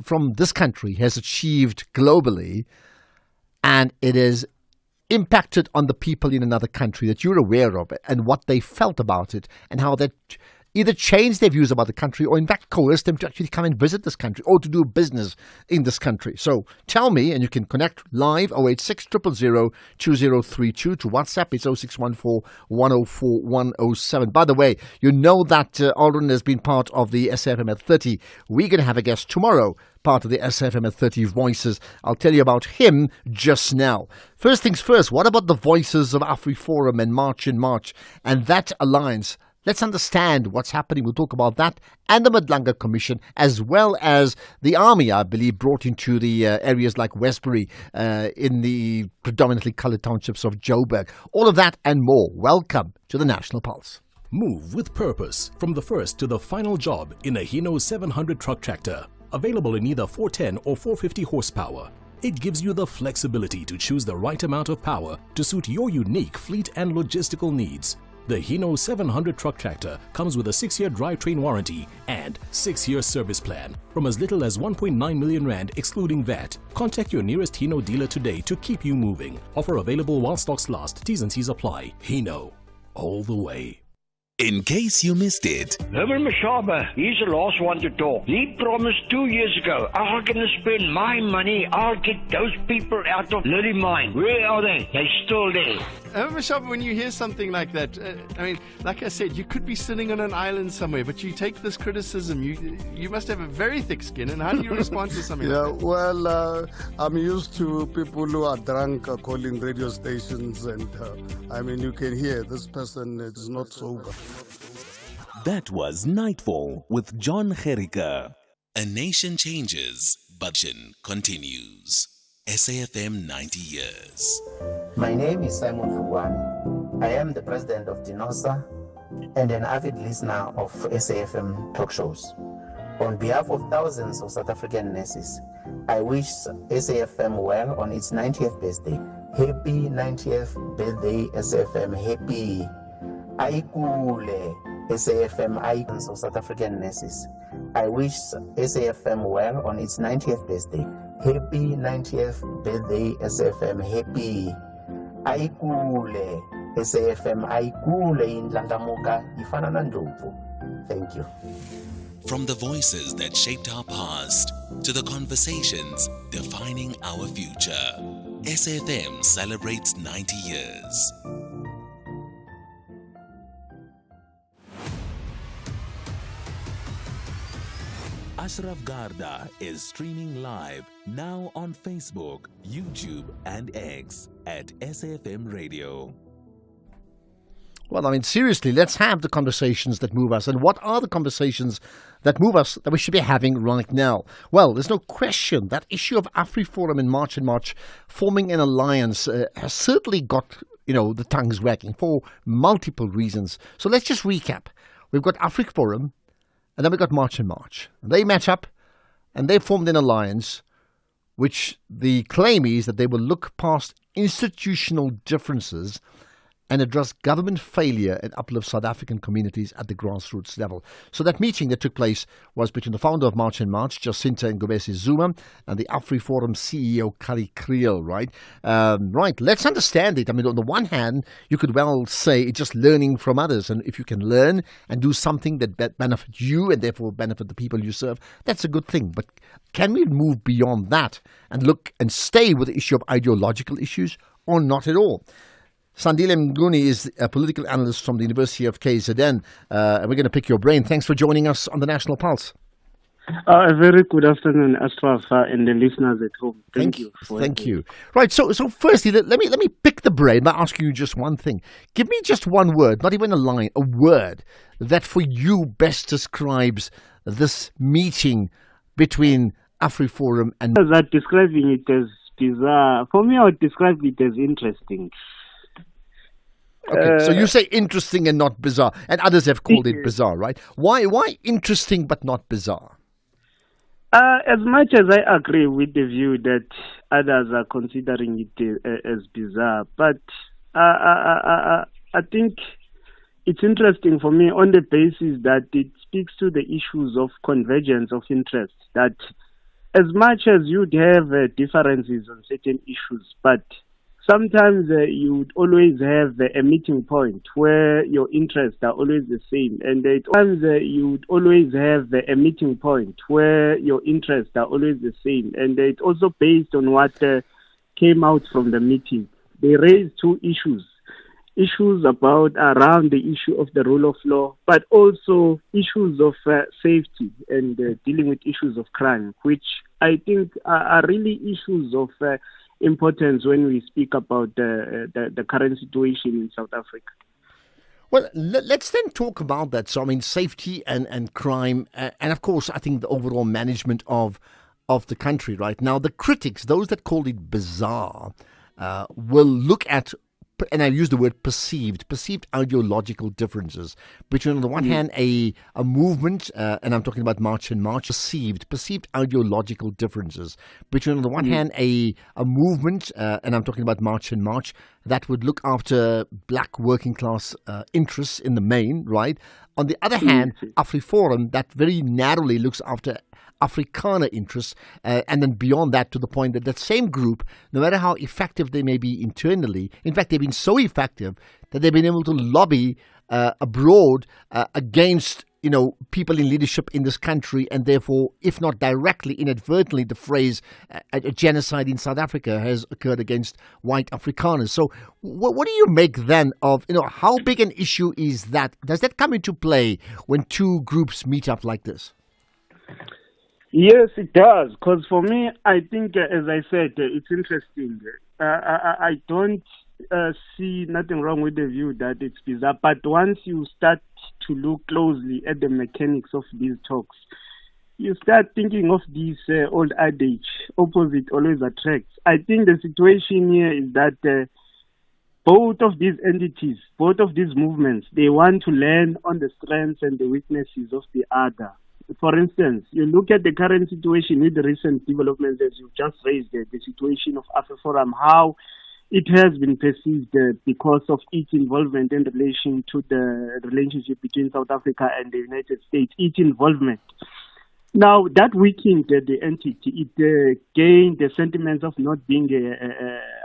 from this country has achieved globally, and it is impacted on the people in another country that you're aware of and what they felt about it and how that either changed their views about the country or in fact coerced them to actually come and visit this country or to do business in this country. So tell me, and you can connect live 086 000 2032 to WhatsApp. It's 0614 104 107. By the way, you know that Aldrin has been part of the SAFM at 30. We're going to have a guest tomorrow, part of the SAFM at 30 Voices. I'll tell you about him just now. First things first, what about the Voices of AfriForum and March in March and that alliance? Let's understand what's happening. We'll talk about that and the Madlanga Commission, as well as the army, I believe, brought into the areas like Westbury in the predominantly coloured townships of Joburg. All of that and more. Welcome to the National Pulse. Move with purpose from the first to the final job in a Hino 700 truck tractor. Available in either 410 or 450 horsepower. It gives you the flexibility to choose the right amount of power to suit your unique fleet and logistical needs. The Hino 700 truck tractor comes with a 6-year drivetrain warranty and 6-year service plan from as little as 1.9 million rand excluding VAT. Contact your nearest Hino dealer today to keep you moving. Offer available while stocks last. T's and C's apply. Hino, all the way. In case you missed it. Reverend Mashaba, he's the last one to talk. He promised 2 years ago, I'm going to spend my money, I'll get those people out of Lily Mine. Where are they? They're still there. Mashaba, when you hear something like that, like I said, you could be sitting on an island somewhere, but you take this criticism, you must have a very thick skin, and how do you respond to something like that? Well, I'm used to people who are drunk calling radio stations, and you can hear this person is not sober. That was Nightfall with John Gericke. A nation changes, but continues. SAFM 90 years. My name is Simon Fugwani. I am the president of DINOSA and an avid listener of SAFM talk shows. On behalf of thousands of South African nurses, I wish SAFM well on its 90th birthday. Happy 90th birthday, SAFM. Happy. Aikule, SAFM icons of South African nurses. I wish SAFM well on its 90th birthday. Happy 90th birthday, SAFM. Happy. Aikule, SAFM. Aikule in Landamuka, Ifana Nandopu. Thank you. From the voices that shaped our past to the conversations defining our future, SAFM celebrates 90 years. Ashraf Garda is streaming live now on Facebook, YouTube, and X at SAFM Radio. Well, seriously, let's have the conversations that move us. And what are the conversations that move us that we should be having right now? Well, there's no question that issue of AfriForum in March forming an alliance has certainly got, the tongues wagging for multiple reasons. So let's just recap. We've got AfriForum, and then we got March in March. They met up and they formed an alliance, which the claim is that they will look past institutional differences and address government failure and uplift South African communities at the grassroots level. So that meeting that took place was between the founder of March in March, Jacinta Ngobese Zuma, and the AfriForum CEO, Kali Kriel, right? Right, let's understand it. On the one hand, you could well say it's just learning from others. And if you can learn and do something that benefits you and therefore benefit the people you serve, that's a good thing. But can we move beyond that and look and stay with the issue of ideological issues or not at all? Sandile Mnguni is a political analyst from the University of KZN. And we're going to pick your brain. Thanks for joining us on the National Pulse. A very good afternoon, Ashraf, and the listeners at home. Thank you. Thank you. Right. So firstly, let me pick the brain by asking you just one thing. Give me just one word, not even a line, a word that for you best describes this meeting between AfriForum and... That describing it as bizarre. For me, I would describe it as interesting. Okay, so you say interesting and not bizarre, and others have called it bizarre, right? Why interesting but not bizarre? As much as I agree with the view that others are considering it as bizarre, but I think it's interesting for me on the basis that it speaks to the issues of convergence of interest that as much as you'd have differences on certain issues, but sometimes you'd always have a meeting point where your interests are always the same. And sometimes you'd always have a meeting point where your interests are always the same. And it's also based on what came out from the meeting. They raised two issues about around the issue of the rule of law, but also issues of safety and dealing with issues of crime, which I think are really issues of importance when we speak about the current situation in South Africa. Well, let's then talk about that. So, I mean, safety and crime, and of course, I think the overall management of the country right now. The critics, those that call it bizarre, will look at, and I use the word perceived ideological differences between, on the one hand, a movement, and I'm talking about March and March, perceived ideological differences between, on the one hand, a movement, and I'm talking about March and March, that would look after black working class interests in the main, right? On the other hand, AfriForum, that very narrowly looks after Afrikaner interests, and then beyond that, to the point that that same group, no matter how effective they may be internally, in fact, they've been so effective that they've been able to lobby abroad against, people in leadership in this country, and therefore, if not directly, inadvertently, the phrase a genocide in South Africa has occurred against white Afrikaners. So what do you make then of, how big an issue is that? Does that come into play when two groups meet up like this? Yes, it does. Because for me, I think, as I said, it's interesting. I don't see nothing wrong with the view that it's bizarre. But once you start to look closely at the mechanics of these talks, you start thinking of this old adage, opposite always attracts. I think the situation here is that both of these entities, both of these movements, they want to learn on the strengths and the weaknesses of the other. For instance, you look at the current situation with the recent developments, as you just raised, the situation of AfriForum, how it has been perceived because of its involvement in relation to the relationship between South Africa and the United States, its involvement. Now, that weakened the entity. It gained the sentiments of not being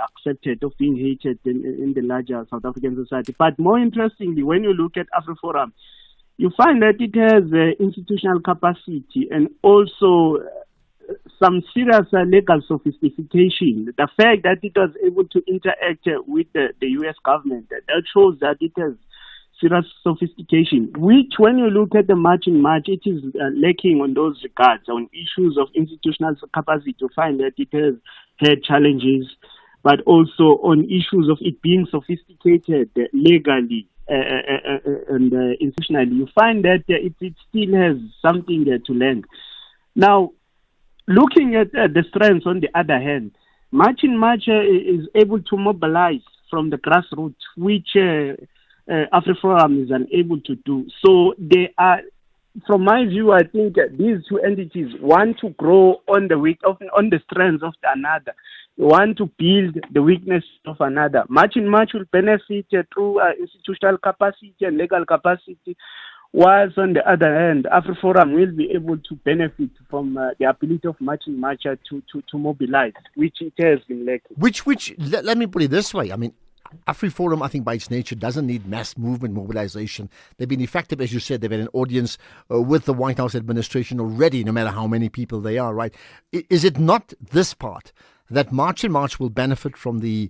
accepted, of being hated in the larger South African society. But more interestingly, when you look at AfriForum, you find that it has institutional capacity and also some serious legal sophistication. The fact that it was able to interact with the U.S. government, that shows that it has serious sophistication, which when you look at the March in March, it is lacking on those regards. On issues of institutional capacity, you find that it has had challenges, but also on issues of it being sophisticated legally. And institutionally, you find that it still has something to learn. Now, looking at the strengths on the other hand, March in March is able to mobilize from the grassroots, which AfriForum is unable to do. So they are, from my view, I think these two entities want to grow on the strengths of another. They want to build the weakness of another. March in March will benefit through institutional capacity and legal capacity, whilst on the other hand, AfriForum will be able to benefit from the ability of March in March to mobilize, which it has been lacking. Which let me put it this way. I mean, AfriForum, I think by its nature, doesn't need mass movement mobilization. They've been effective, as you said. They've had an audience with the White House administration already, no matter how many people they are, right? Is it not this part that March in March will benefit from the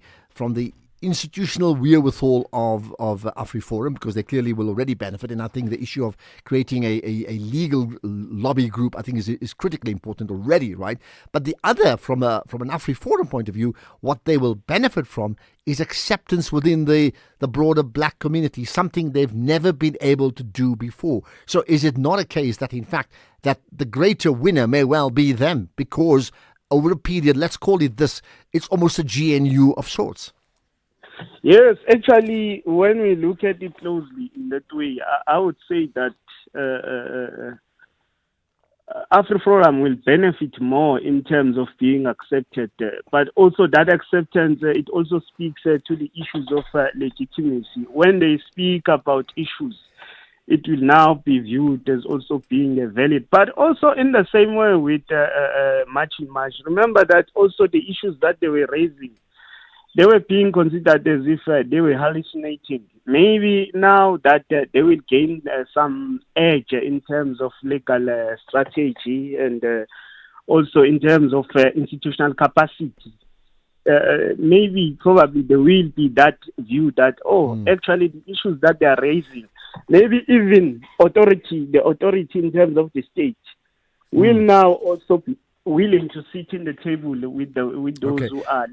institutional wherewithal of AfriForum, because they clearly will already benefit? And I think the issue of creating a legal lobby group, I think, is critically important already, right? But the other, from an AfriForum point of view, what they will benefit from is acceptance within the broader black community, something they've never been able to do before. So is it not a case that, in fact, that the greater winner may well be them, because over a period, let's call it this, it's almost a GNU of sorts? Yes, actually, when we look at it closely in that way, I would say that AfriForum will benefit more in terms of being accepted, but also that acceptance, it also speaks to the issues of legitimacy. When they speak about issues, it will now be viewed as also being valid. But also in the same way with March in March, remember that also the issues that they were raising, they were being considered as if they were hallucinating. Maybe now that they will gain some edge in terms of legal strategy and also in terms of institutional capacity. Maybe probably there will be that view that, actually the issues that they are raising, maybe even the authority in terms of the state will now also be willing to sit in the table with those who are.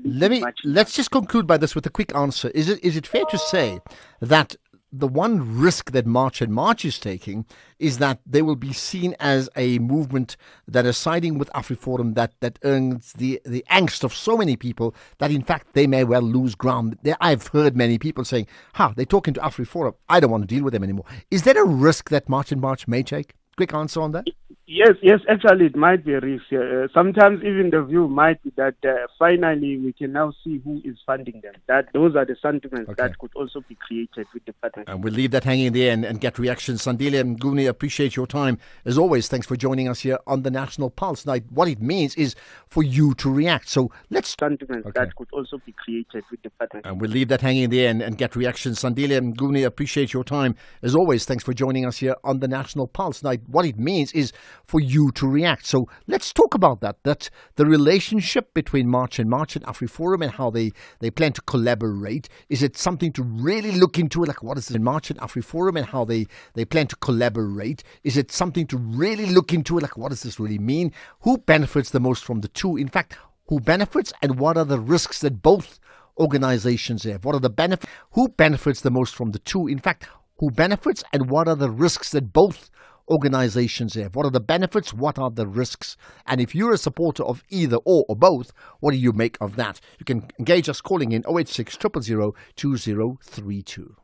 Let's just conclude by this with a quick answer. Is it fair to say that the one risk that March and March is taking is that they will be seen as a movement that is siding with AfriForum that earns the angst of so many people that in fact they may well lose ground? I've heard many people saying, they're talking to AfriForum, I don't want to deal with them anymore. Is there a risk that March and March may take? Quick answer on that? Yes, actually it might be a risk. Sometimes even the view might be that finally we can now see who is funding them. That those are the sentiments that could also be created with the partnership. And we'll leave that hanging in the end and get reactions. Sandile and Guni, appreciate your time. As always, thanks for joining us here on the National Pulse. Now, what it means is for you to react. So let's... Sentiments that could also be created with the partnership. And we'll leave that hanging in the end and get reactions. Sandile and Guni, appreciate your time. As always, thanks for joining us here on the National Pulse. Now, what it means is for you to react. So let's talk about that. That's the relationship between March and AfriForum and how they plan to collaborate. Is it something to really look into? Like, what is it in March and AfriForum and how they plan to collaborate? Is it something to really look into? Like, what does this really mean? Who benefits the most from the two? In fact, who benefits and what are the risks that both organizations have? What are the benefits? Who benefits the most from the two? In fact, who benefits and what are the risks that both organizations have? What are the benefits? What are the risks? And if you're a supporter of either or both, what do you make of that? You can engage us calling in 086 000 2032.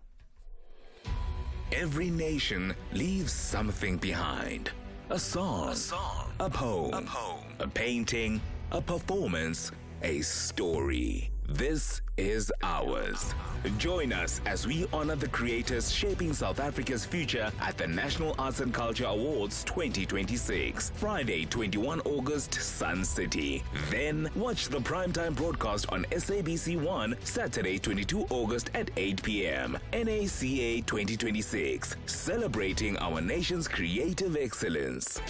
Every nation leaves something behind. A song, a poem, a painting, a performance, a story. This is ours. Join us as we honor the creators shaping South Africa's future at the National Arts and Culture Awards 2026. Friday, 21 August, Sun City. Then watch the primetime broadcast on SABC1, Saturday, 22 August at 8 p.m. NACA 2026. Celebrating our nation's creative excellence.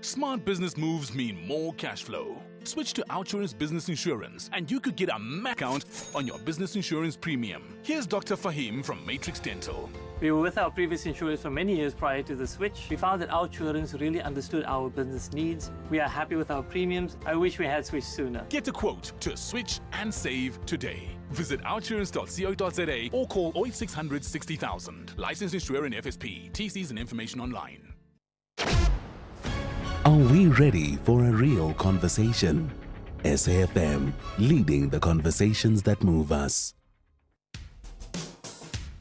Smart business moves mean more cash flow. Switch to OUTsurance Business Insurance and you could get a max count on your business insurance premium. Here's Dr. Fahim from Matrix Dental. We were with our previous insurers for many years prior to the switch. We found that OUTsurance really understood our business needs. We are happy with our premiums. I wish we had switched sooner. Get a quote to switch and save today. Visit outsurance.co.za or call 0800 60,000. Licensed insurer and FSP. TCs and information online. Are we ready for a real conversation? SAFM, leading the conversations that move us.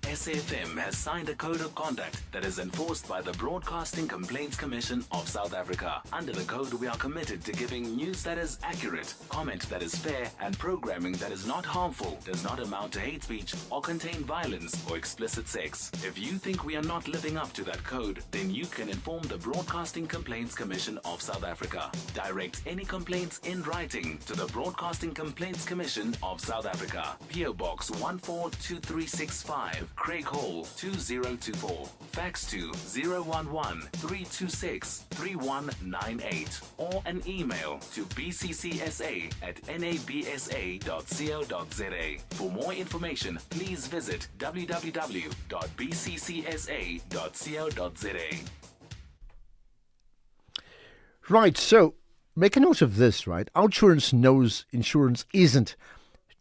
SAFM has signed a code of conduct that is enforced by the Broadcasting Complaints Commission of South Africa. Under the code, we are committed to giving news that is accurate, comment that is fair, and programming that is not harmful, does not amount to hate speech, or contain violence or explicit sex. If you think we are not living up to that code, then you can inform the Broadcasting Complaints Commission of South Africa. Direct any complaints in writing to the Broadcasting Complaints Commission of South Africa. PO Box 142365. Craig Hall 2024. Fax to 011-326-3198 or an email to bccsa@nabsa.co.za. For more information, please visit www.bccsa.co.za. Right, so make a note of this, right? OUTsurance knows insurance isn't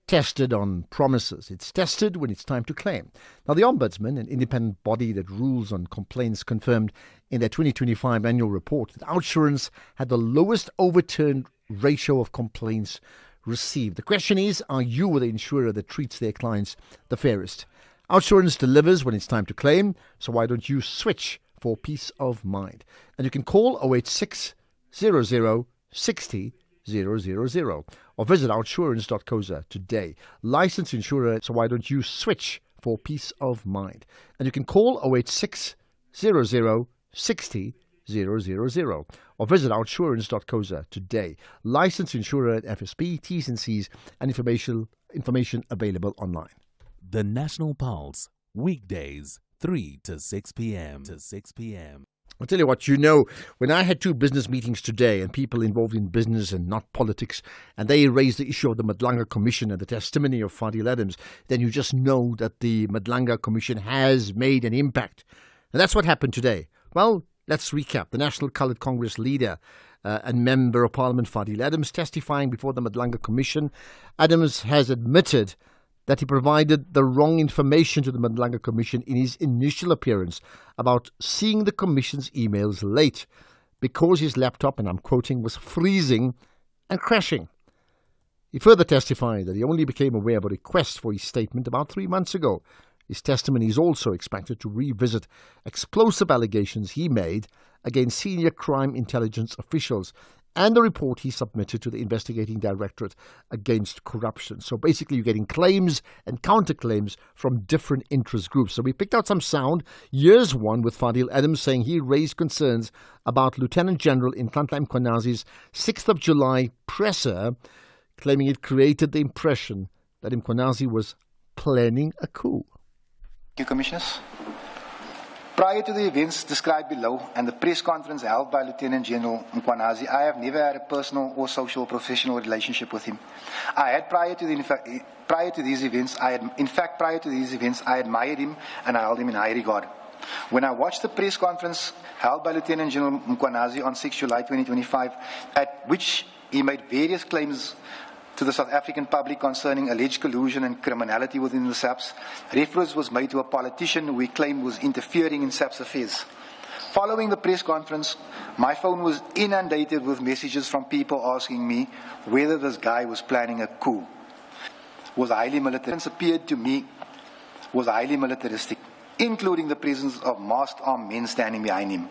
tested on promises. It's tested when it's time to claim. Now, the Ombudsman, an independent body that rules on complaints, confirmed in their 2025 annual report that OUTsurance had the lowest overturned ratio of complaints received. The question is, are you the insurer that treats their clients the fairest? OUTsurance delivers when it's time to claim, so why don't you switch for peace of mind? And you can call 086 00 60 or visit outsurance.co.za today. Licensed insurer, so why don't you switch for peace of mind? And you can call 086 00 60 000 or visit outsurance.co.za today. Licensed insurer at FSP, T's and C's, and information available online. The National Pulse, weekdays, 3 to 6 p.m. I'll tell you what, when I had 2 business meetings today and people involved in business and not politics, and they raised the issue of the Madlanga Commission and the testimony of Fadil Adams, then you just know that the Madlanga Commission has made an impact. And that's what happened today. Well, let's recap. The National Coloured Congress leader and Member of Parliament Fadil Adams testifying before the Madlanga Commission. Adams has admitted that he provided the wrong information to the Madlanga Commission in his initial appearance about seeing the Commission's emails late because his laptop, and I'm quoting, was freezing and crashing. He further testified that he only became aware of a request for his statement about 3 months ago. His testimony is also expected to revisit explosive allegations he made against senior crime intelligence officials and the report he submitted to the investigating directorate against corruption. So basically you're getting claims and counterclaims from different interest groups. So we picked out some sound. Years one with Fadil Adams saying he raised concerns about Lieutenant General Nhlanhla Mkhwanazi's 6th of July presser, claiming it created the impression that Mkhwanazi was planning a coup. Thank you, Commissioners. Prior to the events described below and the press conference held by Lieutenant General Mkhwanazi, I have never had a personal or social or professional relationship with him. Prior to these events, I admired him and I held him in high regard. When I watched the press conference held by Lieutenant General Mkhwanazi on 6 July 2025, at which he made various claims to the South African public concerning alleged collusion and criminality within the SAPS, reference was made to a politician who he claimed was interfering in SAPS affairs. Following the press conference, my phone was inundated with messages from people asking me whether this guy was planning a coup. Was highly militaristic, including the presence of masked armed men standing behind him.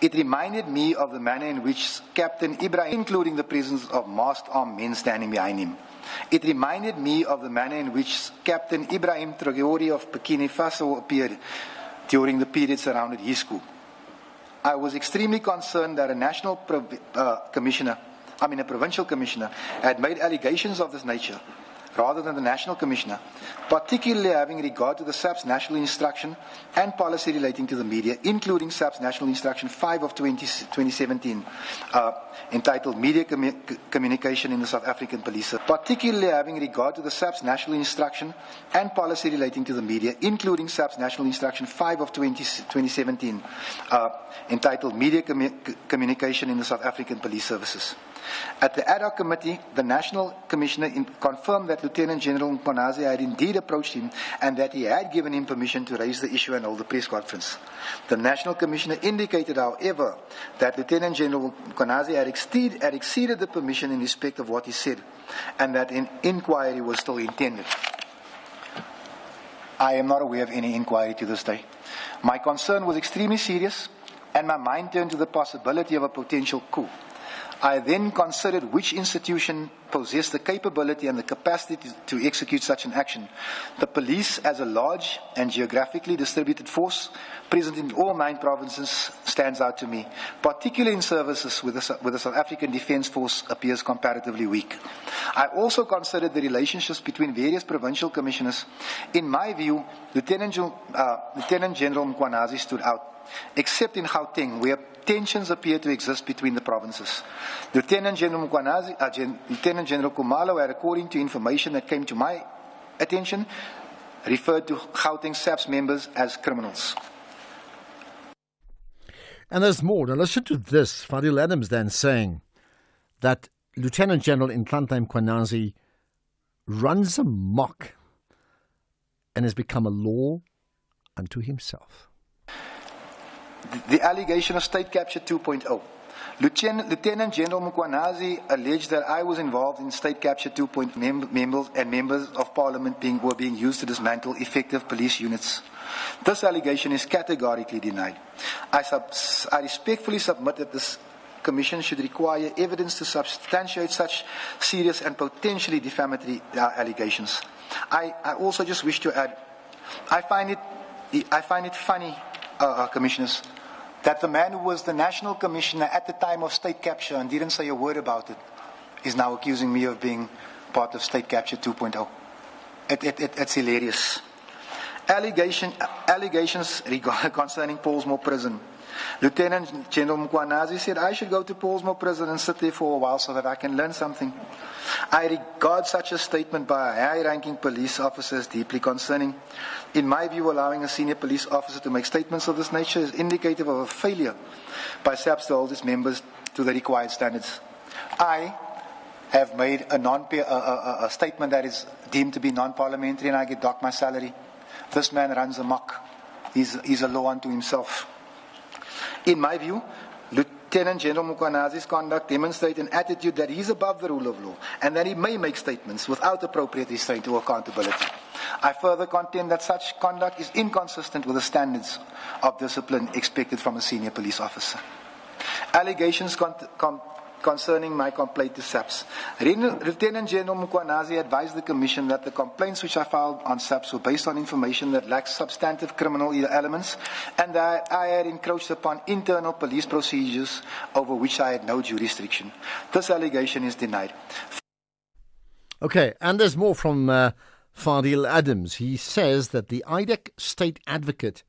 It reminded me of the manner in which Captain Ibrahim, including the presence of masked armed men standing behind him. It reminded me of the manner in which Captain Ibrahim Traore of Burkina Faso appeared during the period surrounded his coup. I was extremely concerned that a provincial commissioner had made allegations of this nature rather than the national commissioner, particularly having regard to the SAPS national instruction and policy relating to the media, including SAPS national instruction 5 of 2017, entitled Media Communication in the South African Police Service. Particularly having regard to the SAPS national instruction and policy relating to the media, including SAPS national instruction 5 of 2017, entitled Media Communication in the South African Police Services. At the ad hoc committee, the National Commissioner confirmed that Lieutenant General Mkhwanazi had indeed approached him and that he had given him permission to raise the issue and hold the press conference. The National Commissioner indicated, however, that Lieutenant General Mkhwanazi had exceeded the permission in respect of what he said and that an inquiry was still intended. I am not aware of any inquiry to this day. My concern was extremely serious and my mind turned to the possibility of a potential coup. I then considered which institution possessed the capability and the capacity to execute such an action. The police, as a large and geographically distributed force present in all 9 provinces, stands out to me, particularly in services where the South African Defence Force appears comparatively weak. I also considered the relationships between various provincial commissioners. In my view, Lieutenant General Mkhwanazi stood out, except in Gauteng, where tensions appear to exist between the provinces. Lieutenant General Khumalo had, according to information that came to my attention, referred to Gauteng SAPS members as criminals. And there's more. Now listen to this. Fadil Adams then saying that Lieutenant General Nhlanhla Mkhwanazi runs amok and has become a law unto himself. The allegation of State Capture 2.0. Lieutenant General Mkhwanazi alleged that I was involved in State Capture 2.0 members of Parliament were being used to dismantle effective police units. This allegation is categorically denied. I respectfully submit that this Commission should require evidence to substantiate such serious and potentially defamatory allegations. I also just wish to add, I find it funny, Commissioners, that the man who was the National Commissioner at the time of state capture and didn't say a word about it is now accusing me of being part of state capture 2.0. It's hilarious. Allegations concerning Paulsmoor Prison. Lieutenant General Mkwanazi said I should go to Paulsmoor Prison and sit there for a while so that I can learn something. I regard such a statement by a high-ranking police officer as deeply concerning. In my view, allowing a senior police officer to make statements of this nature is indicative of a failure by SAPS to hold its members to the required standards. I have made a statement that is deemed to be non-parliamentary and I get docked my salary. This man runs amok. He's a law unto himself. In my view, Lieutenant General Mukwanazi's conduct demonstrates an attitude that he is above the rule of law and that he may make statements without appropriate restraint or accountability. I further contend that such conduct is inconsistent with the standards of discipline expected from a senior police officer. Allegations concerning my complaint to SAPS. Lieutenant General Mukwanazi advised the Commission that the complaints which I filed on SAPS were based on information that lacks substantive criminal elements and that I had encroached upon internal police procedures over which I had no jurisdiction. This allegation is denied. Okay, and there's more from Fadil Adams. He says that the IDEC state advocate,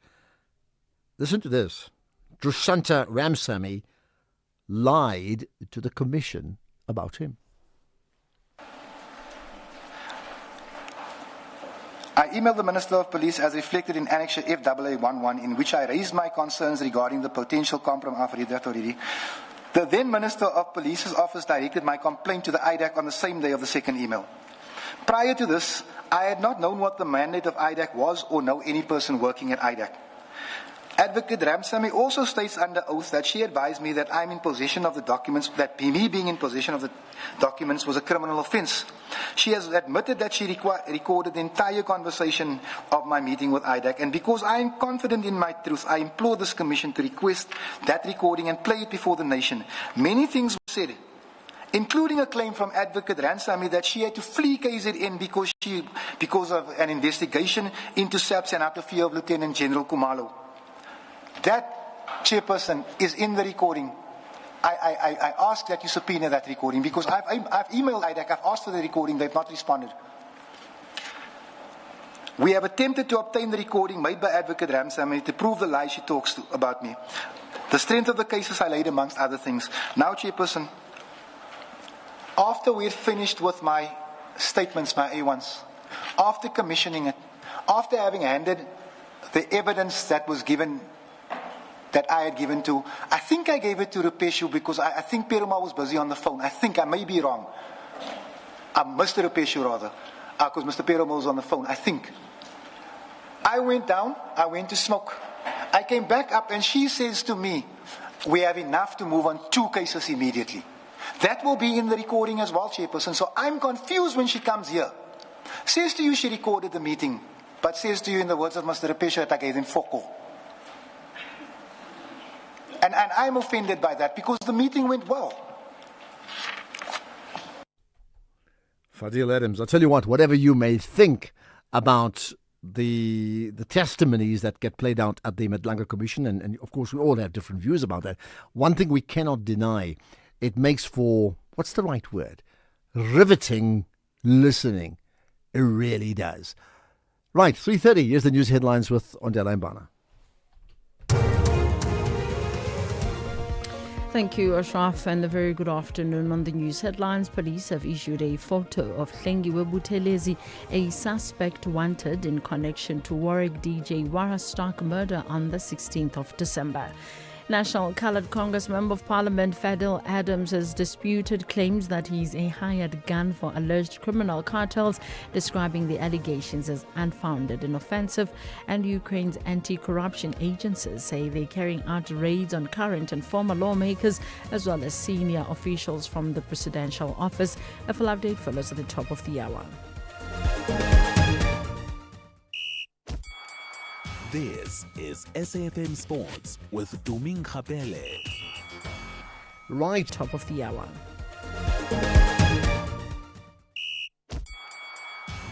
listen to this, Drushanta Ramsamy, lied to the Commission about him. I emailed the Minister of Police as reflected in Annexure FAA11 in which I raised my concerns regarding the potential compromise of Ridatorini. The then Minister of Police's office directed my complaint to the IDEC on the same day of the second email. Prior to this, I had not known what the mandate of IDEC was or know any person working at IDEC. Advocate Ramsamy also states under oath that she advised me that I'm in possession of the documents, that me being in possession of the documents was a criminal offence. She has admitted that she recorded the entire conversation of my meeting with IDEC, and because I am confident in my truth, I implore this Commission to request that recording and play it before the nation. Many things were said, including a claim from Advocate Ramsamy that she had to flee KZN because of an investigation into SAPS and out of fear of Lieutenant General Kumalo. That, Chairperson, is in the recording. I ask that you subpoena that recording because I've emailed IDEC, I've asked for the recording, they've not responded. We have attempted to obtain the recording made by Advocate Ramsamy to prove the lies she talks about me. The strength of the cases I laid amongst other things. Now, Chairperson, after we're finished with my statements, my A1s, after commissioning it, after having handed the evidence that was given, that I had given to, I think I gave it to Rupeshu because I think Perumal was busy on the phone. I think I may be wrong. Mr. Rupeshu rather, because Mr. Perumal was on the phone, I think. I went down, I went to smoke. I came back up and she says to me, we have enough to move on 2 cases immediately. That will be in the recording as well, Chairperson. So I'm confused when she comes here. Says to you she recorded the meeting, but says to you in the words of Mr. Rupeshu that I gave him foko. And I'm offended by that because the meeting went well. Fadil Adams, I'll tell you what, whatever you may think about the testimonies that get played out at the Madlanga Commission, and of course we all have different views about that, one thing we cannot deny, it makes for, what's the right word? Riveting listening. It really does. Right, 3:30, here's the news headlines with Ondela Mbana. Thank you, Ashraf, and a very good afternoon. On the news headlines, police have issued a photo of Hlengiwe Buthelezi, a suspect wanted in connection to Warwick DJ Warastark murder on the 16th of December. National Coloured Congress Member of Parliament Fadil Adams has disputed claims that he's a hired gun for alleged criminal cartels, describing the allegations as unfounded and offensive. And Ukraine's anti-corruption agencies say they're carrying out raids on current and former lawmakers as well as senior officials from the presidential office. A full update follows at the top of the hour. This is SAFM Sports with Doming Khapele. Right. Top of the hour.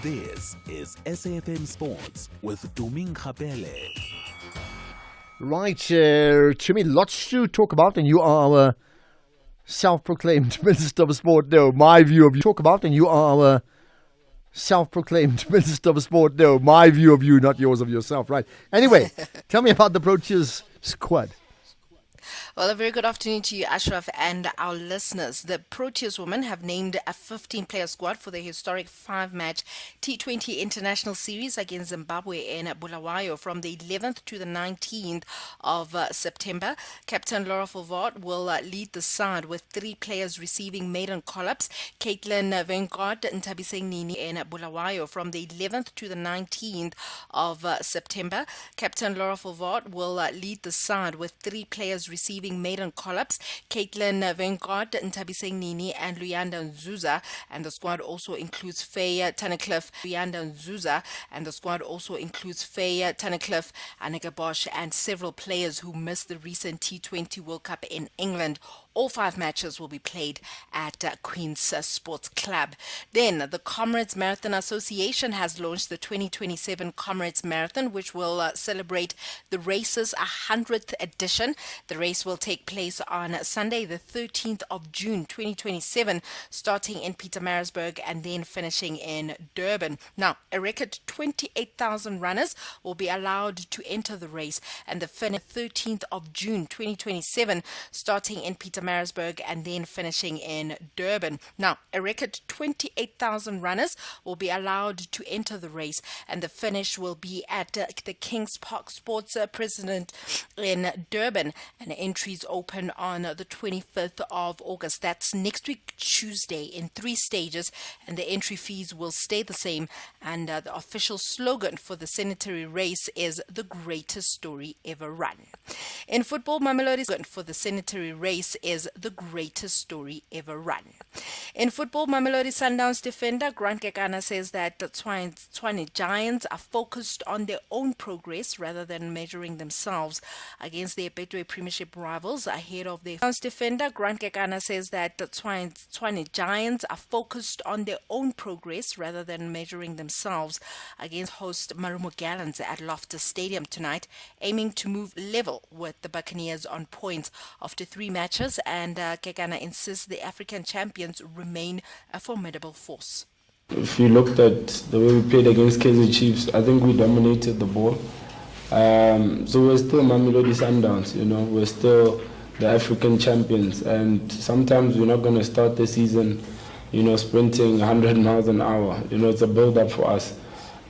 This is SAfm Sports with Tuming Khapele. Right, Jimmy, lots to talk about, and you are our self-proclaimed Minister of Sport. No, my view of you. Talk about, and you are our self-proclaimed Minister of Sport. No, my view of you, not yours of yourself. Right. Anyway, tell me about the Proteas squad. Well, a very good afternoon to you, Ashraf, and our listeners. The Proteas women have named a 15-player squad for the historic 5-match T20 International Series against Zimbabwe in Bulawayo from the 11th to the 19th of September. Captain Laura Fulvord will lead the side with 3 players receiving maiden call-ups. Caitlin Venkot Ntabiseng Nini in Bulawayo from the 11th to the 19th of September. Captain Laura Fulvord will lead the side with 3 players receiving maiden call-ups, Caitlin Venkot, Ntabiseng Nini, and Luyanda Nzuza. And the squad also includes Faye Tunnicliffe, Luyanda Nzuza, and the squad also includes Faye Tunnicliffe, Annika Bosch, and several players who missed the recent T20 World Cup in England. All 5 matches will be played at Queen's Sports Club. Then, the Comrades Marathon Association has launched the 2027 Comrades Marathon, which will celebrate the race's 100th edition. The race will take place on Sunday, the 13th of June, 2027, starting in Pietermaritzburg and then finishing in Durban. Now, a record 28,000 runners will be allowed to enter the race, and the finish 13th of June, 2027, starting in Pietermaritzburg and then finishing in Durban. Now, a record 28,000 runners will be allowed to enter the race, and the finish will be at the Kings Park Sports President in Durban, and entries open on the 25th of August. That's next week, Tuesday, in 3 stages, and the entry fees will stay the same, and the official slogan for the sanitary race is the greatest story ever run. In football, Mamelody's slogan for the sanitary race is the greatest story ever run. In football, Mamelodi Sundowns defender Grant Kekana says that the Tshwane Giants are focused on their own progress rather than measuring themselves against their Betway Premiership rivals ahead of their Sundowns defender Grant Kekana says that the Tshwane Giants are focused on their own progress rather than measuring themselves against host Marumo Gallants at Loftus Stadium tonight, aiming to move level with the Buccaneers on points after 3 matches, and Kekana insists the African champions remain a formidable force. If you looked at the way we played against Kaizer Chiefs, I think we dominated the ball. So we're still Mamelodi Sundowns, we're still the African champions, and sometimes we're not going to start the season, sprinting 100 miles an hour. It's a build-up for us.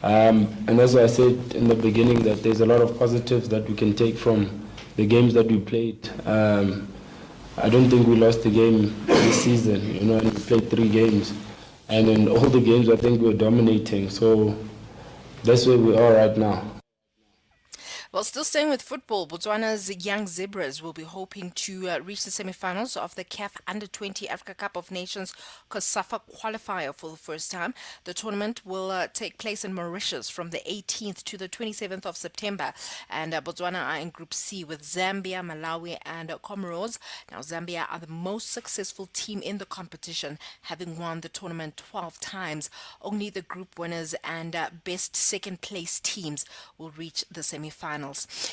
And that's why I said in the beginning that there's a lot of positives that we can take from the games that we played. I don't think we lost a game this season, and we played 3 games. And in all the games, I think we're dominating. So that's where we are right now. Well, still staying with football, Botswana's Young Zebras will be hoping to reach the semi-finals of the CAF Under-20 Africa Cup of Nations COSAFA qualifier for the first time. The tournament will take place in Mauritius from the 18th to the 27th of September. And Botswana are in Group C with Zambia, Malawi, and Comoros. Now, Zambia are the most successful team in the competition, having won the tournament 12 times. Only the group winners and best second-place teams will reach the semi-finals.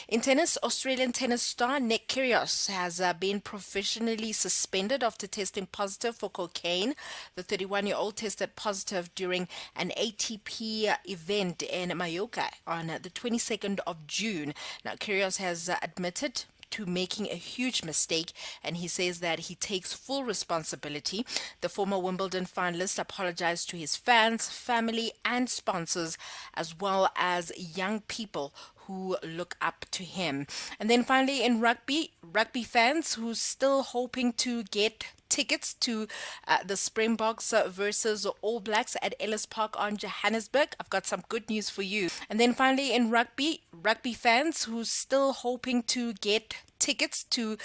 In tennis, Australian tennis star Nick Kyrgios has been professionally suspended after testing positive for cocaine. The 31-year-old tested positive during an ATP event in Mallorca on the 22nd of June. Now, Kyrgios has admitted to making a huge mistake, and he says that he takes full responsibility. The former Wimbledon finalist apologized to his fans, family, and sponsors, as well as young people who look up to him. And then finally in rugby fans who still hoping to get tickets to the Springboks versus All Blacks at Ellis Park on Johannesburg. I've got some good news for you. And then finally in rugby fans who still hoping to get tickets to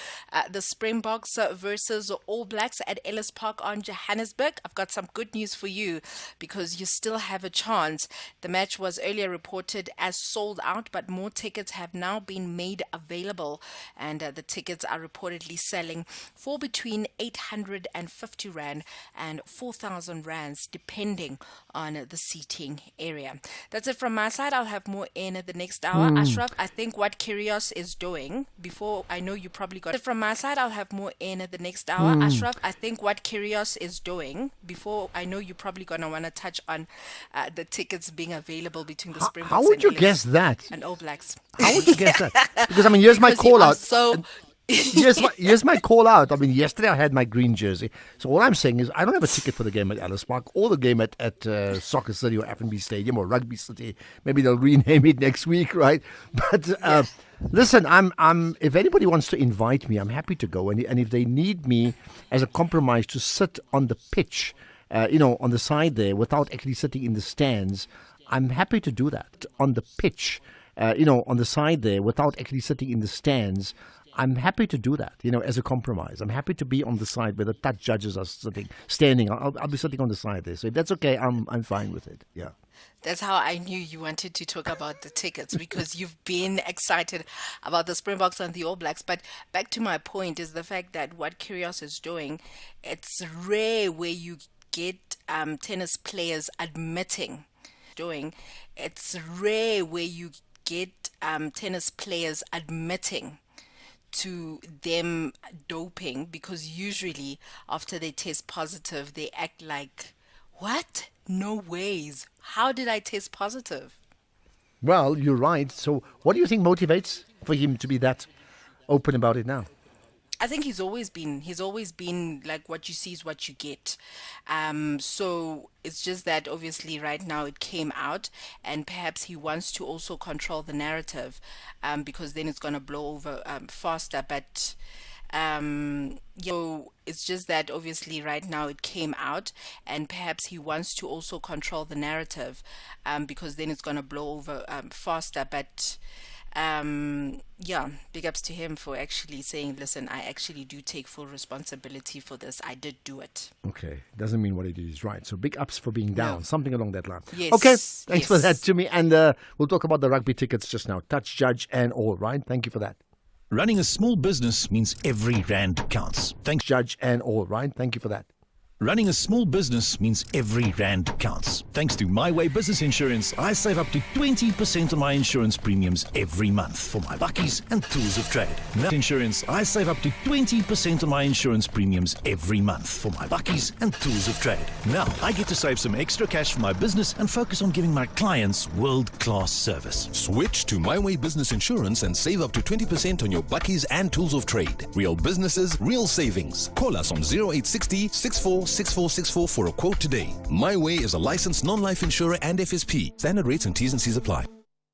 the Springboks versus All Blacks at Ellis Park on Johannesburg. I've got some good news for you because you still have a chance. The match was earlier reported as sold out, but more tickets have now been made available, and the tickets are reportedly selling for between 850 Rand and 4,000 Rands, depending on the seating area. That's it from my side. I'll have more in the next hour. Ashraf, I think what Kyrgios is doing, before I know you probably got it from my side, I'll have more in the next hour. Ashraf, I think what Kyrgios is doing, before I know you're probably going to want to touch on the tickets being available between the Springboks How would you guess that? And All Blacks. How would you guess that? Because, I mean, here's my call out. Here's my call out. I mean, yesterday I had my green jersey. So all I'm saying is I don't have a ticket for the game at Ellis Park or the game at Soccer City or F&B Stadium or Rugby City. Maybe they'll rename it next week, right? But listen, I'm if anybody wants to invite me, I'm happy to go. And if they need me as a compromise to sit on the pitch, on the side there without actually sitting in the stands, I'm happy to do that on the pitch. On the side there without actually sitting in the stands. I'm happy to do that, as a compromise. I'm happy to be on the side where the touch judges are standing. I'll be sitting on the side there. So if that's okay, I'm fine with it. Yeah. That's how I knew you wanted to talk about the tickets, because you've been excited about the Springboks and the All Blacks. But back to my point is the fact that what Kyrgios is doing, it's rare where you get tennis players admitting to them doping, because usually after they test positive, they act like, what? No ways. How did I test positive? Well, you're right. So what do you think motivates for him to be that open about it now? I think he's always been like, what you see is what you get. So it's just that obviously right now it came out, and perhaps he wants to also control the narrative, because then it's going to blow over faster. But so it's just that obviously right now it came out, and perhaps he wants to also control the narrative, because then it's going to blow over faster. But big ups to him for actually saying, listen, I actually do take full responsibility for this. I did do it. Okay. Doesn't mean what he did is right. So big ups for being down. Something along that line. Yes. Okay. Thanks for that, Jimmy. And we'll talk about the rugby tickets just now. Touch, judge, and all, right? Thank you for that. Running a small business means every rand counts. Thanks, judge, and all, right? Thank you for that. Running a small business means every rand counts. Thanks to My Way Business Insurance, I save up to 20% on my insurance premiums every month for my bakkies and tools of trade. Now, insurance, I save up to 20% on my insurance premiums every month for my bakkies and tools of trade. Now, I get to save some extra cash for my business and focus on giving my clients world-class service. Switch to My Way Business Insurance and save up to 20% on your bakkies and tools of trade. Real businesses, real savings. Call us on 0860 646464 for a quote today. My Way is a licensed non-life insurer and FSP. Standard rates and T's and C's apply.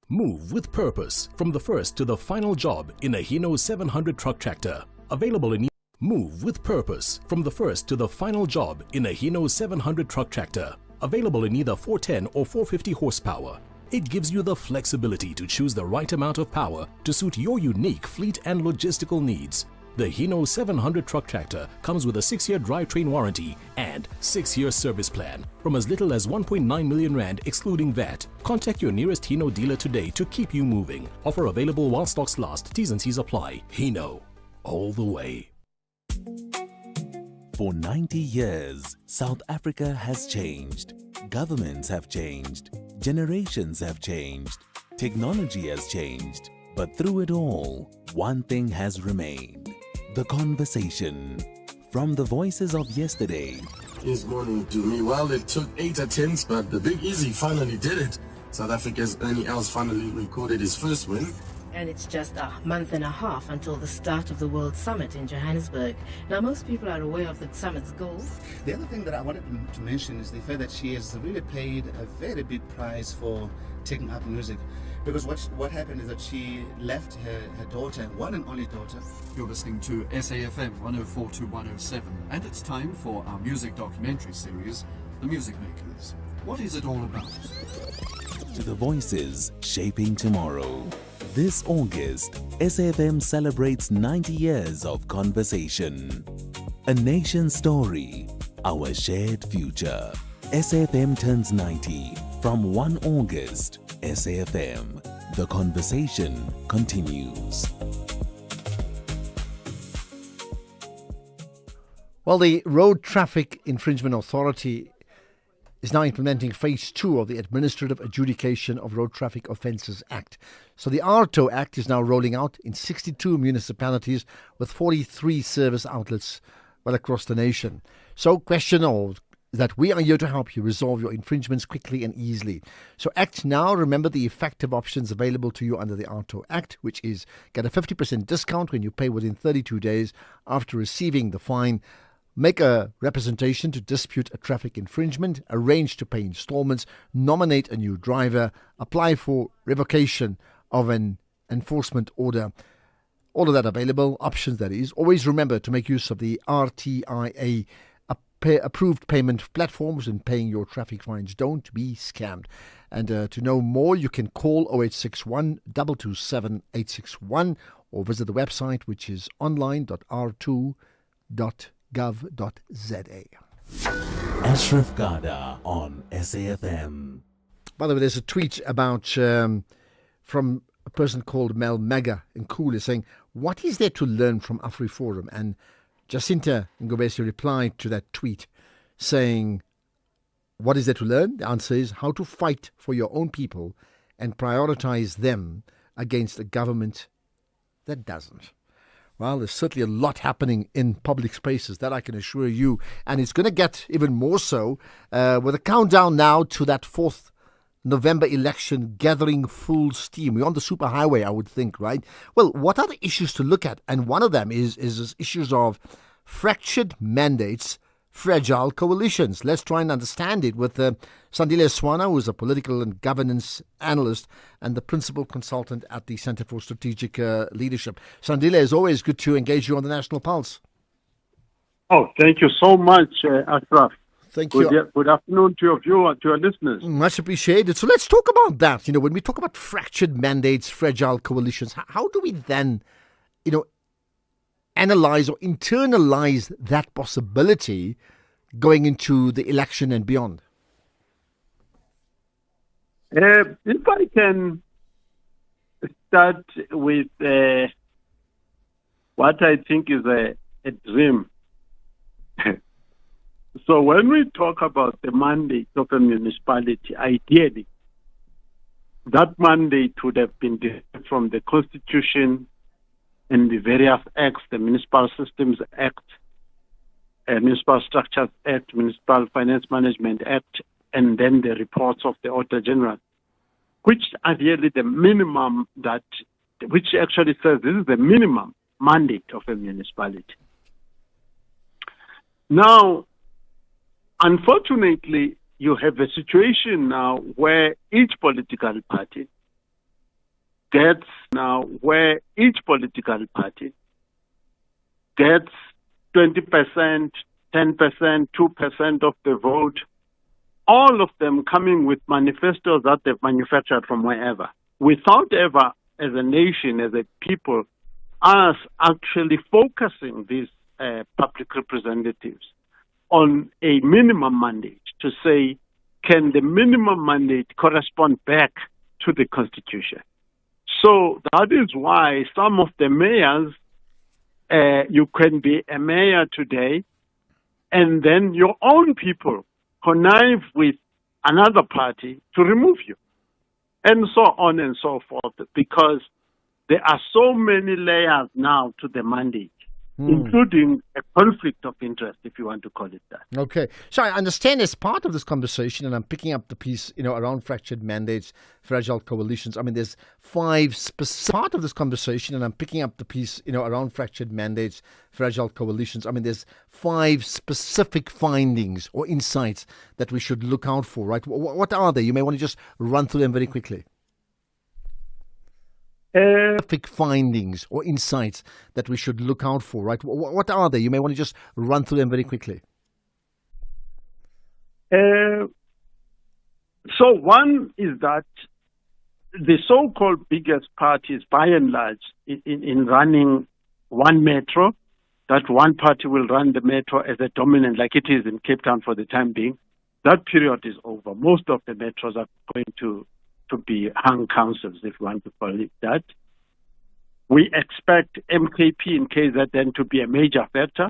Move with purpose from the first to the final job in a Hino 700 truck tractor. Available in Move with purpose from the first to the final job in a Hino 700 truck tractor. Available in either 410 or 450 horsepower. It gives you the flexibility to choose the right amount of power to suit your unique fleet and logistical needs. The Hino 700 truck tractor comes with a 6-year drivetrain warranty and 6-year service plan from as little as 1.9 million Rand excluding VAT. Contact your nearest Hino dealer today to keep you moving. Offer available while stocks last. T's and C's apply. Hino, all the way. For 90 years, South Africa has changed. Governments have changed. Generations have changed. Technology has changed. But through it all, one thing has remained. The conversation. From the voices of yesterday. This morning to me, well, it took 8 attempts, but the Big Easy finally did it. South Africa's Ernie Els finally recorded his first win. And it's just a month and a half until the start of the World Summit in Johannesburg. Now, most people are aware of the summit's goals. The other thing that I wanted to mention is the fact that she has really paid a very big price for taking up music. Because what happened is that she left her daughter, one and only daughter. You're listening to SAFM 104 to 107, and it's time for our music documentary series, The Music Makers. What is it all about? To the voices shaping tomorrow. This August, SAfm celebrates 90 years of conversation. A nation's story, our shared future. SAfm turns 90 from 1 August. SAfm, the conversation continues. Well, the Road Traffic Infringement Authority is now implementing Phase 2 of the Administrative Adjudication of Road Traffic Offences Act. So the ARTO Act is now rolling out in 62 municipalities with 43 service outlets well across the nation. So question all that we are here to help you resolve your infringements quickly and easily. So act now. Remember the effective options available to you under the ARTO Act, which is get a 50% discount when you pay within 32 days after receiving the fine. Make a representation to dispute a traffic infringement, arrange to pay installments, nominate a new driver, apply for revocation of an enforcement order. All of that available, options that is. Always remember to make use of the RTIA approved payment platforms in paying your traffic fines. Don't be scammed. And to know more, you can call 0861 227 861 or visit the website, which is online.r2.gov.za. Ashraf Garda on SAfm. By the way, there's a tweet about from a person called Mel Mega in Cool saying, what is there to learn from AfriForum? And Jacinta Ngobesi replied to that tweet saying, what is there to learn? The answer is how to fight for your own people and prioritize them against a government that doesn't. Well, there's certainly a lot happening in public spaces, that I can assure you. And it's going to get even more so with a countdown now to that 4th November election gathering full steam. We're on the superhighway, I would think, right? Well, what are the issues to look at? And one of them is issues of fractured mandates, fragile coalitions. Let's try and understand it with Sandile Swana, who is a political and governance analyst and the principal consultant at the Center for Strategic Leadership. Sandile, it's always good to engage you on the National Pulse. Oh, thank you so much, Ashraf. Thank you. Good afternoon to your viewers, to your listeners. Much appreciated. So let's talk about that. You know, when we talk about fractured mandates, fragile coalitions, how do we then, analyze or internalize that possibility going into the election and beyond? If I can start with what I think is a dream. So when we talk about the mandate of a municipality, ideally, that mandate would have been derived from the Constitution and the various acts, the Municipal Systems Act, Municipal Structures Act, Municipal Finance Management Act, and then the reports of the Auditor General, which are really the minimum which actually says this is the minimum mandate of a municipality. Now, unfortunately, you have a situation now where each political party gets 20%, 10%, 2% of the vote, all of them coming with manifestos that they've manufactured from wherever, without ever, as a nation, as a people, us actually focusing these public representatives on a minimum mandate to say, can the minimum mandate correspond back to the Constitution? So that is why some of the mayors, you can be a mayor today, and then your own people connive with another party to remove you, and so on and so forth, because there are so many layers now to the mandate, including a conflict of interest, if you want to call it that. Okay. So I understand as part of this conversation, and I'm picking up the piece, around fractured mandates, fragile coalitions. I mean, there's 5 specific part of this conversation, and I'm picking up the piece, around fractured mandates, fragile coalitions. I mean, there's 5 specific findings or insights that we should look out for, right? What are they? You may want to just run through them very quickly. Specific findings or insights that we should look out for, right? What are they? You may want to just run through them very quickly. So one is that the so-called biggest parties, by and large, in running one metro, that one party will run the metro as a dominant, like it is in Cape Town for the time being. That period is over. Most of the metros are going to be hung councils, if you want to call it that. We expect MKP in KZN to be a major factor,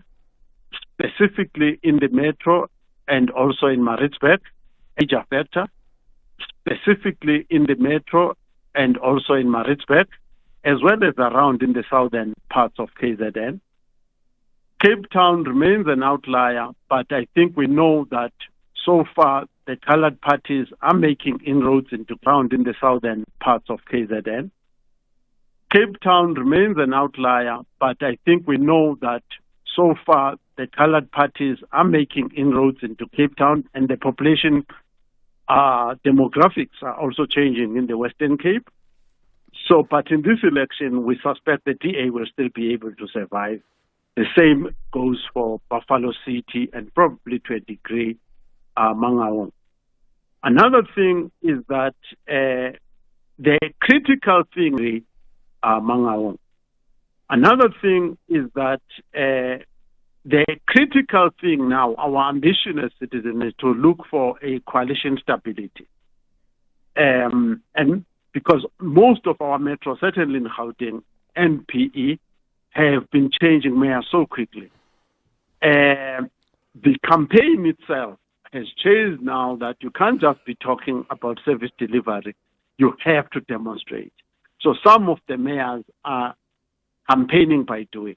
specifically in the metro and also in Maritzburg, major factor, specifically in the metro and also in Maritzburg, as well as around in the southern parts of KZN. Cape Town remains an outlier, but I think we know that so far the colored parties are making inroads into ground in the southern parts of KZN. Cape Town remains an outlier, but I think we know that so far the colored parties are making inroads into Cape Town, and the population demographics are also changing in the Western Cape. So, but in this election, we suspect the DA will still be able to survive. The same goes for Buffalo City and probably to a degree Mangaung. Another thing is that the critical thing Mangaung. Another thing is that the critical thing now, our ambition as citizens, is to look for a coalition stability. And because most of our metros, certainly in Gauteng and PE, have been changing mayors so quickly. The campaign itself has changed now that you can't just be talking about service delivery. You have to demonstrate. So some of the mayors are campaigning by doing.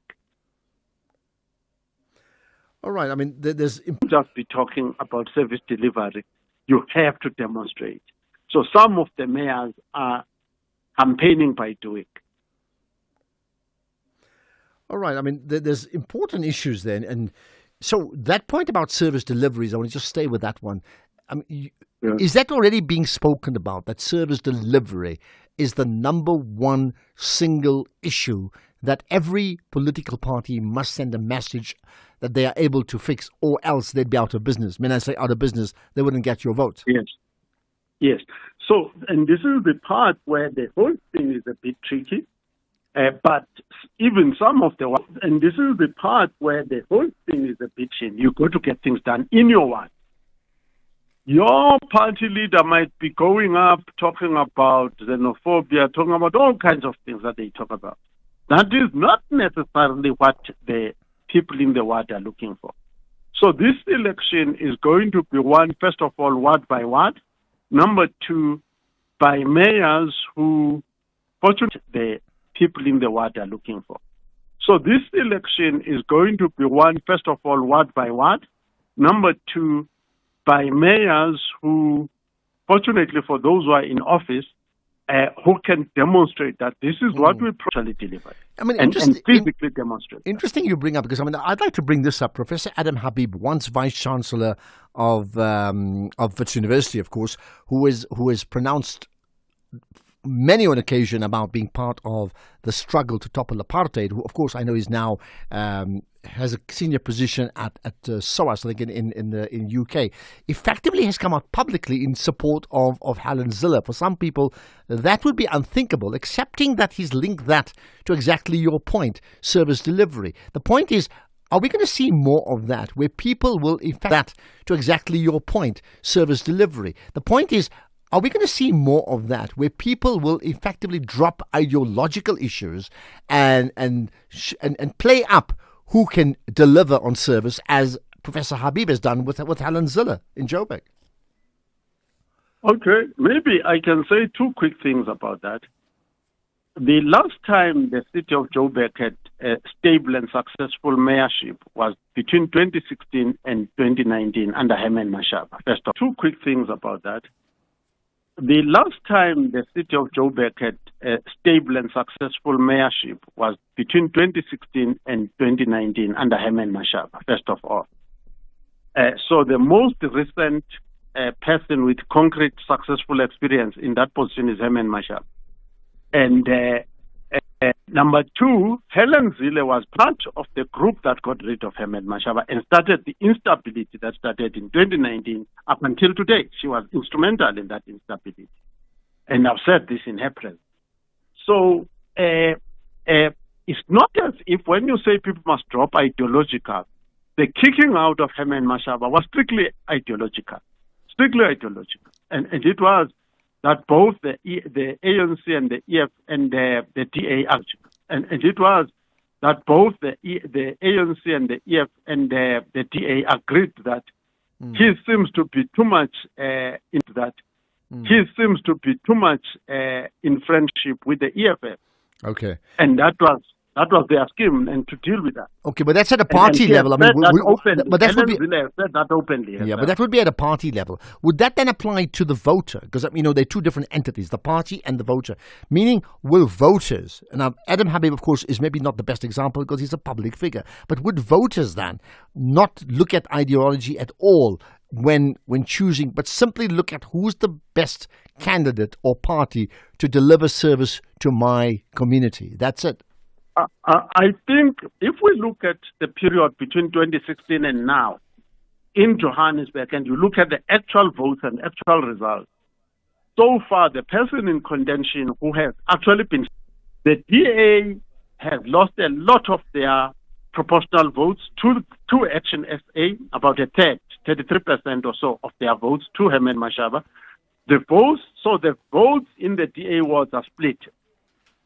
All right. I mean, there's just be talking about service delivery. You have to demonstrate. So some of the mayors are campaigning by doing. All right. I mean, there's important issues then. And so that point about service deliveries, I want to just stay with that one. I mean, is that already being spoken about, that service delivery is the number one single issue that every political party must send a message that they are able to fix, or else they'd be out of business? When I say out of business, they wouldn't get your vote. Yes. Yes. So, and this is the part where the whole thing is a bit tricky. But even some of the, and this is the part where the whole thing is a bit thin. You got to get things done in your ward. Your party leader might be going up talking about xenophobia, talking about all kinds of things that they talk about. That is not necessarily what the people in the ward are looking for. So this election is going to be one, first of all, ward by ward. Number two, by mayors who, fortunately, the people in the ward are looking for. So this election is going to be one, first of all, ward by ward. Number two, by mayors who, fortunately for those who are in office, who can demonstrate that this is what we actually deliver. I mean, and physically demonstrate. Interesting you bring up, because I mean, I'd like to bring this up. Professor Adam Habib, once Vice Chancellor of Wits University, of course, who is pronounced many on occasion about being part of the struggle to topple apartheid, who, of course, I know is now has a senior position at SOAS, I think in UK, effectively has come out publicly in support of Helen Zille. For some people, that would be unthinkable, accepting that he's linked that to exactly your point, service delivery. The point is, are we going to see more of that, where people will, in fact, that to exactly your point, service delivery? The point is, are we going to see more of that, where people will effectively drop ideological issues and play up who can deliver on service, as Professor Habib has done with Helen Zille in Joburg? Okay, maybe I can say two quick things about that. The last time the city of Joburg had a stable and successful mayorship was between 2016 and 2019 under Herman Mashaba. First of all, two quick things about that. The last time the city of Joburg had a stable and successful mayorship was between 2016 and 2019 under Herman Mashaba, first of all. So the most recent person with concrete successful experience in that position is Herman Mashaba. And number two, Helen Zille was part of the group that got rid of Herman Mashaba and started the instability that started in 2019 up until today. She was instrumental in that instability. And I've said this in April. So it's not as if when you say people must drop ideological, the kicking out of Herman Mashaba was strictly ideological. And it was that both the ANC and the EF and the DA actually, and it was that both the ANC and the EF and the DA agreed that he seems to be too much into that. He seems to be too much in friendship with the EFF. Okay. And that was their scheme, and to deal with that. Okay, but that's at a party level. I mean, but that would be said that openly. Yeah, but that would be at a party level. Would that then apply to the voter? Because they're two different entities, the party and the voter. Meaning, will voters? And Adam Habib, of course, is maybe not the best example because he's a public figure. But would voters then not look at ideology at all when choosing, but simply look at who's the best candidate or party to deliver service to my community? That's it. I think if we look at the period between 2016 and now in Johannesburg, and you look at the actual votes and actual results, so far the person in contention who has actually been, the DA has lost a lot of their proportional votes to Action SA, about a third, 33% or so of their votes to Herman Mashaba. The votes in the DA wards are split.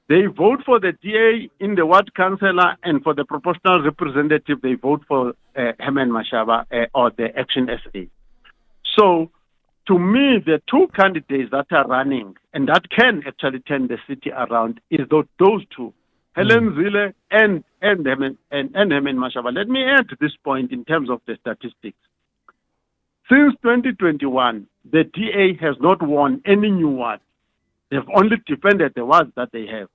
They vote for the DA in the ward councillor, and for the proportional representative, they vote for Herman Mashaba or the Action SA. So, to me, the two candidates that are running and that can actually turn the city around is those two, Helen Zille and Herman Mashaba. Let me add to this point in terms of the statistics. Since 2021, the DA has not won any new wards. They've only defended the wards that they have.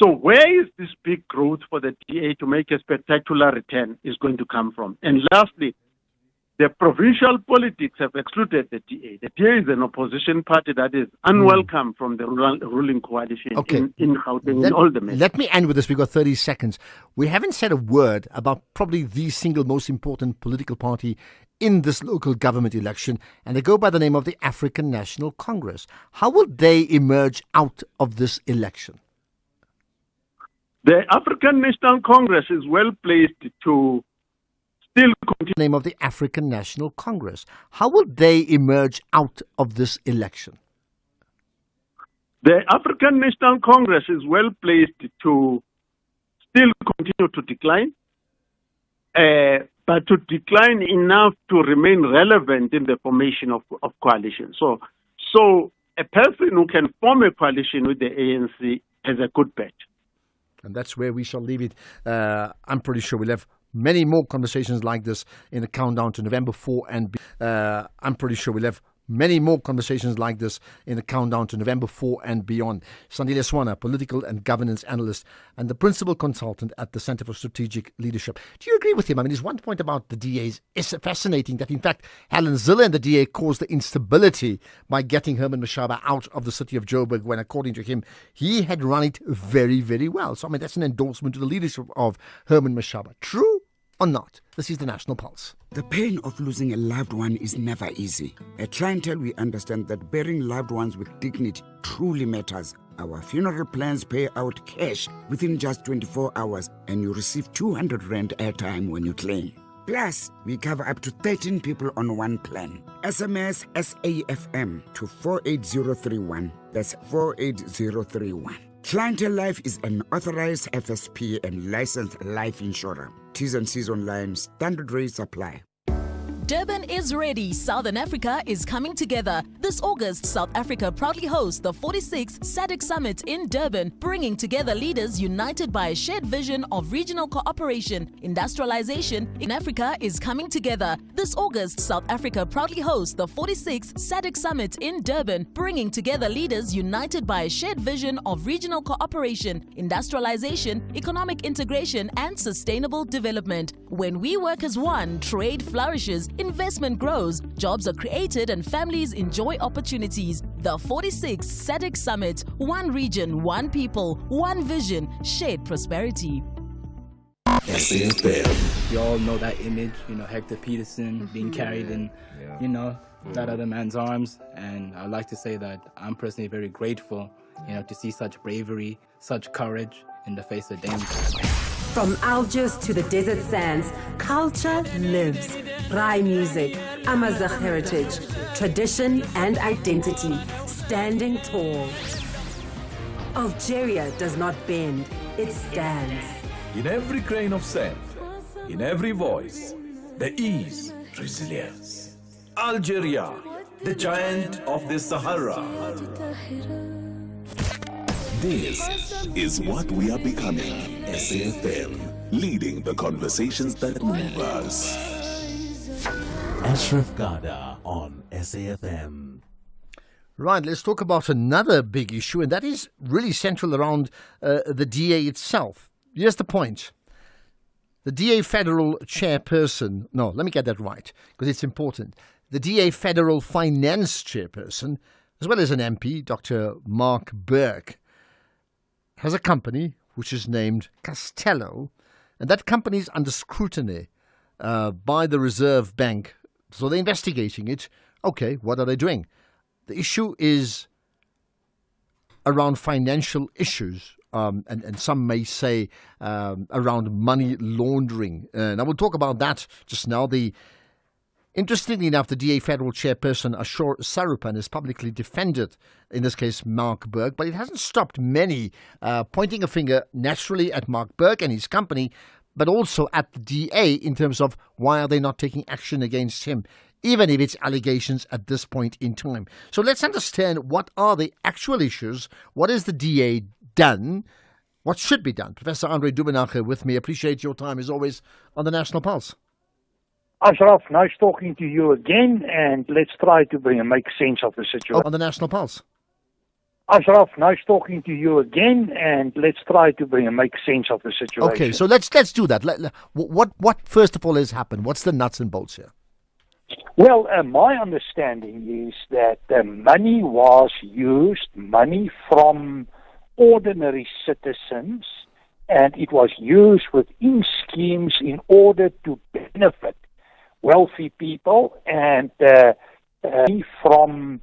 So where is this big growth for the DA to make a spectacular return is going to come from? And lastly, the provincial politics have excluded the DA. The DA is an opposition party that is unwelcome from the ruling coalition in Gauteng, in all the measures. Let me end with this. We've got 30 seconds. We haven't said a word about probably the single most important political party in this local government election, and they go by the name of the African National Congress. How will they emerge out of this election? The African National Congress is well placed to still continue. Name of the African National Congress. How will they emerge out of this election? The African National Congress is well placed to still continue to decline, but to decline enough to remain relevant in the formation of coalition. So a person who can form a coalition with the ANC has a good bet. And that's where we shall leave it. I'm pretty sure we'll have many more conversations like this in the countdown to November 4 and I'm pretty sure we'll have many more conversations like this in the countdown to November 4 and beyond. Sandile Swana, political and governance analyst and the principal consultant at the Center for Strategic Leadership. Do you agree with him? I mean, his one point about the DAs is fascinating, that in fact Helen Zille and the DA caused the instability by getting Herman Mashaba out of the city of Joburg when, according to him, he had run it very, very well. So, I mean, that's an endorsement to the leadership of Herman Mashaba. True or not? This is the National Pulse. The pain of losing a loved one is never easy. At Clientele, we understand that burying loved ones with dignity truly matters. Our funeral plans pay out cash within just 24 hours, and you receive 200 Rand airtime when you claim. Plus, we cover up to 13 people on one plan. SMS SAFM to 48031. That's 48031. Clientele Life is an authorized FSP and licensed life insurer. T's and C's online. Standard rates apply. Durban is ready. Southern Africa is coming together. This August, South Africa proudly hosts the 46th SADC Summit in Durban, bringing together leaders united by a shared vision of regional cooperation, industrialization. In Africa is coming together. This August, South Africa proudly hosts the 46th SADC Summit in Durban, bringing together leaders united by a shared vision of regional cooperation, industrialization, economic integration, and sustainable development. When we work as one, trade flourishes, investment grows, jobs are created, and families enjoy opportunities. The 46th SADC Summit. One region, one people, one vision, shared prosperity. We all know that image, Hector Peterson being carried in, that other man's arms. And I'd like to say that I'm personally very grateful, to see such bravery, such courage in the face of danger. From Algiers to the desert sands, culture lives. Rai music, Amazigh heritage, tradition and identity, standing tall. Algeria does not bend, it stands. In every grain of sand, in every voice, there is resilience. Algeria, the giant of the Sahara. This is what we are becoming. SAfm, leading the conversations that move us. Ashraf Garda on SAfm. Right, let's talk about another big issue, and that is really central around the DA itself. Here's the point. The DA federal chairperson, no, let me get that right, because it's important. The DA federal finance chairperson, as well as an MP, Dr. Mark Burke, has a company which is named Castello, and that company is under scrutiny by the Reserve Bank. So they're investigating it. Okay, what are they doing? The issue is around financial issues, and some may say around money laundering. And I will talk about that just now. Interestingly enough, the DA federal chairperson, Ashur Sarupan, is publicly defended, in this case, Mark Burke, but it hasn't stopped many pointing a finger naturally at Mark Burke and his company, but also at the DA in terms of why are they not taking action against him, even if it's allegations at this point in time. So let's understand what are the actual issues, what is the DA done, what should be done. Professor Andre Dubenacher with me. Appreciate your time as always on the National Pulse. Ashraf, nice talking to you again, and let's try to make sense of the situation. On the National Pulse. Ashraf, nice talking to you again, and let's try to make sense of the situation. Okay, so let's do that. What first of all has happened? What's the nuts and bolts here? Well, my understanding is that money was used, money from ordinary citizens, and it was used within schemes in order to benefit wealthy people, and from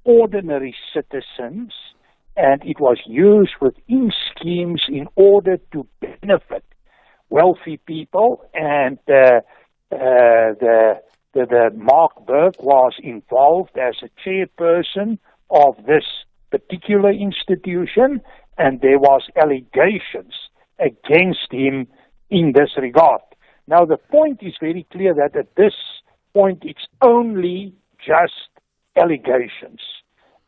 ordinary citizens, and it was used within schemes in order to benefit wealthy people, and the Mark Burke was involved as a chairperson of this particular institution, and there was allegations against him in this regard. Now, the point is very clear that at this point it's only just allegations.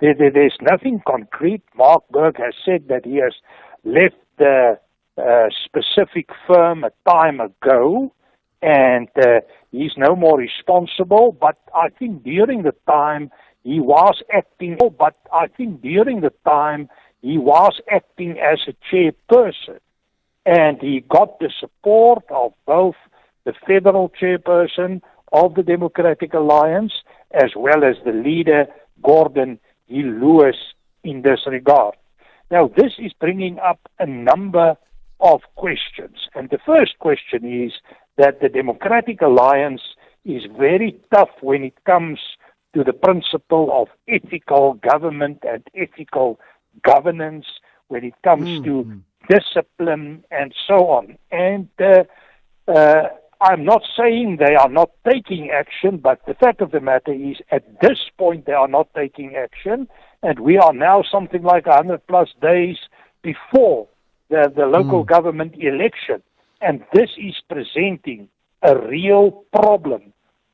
There's nothing concrete. Mark Burke has said that he has left the specific firm a time ago, and he's no more responsible, but I think during the time he was acting as a chairperson, and he got the support of both the federal chairperson of the Democratic Alliance as well as the leader, Gordon Hill Lewis, in this regard. Now, this is bringing up a number of questions, and the first question is that the Democratic Alliance is very tough when it comes to the principle of ethical government and ethical governance, when it comes to discipline and so on. And I'm not saying they are not taking action, but the fact of the matter is at this point they are not taking action, and we are now something like 100 plus days before the local government election, and this is presenting a real problem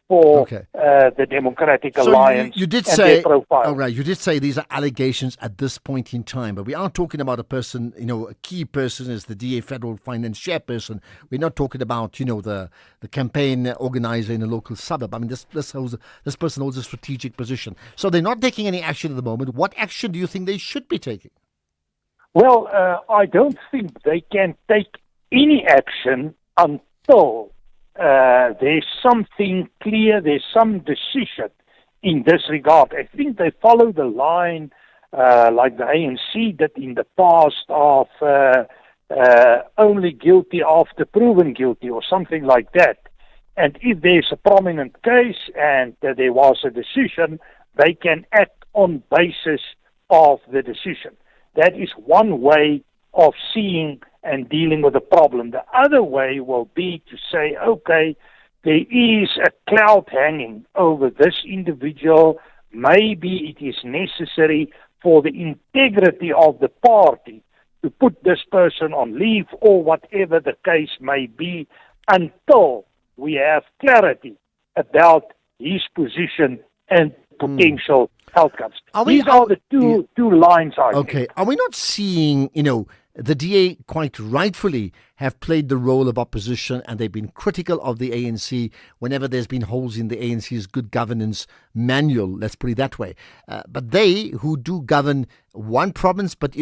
for the Democratic Alliance you did and say, their profile. all right, you did say these are allegations at this point in time, but we are talking about a person, a key person as the DA federal finance chairperson. We're not talking about, the campaign organizer in a local suburb. I mean, this person holds a strategic position. So they're not taking any action at the moment. What action do you think they should be taking? Well, I don't think they can take any action until there's something clear, there's some decision in this regard. I think they follow the line like the ANC did in the past of only guilty after proven guilty or something like that. And if there's a prominent case and there was a decision, they can act on basis of the decision. That is one way of seeing and dealing with the problem. The other way will be to say, okay, there is a cloud hanging over this individual. Maybe it is necessary for the integrity of the party to put this person on leave or whatever the case may be until we have clarity about his position and potential outcomes. These are the two lines I think. Are we not seeing, the DA quite rightfully have played the role of opposition, and they've been critical of the ANC whenever there's been holes in the ANC's good governance manual, let's put it that way. But they, who do govern one province, but,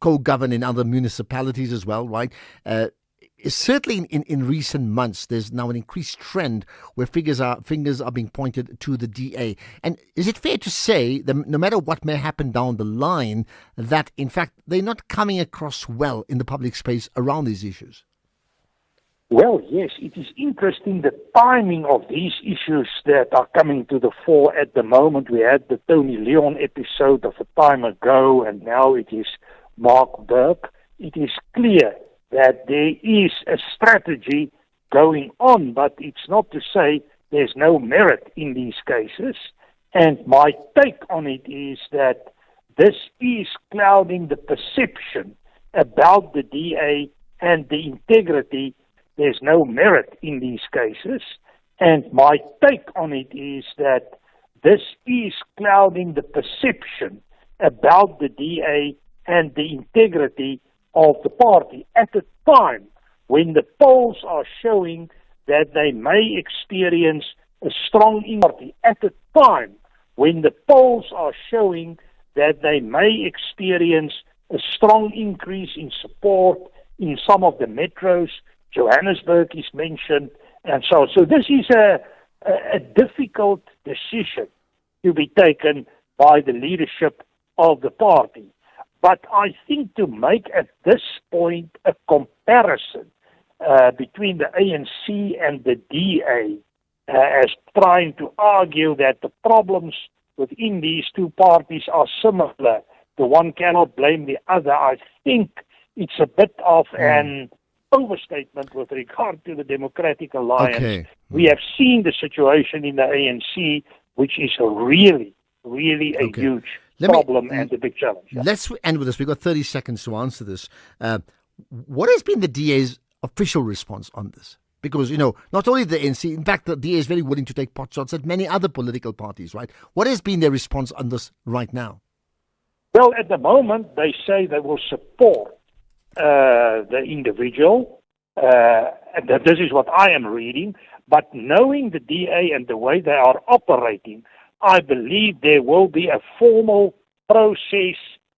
co-govern in other municipalities as well, right? Certainly in recent months, there's now an increased trend where fingers are being pointed to the DA. And is it fair to say that no matter what may happen down the line, that in fact they're not coming across well in the public space around these issues? Well, yes, it is interesting the timing of these issues that are coming to the fore at the moment. We had the Tony Leon episode of a time ago, and now it is Mark Burke. It is clear that there is a strategy going on, but it's not to say there's no merit in these cases. And my take on it is that this is clouding the perception about the DA and the integrity. There's no merit in these cases. And my take on it is that this is clouding the perception about the DA and the integrity of the party at a time when the polls are showing that they may experience a strong party, at a time when the polls are showing that they may experience a strong increase in support in some of the metros. Johannesburg is mentioned, and so on. So this is a difficult decision to be taken by the leadership of the party. But I think to make at this point a comparison between the ANC and the DA as trying to argue that the problems within these two parties are similar, the one cannot blame the other, I think it's a bit of an overstatement with regard to the Democratic Alliance. Okay. We have seen the situation in the ANC, which is really a huge problem and a big challenge. Yeah. Let's end with this. We've got 30 seconds to answer this. What has been the DA's official response on this? Because, not only the ANC, in fact, the DA is very willing to take pot shots at many other political parties, right? What has been their response on this right now? Well, at the moment, they say they will support the individual. And this is what I am reading. But knowing the DA and the way they are operating, I believe there will be a formal process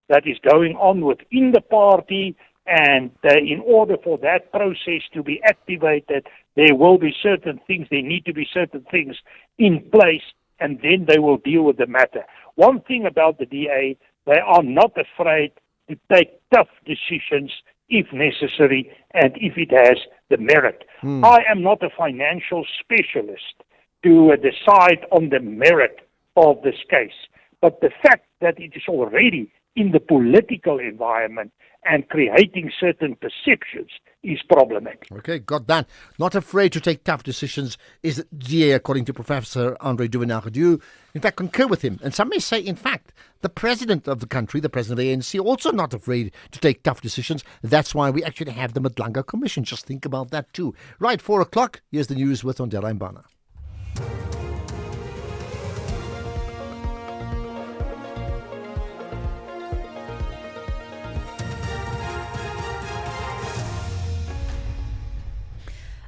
that is going on within the party, and in order for that process to be activated, there need to be certain things in place, and then they will deal with the matter. One thing about the DA, they are not afraid to take tough decisions if necessary and if it has the merit. I am not a financial specialist to decide on the merit of this case. But the fact that it is already in the political environment and creating certain perceptions is problematic. Okay, got that. Not afraid to take tough decisions is the DA, according to Professor Andre Duvenard. Do you, in fact, concur with him? And some may say, in fact, the president of the country, the president of the ANC, also not afraid to take tough decisions. That's why we actually have the Madlanga Commission. Just think about that too. Right, 4 o'clock. Here's the news with Ondela Mbana.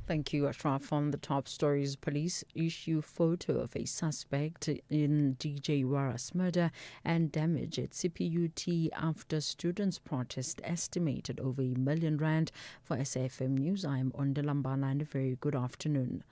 Thank you, Ashraf. On the top stories, police issue photo of a suspect in DJ Wara's murder and damage at CPUT after students' protest estimated over R1 million. For SAfm News, I am Ondela Mbana, and a very good afternoon.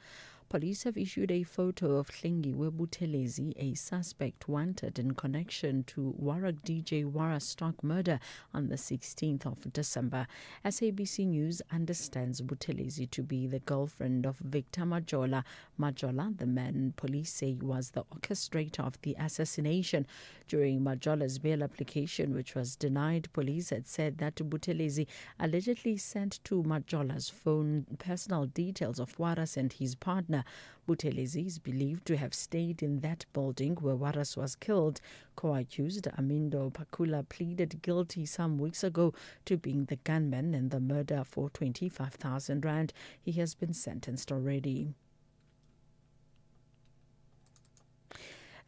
Police have issued a photo of Hlengiwe Buthelezi, a suspect wanted in connection to Warwick DJ Wara stock murder on the 16th of December. SABC News understands Buthelezi to be the girlfriend of Victor Majola. Majola, the man police say was the orchestrator of the assassination. During Majola's bail application, which was denied, police had said that Buthelezi allegedly sent to Majola's phone personal details of Waras and his partner. Buthelezi is believed to have stayed in that building where Waras was killed. Co-accused Amindo Pakula pleaded guilty some weeks ago to being the gunman in the murder for 25,000 rand. He has been sentenced already.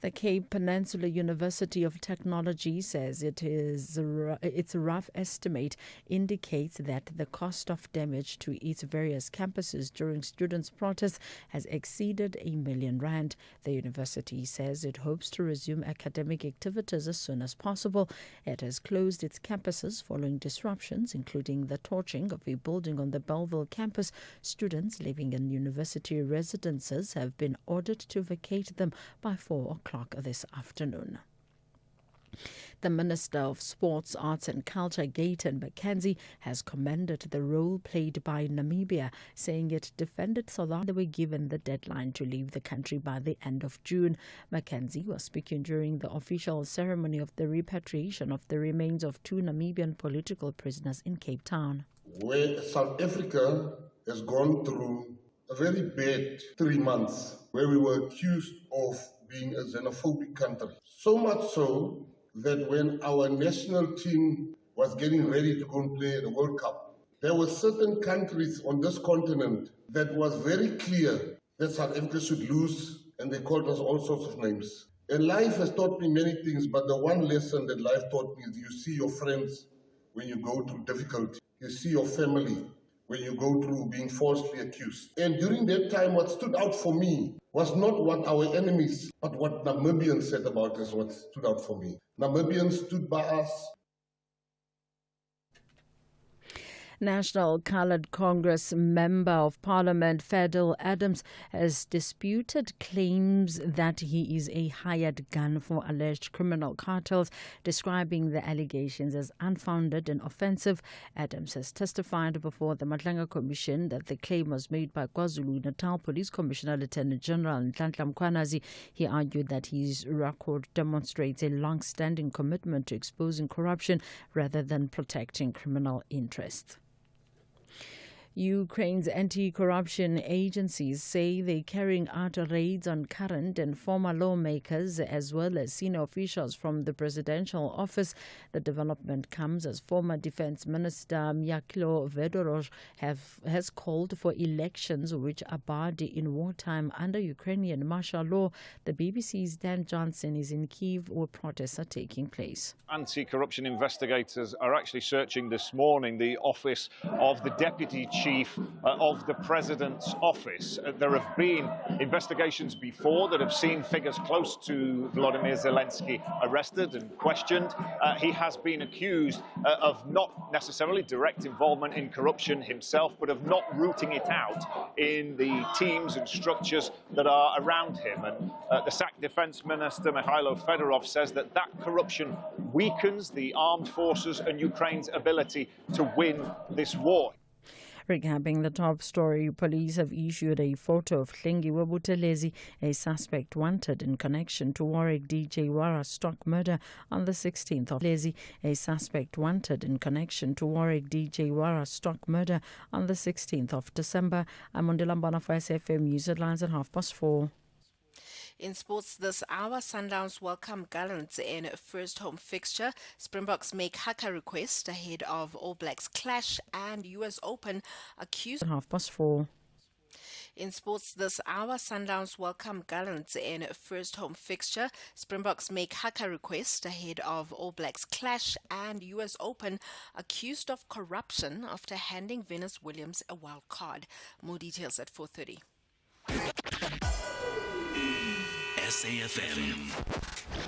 The Cape Peninsula University of Technology says its rough estimate indicates that the cost of damage to its various campuses during students' protests has exceeded R1 million. The university says it hopes to resume academic activities as soon as possible. It has closed its campuses following disruptions, including the torching of a building on the Belleville campus. Students living in university residences have been ordered to vacate them by 4 o'clock this afternoon. The Minister of Sports, Arts and Culture, Gayton McKenzie, has commended the role played by Namibia, saying it defended South Africa. They were given the deadline to leave the country by the end of June. McKenzie was speaking during the official ceremony of the repatriation of the remains of 2 Namibian political prisoners in Cape Town. Where South Africa has gone through a very bad 3 months, where we were accused of being a xenophobic country. So much so that when our national team was getting ready to go and play the World Cup, there were certain countries on this continent that was very clear that South Africa should lose, and they called us all sorts of names. And life has taught me many things, but the one lesson that life taught me is you see your friends when you go through difficulty. You see your family when you go through being falsely accused. And during that time, what stood out for me was not what our enemies, but what Namibians said about us, what stood out for me. Namibians stood by us. National Coloured Congress Member of Parliament Fadil Adams has disputed claims that he is a hired gun for alleged criminal cartels, describing the allegations as unfounded and offensive. Adams has testified before the Matlanga Commission that the claim was made by KwaZulu-Natal Police Commissioner Lieutenant General Nhlanhla Mkhwanazi. He argued that his record demonstrates a long-standing commitment to exposing corruption rather than protecting criminal interests. Ukraine's anti-corruption agencies say they're carrying out raids on current and former lawmakers as well as senior officials from the presidential office. The development comes as former Defense Minister Mykhaylo Fedorov has called for elections which are barred in wartime under Ukrainian martial law. The BBC's Dan Johnson is in Kyiv where protests are taking place. Anti-corruption investigators are actually searching this morning the office of the Deputy Chief of the President's office. There have been investigations before that have seen figures close to Volodymyr Zelensky arrested and questioned. He has been accused of not necessarily direct involvement in corruption himself, but of not rooting it out in the teams and structures that are around him. And the sacked Defense Minister Mykhaylo Fedorov says that corruption weakens the armed forces and Ukraine's ability to win this war. Recapping the top story, police have issued a photo of Hlengiwe Buthelezi, a suspect wanted in connection to Warwick DJ Wara stock murder on the 16th of December. A suspect wanted in connection to Warwick DJ Wara stock murder on the 16th of December. I'm on Dilambana for SAfm News Headlines at 4:30. In sports this hour, Sundowns welcome Gallants in first home fixture. Springboks make haka request ahead of All Blacks clash, and US Open accused. At 4:30. In sports this hour, Sundowns welcome Gallants in first home fixture. Springboks make haka request ahead of All Blacks clash, and US Open accused of corruption after handing Venus Williams a wild card. More details at 4:30. SAfm.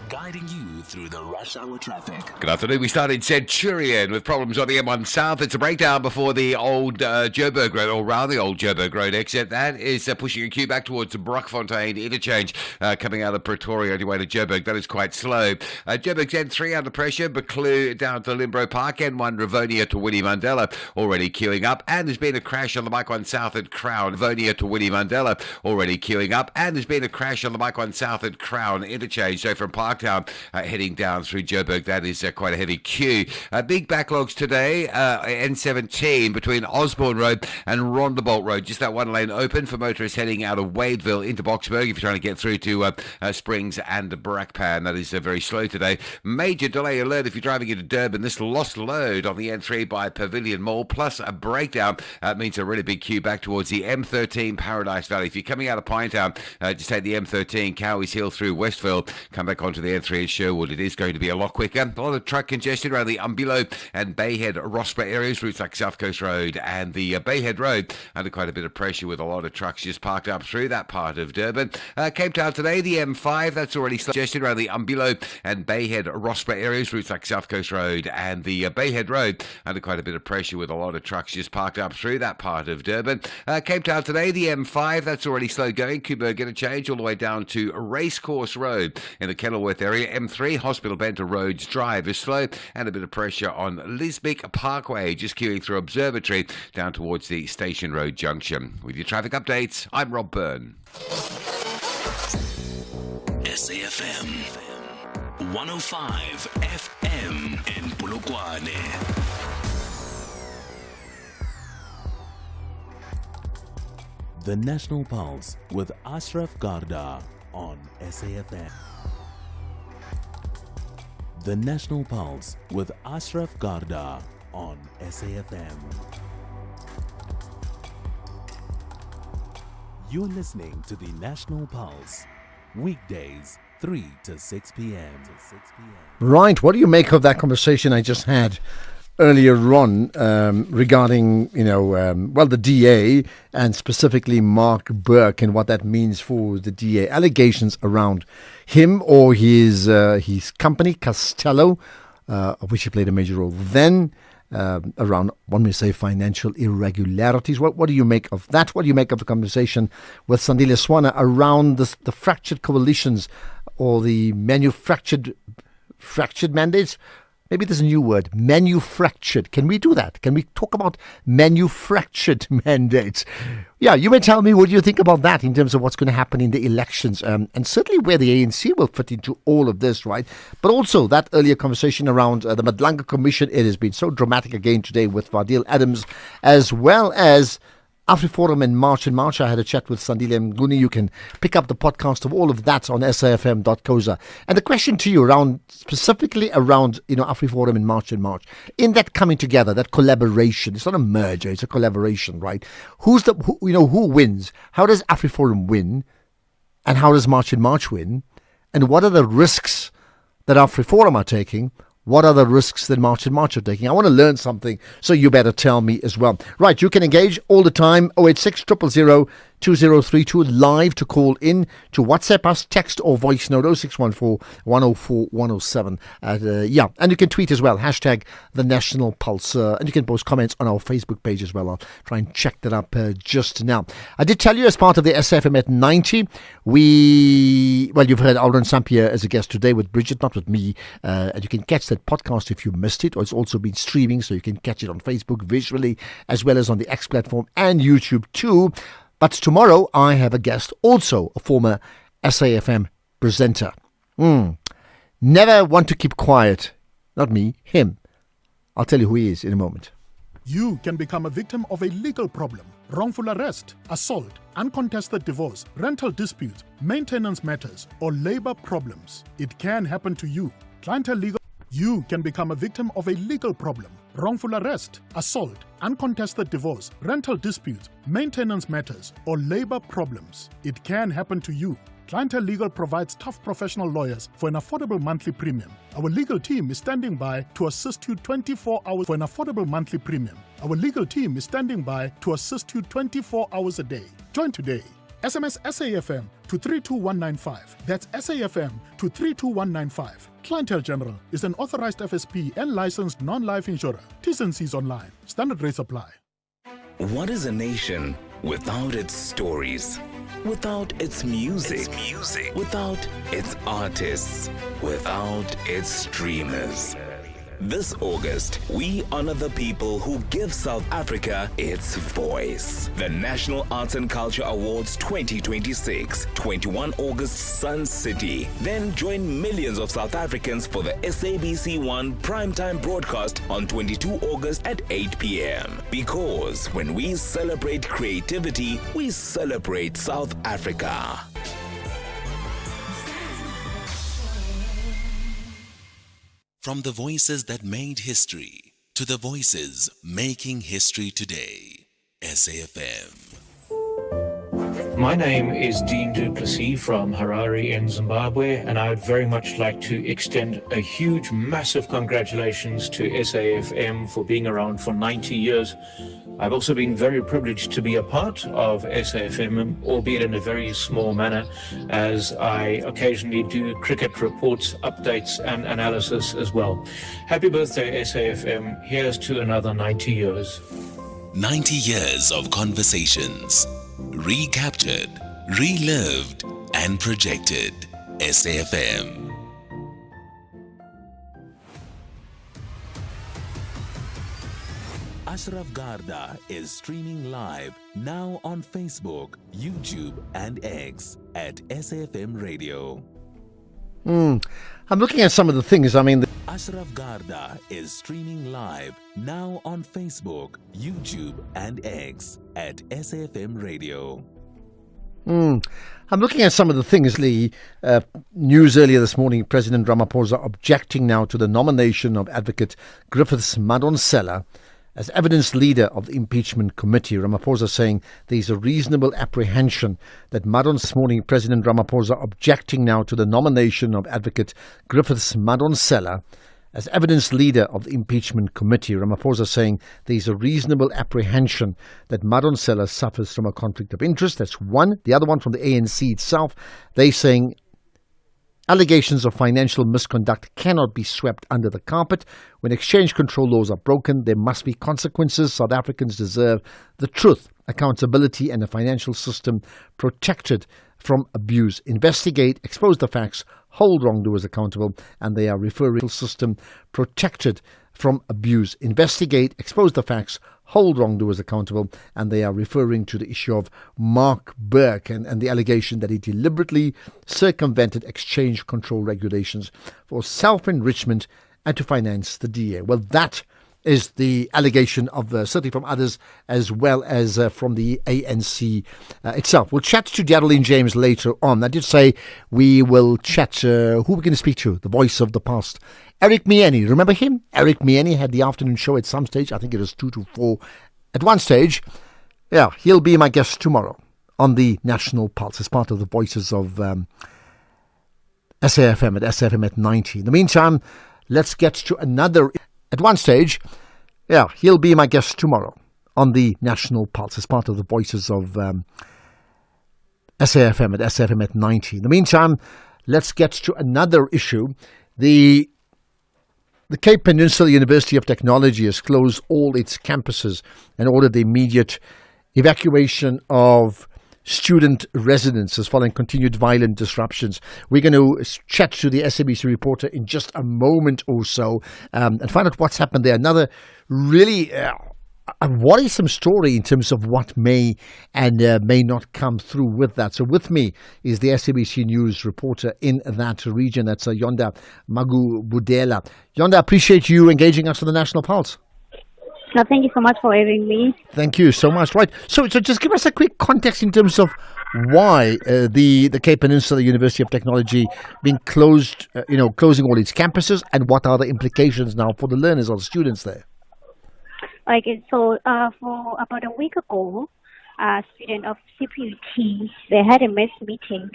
guiding you through the rush hour traffic. Good afternoon. We start in Centurion with problems on the M1 South. It's a breakdown before the old Joburg Road, or around the old Joburg Road exit. That is pushing a queue back towards the Brockfontein interchange, coming out of Pretoria on your way to Joburg. That is quite slow. Joburg's N3 under pressure. Buccleuch down to Limbro Park. N1 Rivonia to Winnie Mandela already queuing up. And there's been a crash on the Mike 1 South at Crown. Rivonia to Winnie Mandela already queuing up. And there's been a crash on the Mike 1 South at Crown interchange. So from Parktown heading down through Joburg, that is quite a heavy queue. Big backlogs today. N17 between Osborne Road and Rondebolt Road. Just that one lane open for motorists heading out of Wadeville into Boksburg if you're trying to get through to Springs and Brakpan. That is very slow today. Major delay alert if you're driving into Durban. This lost load on the N3 by Pavilion Mall, plus a breakdown, means a really big queue back towards the M13 Paradise Valley. If you're coming out of Pinetown, just take the M13 Cowies Hill through Westville, come back onto the N3 at Sherwood. It is going to be a lot quicker. A lot of truck congestion around the Umbulo and Bayhead Rossborough areas, routes like South Coast Road and the Bayhead Road under quite a bit of pressure with a lot of trucks just parked up through that part of Durban. Cape Town today, the M5, that's already congestion around the Umbulo and Bayhead Rossborough areas, routes like South Coast Road and the Bayhead Road under quite a bit of pressure with a lot of trucks just parked up through that part of Durban. Cape Town today, the M5, that's already slow going. Kuberg interchange all the way down to Racecourse Road in the Kenilworth area. M3, Hospital Bend to Rhodes Drive is slow, and a bit of pressure on Lisbic Parkway, just queuing through Observatory down towards the Station Road junction. With your traffic updates, I'm Rob Byrne. SAFM 105 FM in Polokwane. The National Pulse with Ashraf Garda on SAFM. The National Pulse with Ashraf Garda on SAFM. You're listening to the National Pulse, weekdays 3 to 6 p.m. Right, what do you make of that conversation I just had earlier on regarding, the DA and specifically Mark Burke and what that means for the DA? Allegations around him or his company, Castello, of which he played a major role then, around, one may say, financial irregularities. What do you make of that? What do you make of the conversation with Sandile Swana around the fractured coalitions or the fractured mandates? Maybe there's a new word, manufactured. Can we do that? Can we talk about manufactured mandates? Yeah, you may tell me what you think about that in terms of what's going to happen in the elections, and certainly where the ANC will fit into all of this, right? But also that earlier conversation around the Madlanga Commission. It has been so dramatic again today with Vadil Adams, as well as AfriForum in March. In March, I had a chat with Sandile Mnguni. You can pick up the podcast of all of that on SAFM.coza. And the question to you specifically around, AfriForum in March, in that coming together, that collaboration, it's not a merger, it's a collaboration, right? Who wins? How does AfriForum win? And how does March in March win? And what are the risks that AfriForum are taking? What are the risks that March and March are taking? I want to learn something, so you better tell me as well. Right, you can engage all the time, 086 000 2032, live to call in, to WhatsApp us, text or voice note, 0614 104 107. And you can tweet as well, hashtag The National Pulse. And you can post comments on our Facebook page as well. I'll try and check that up just now. I did tell you as part of the SAFM at 90, you've heard Alron Sampier as a guest today with Bridget, not with me. And you can catch that podcast if you missed it, or it's also been streaming, so you can catch it on Facebook visually, as well as on the X platform and YouTube too. But tomorrow I have a guest, also a former SAFM presenter. Never want to keep quiet. Not me, him. I'll tell you who he is in a moment. You can become a victim of a legal problem: wrongful arrest, assault, uncontested divorce, rental disputes, maintenance matters, or labor problems. It can happen to you. Clientele Legal. You can become a victim of a legal problem: wrongful arrest, assault, uncontested divorce, rental disputes, maintenance matters, or labor problems. It can happen to you. Clientele Legal provides tough professional lawyers for an affordable monthly premium. Our legal team is standing by to assist you 24 hours for an affordable monthly premium. Our legal team is standing by to assist you 24 hours a day. Join today. SMS SAFM to 32195. That's SAFM to 32195. Clientele General is an authorized FSP and licensed non-life insurer. T's and C's online. Standard rates apply. What is a nation without its stories? Without its music? Without its artists? Without its streamers? This August, we honor the people who give South Africa its voice. The National Arts and Culture Awards 2026, 21 August, Sun City. Then join millions of South Africans for the SABC1 primetime broadcast on 22 August at 8 p.m. Because when we celebrate creativity, we celebrate South Africa. From the voices that made history to the voices making history today. SAFM. My name is Dean Duplessis from Harare in Zimbabwe, and I would very much like to extend a huge, massive congratulations to SAFM for being around for 90 years. I've also been very privileged to be a part of SAFM, albeit in a very small manner, as I occasionally do cricket reports, updates, and analysis as well. Happy birthday, SAFM. Here's to another 90 years. 90 years of conversations, recaptured, relived, and projected. SAFM. Ashraf Garda is streaming live now on Facebook, YouTube, and X at SAFM Radio. I'm looking at some of the things. Ashraf Garda is streaming live now on Facebook, YouTube, and X at SAFM Radio. I'm looking at some of the things, Lee. News earlier this morning, President Ramaphosa objecting now to the nomination of Advocate Griffiths Madonsela as evidence leader of the impeachment committee. Ramaphosa saying there's a reasonable apprehension that this morning, President Ramaphosa objecting now to the nomination of Advocate Griffiths Madonsela as evidence leader of the impeachment committee. Ramaphosa saying there's a reasonable apprehension that Madonsela suffers from a conflict of interest. That's one. The other one from the ANC itself, they saying allegations of financial misconduct cannot be swept under the carpet. When exchange control laws are broken, there must be consequences. South Africans deserve the truth, accountability, and a financial system protected from abuse. Investigate, expose the facts, hold wrongdoers accountable, and they are referring to a system protected from abuse. Investigate, expose the facts, hold wrongdoers accountable, and they are referring to the issue of Mark Burke and the allegation that he deliberately circumvented exchange control regulations for self-enrichment and to finance the DA. Well, that is the allegation of certainly from others as well as from the ANC itself. We'll chat to Geraldine James later on. I did say we will chat who we're going to speak to, the voice of the past. Eric Mieni, remember him? Eric Mieni had the afternoon show at some stage. I think it was 2 to 4 at one stage. Yeah, he'll be my guest tomorrow on the National Pulse as part of the voices of SAFM at SAFM at 90. In the meantime, let's get to another. At one stage, yeah, he'll be my guest tomorrow on the National Pulse as part of the voices of SAFM at SAFM at 90. In the meantime, let's get to another issue. The Cape Peninsula University of Technology has closed all its campuses and ordered the immediate evacuation of student residences following continued violent disruptions. We're going to chat to the SABC reporter in just a moment or so and find out what's happened there. Another really worrisome story in terms of what may and may not come through with that. So with me is the SABC News reporter in that region. That's Yonda Magubudela. Yonda, appreciate you engaging us on the National Pulse. No, thank you so much for having me. Thank you so much. Right. So just give us a quick context in terms of why the Cape Peninsula University of Technology being closed, closing all its campuses, and what are the implications now for the learners or the students there? For about a week ago, a student of CPUT, they had a mass meeting.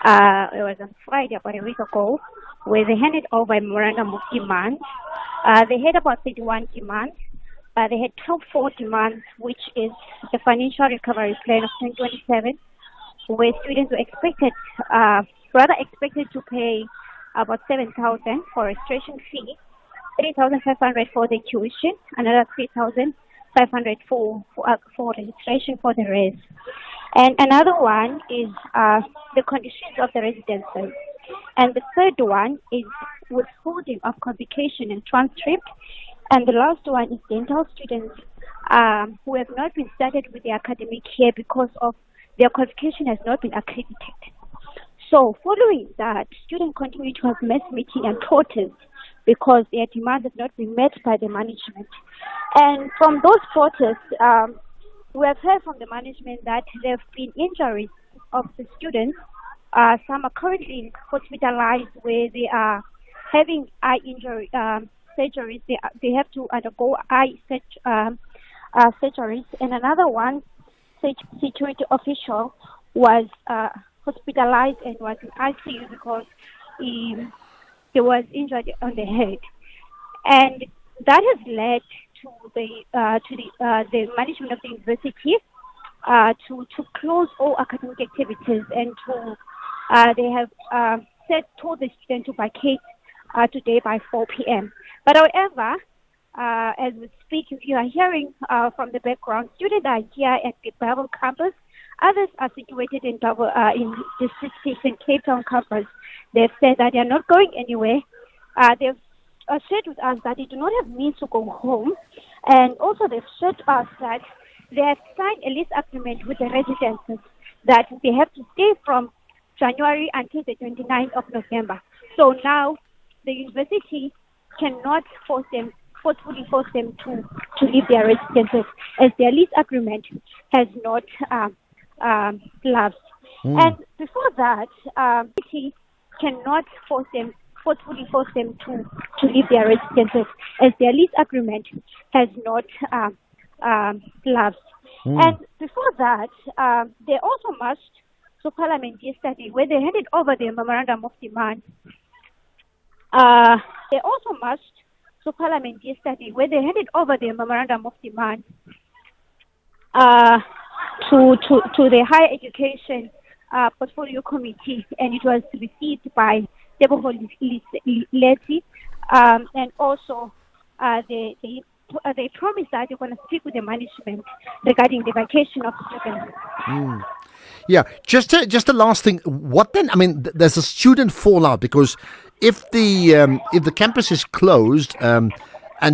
It was on Friday, about a week ago, where they handed over a memorandum of demands. They had about 31 demands. They had 4 demands, which is the financial recovery plan of 2027, where students were expected to pay about 7,000 for registration fee, 3,500 for the tuition, another 3,500 for registration for the rest. And another one is the conditions of the residences. And the third one is withholding of convocation and transcript. And the last one is dental students who have not been started with their academic year because of their qualification has not been accredited. So following that, students continue to have mass meeting and protests because their demands have not been met by the management. And from those protests, we have heard from the management that there have been injuries of the students. Some are currently hospitalized where they are having eye injury surgeries. They have to undergo eye surgeries. And another one, security official, was hospitalized and was in ICU because he was injured on the head. And that has led to the management of the university to close all academic activities, and they have told the students to vacate today by 4 p.m. But however, as we speak, you are hearing from the background, students are here at the Bible campus. Others are situated in the Eastern Cape Town campus. They've said that they are not going anywhere. They've shared with us that they do not have means to go home. And also they've shared with us that they have signed a lease agreement with the residences that they have to stay from January until the 29th of November. So now the university cannot forcefully force them to leave their residences as their lease agreement has not lapsed. And before that, the city cannot forcefully force them to leave their residences as their lease agreement has not lapsed. And before that, they also marched to Parliament yesterday where they handed over their memorandum of demand. They also marched to Parliament yesterday where they handed over their memorandum of demand to the Higher Education Portfolio Committee, and it was received by Deboho Leti, and also they promised that they're going to speak with the management regarding the vacation of students. Yeah, just the last thing. What then? I mean, there's a student fallout because if the campus is closed and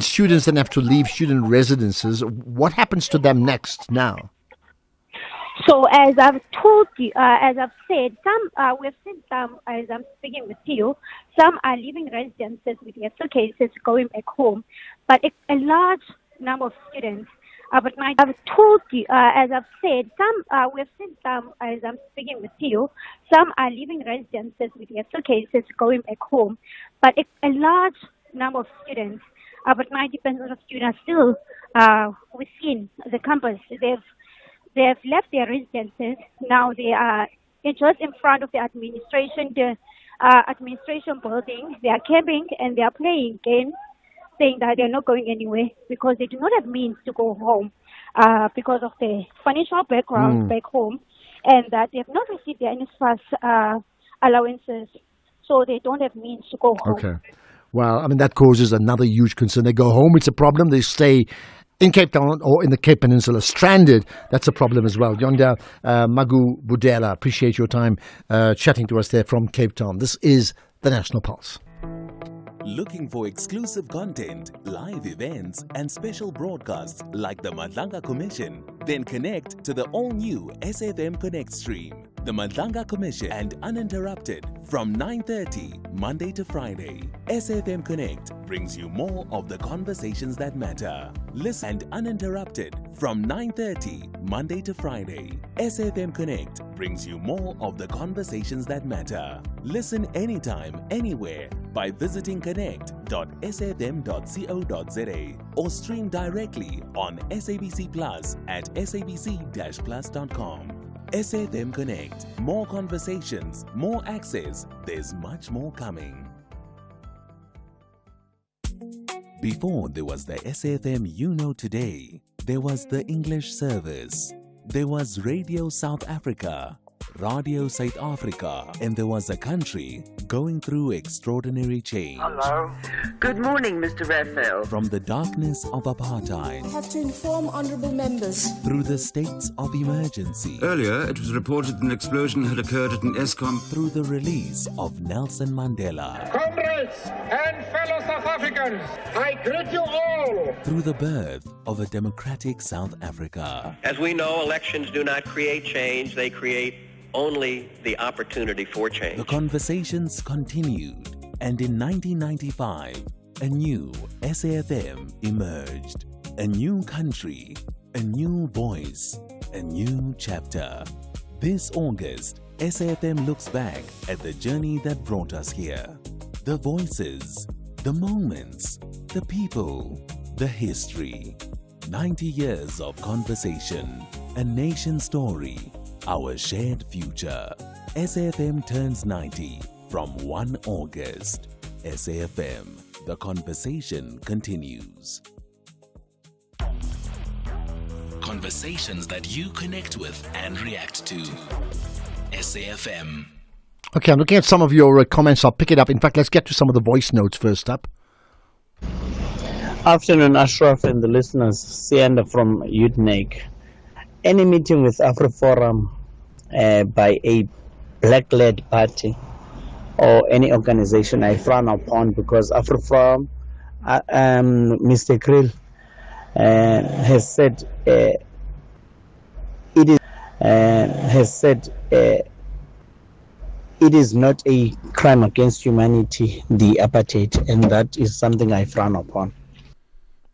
students then have to leave student residences, what happens to them next now? So as I've told you, as I've said, we've seen some, as I'm speaking with you, some are leaving residences with their suitcases going back home, but a large number of students, but I've told you, as I've said, we've seen some, as I'm speaking with you, some are leaving residences with their suitcases going back home, but a large number of students, about 90% of students are still within the campus. They have left their residences. Now they are just in front of the administration building. They are camping and they are playing games, saying that they are not going anywhere because they do not have means to go home because of the financial background back home, and that they have not received their NSFAS allowances, so they don't have means to go home. Okay. Well, I mean, that causes another huge concern. They go home, it's a problem. They stay in Cape Town or in the Cape Peninsula, stranded, that's a problem as well. Yonda Magu Budela, appreciate your time chatting to us there from Cape Town. This is the National Pulse. Looking for exclusive content, live events, and special broadcasts like the Madlanga Commission? Then connect to the all-new SAfm Connect stream. The Madlanga Commission and Uninterrupted from 9:30 Monday to Friday. SAfm Connect brings you more of the conversations that matter. Listen and Uninterrupted from 9:30 Monday to Friday. SAfm Connect brings you more of the conversations that matter. Listen anytime, anywhere by visiting connect.safm.co.za or stream directly on SABC Plus at sabc-plus.com. SAfm Connect. More conversations, more access. There's much more coming. Before there was the SAfm you know today, there was the English service. There was Radio South Africa. Radio South Africa, and there was a country going through extraordinary change. Hello. Good morning, Mr. Raphael. From the darkness of apartheid I have to inform honourable members. through the states of emergency, Earlier, it was reported an explosion had occurred at an ESCOM. through the release of Nelson Mandela, Comrades and fellow South Africans, I greet you all. through the birth of a democratic South Africa. As we know, elections do not create change, they create only the opportunity for change. The conversations continued, and in 1995, a new SAfm emerged. A new country, a new voice, a new chapter. This August, SAfm looks back at the journey that brought us here. The voices, the moments, the people, the history. 90 years of conversation, a nation story, our shared future. SAfm turns 90 from 1 August. SAfm, the conversation continues. Conversations that you connect with and react to. SAfm. Okay, I'm looking at some of your comments. I'll pick it up. In fact, let's get to some of the voice notes first up. Afternoon, Ashraf and the listeners. Sienda from UTNEC. Any meeting with AfriForum by a black-led party or any organization I frown upon, because AfriForum, Mr. Krill, has said it is not a crime against humanity, the apartheid, and that is something I frown upon.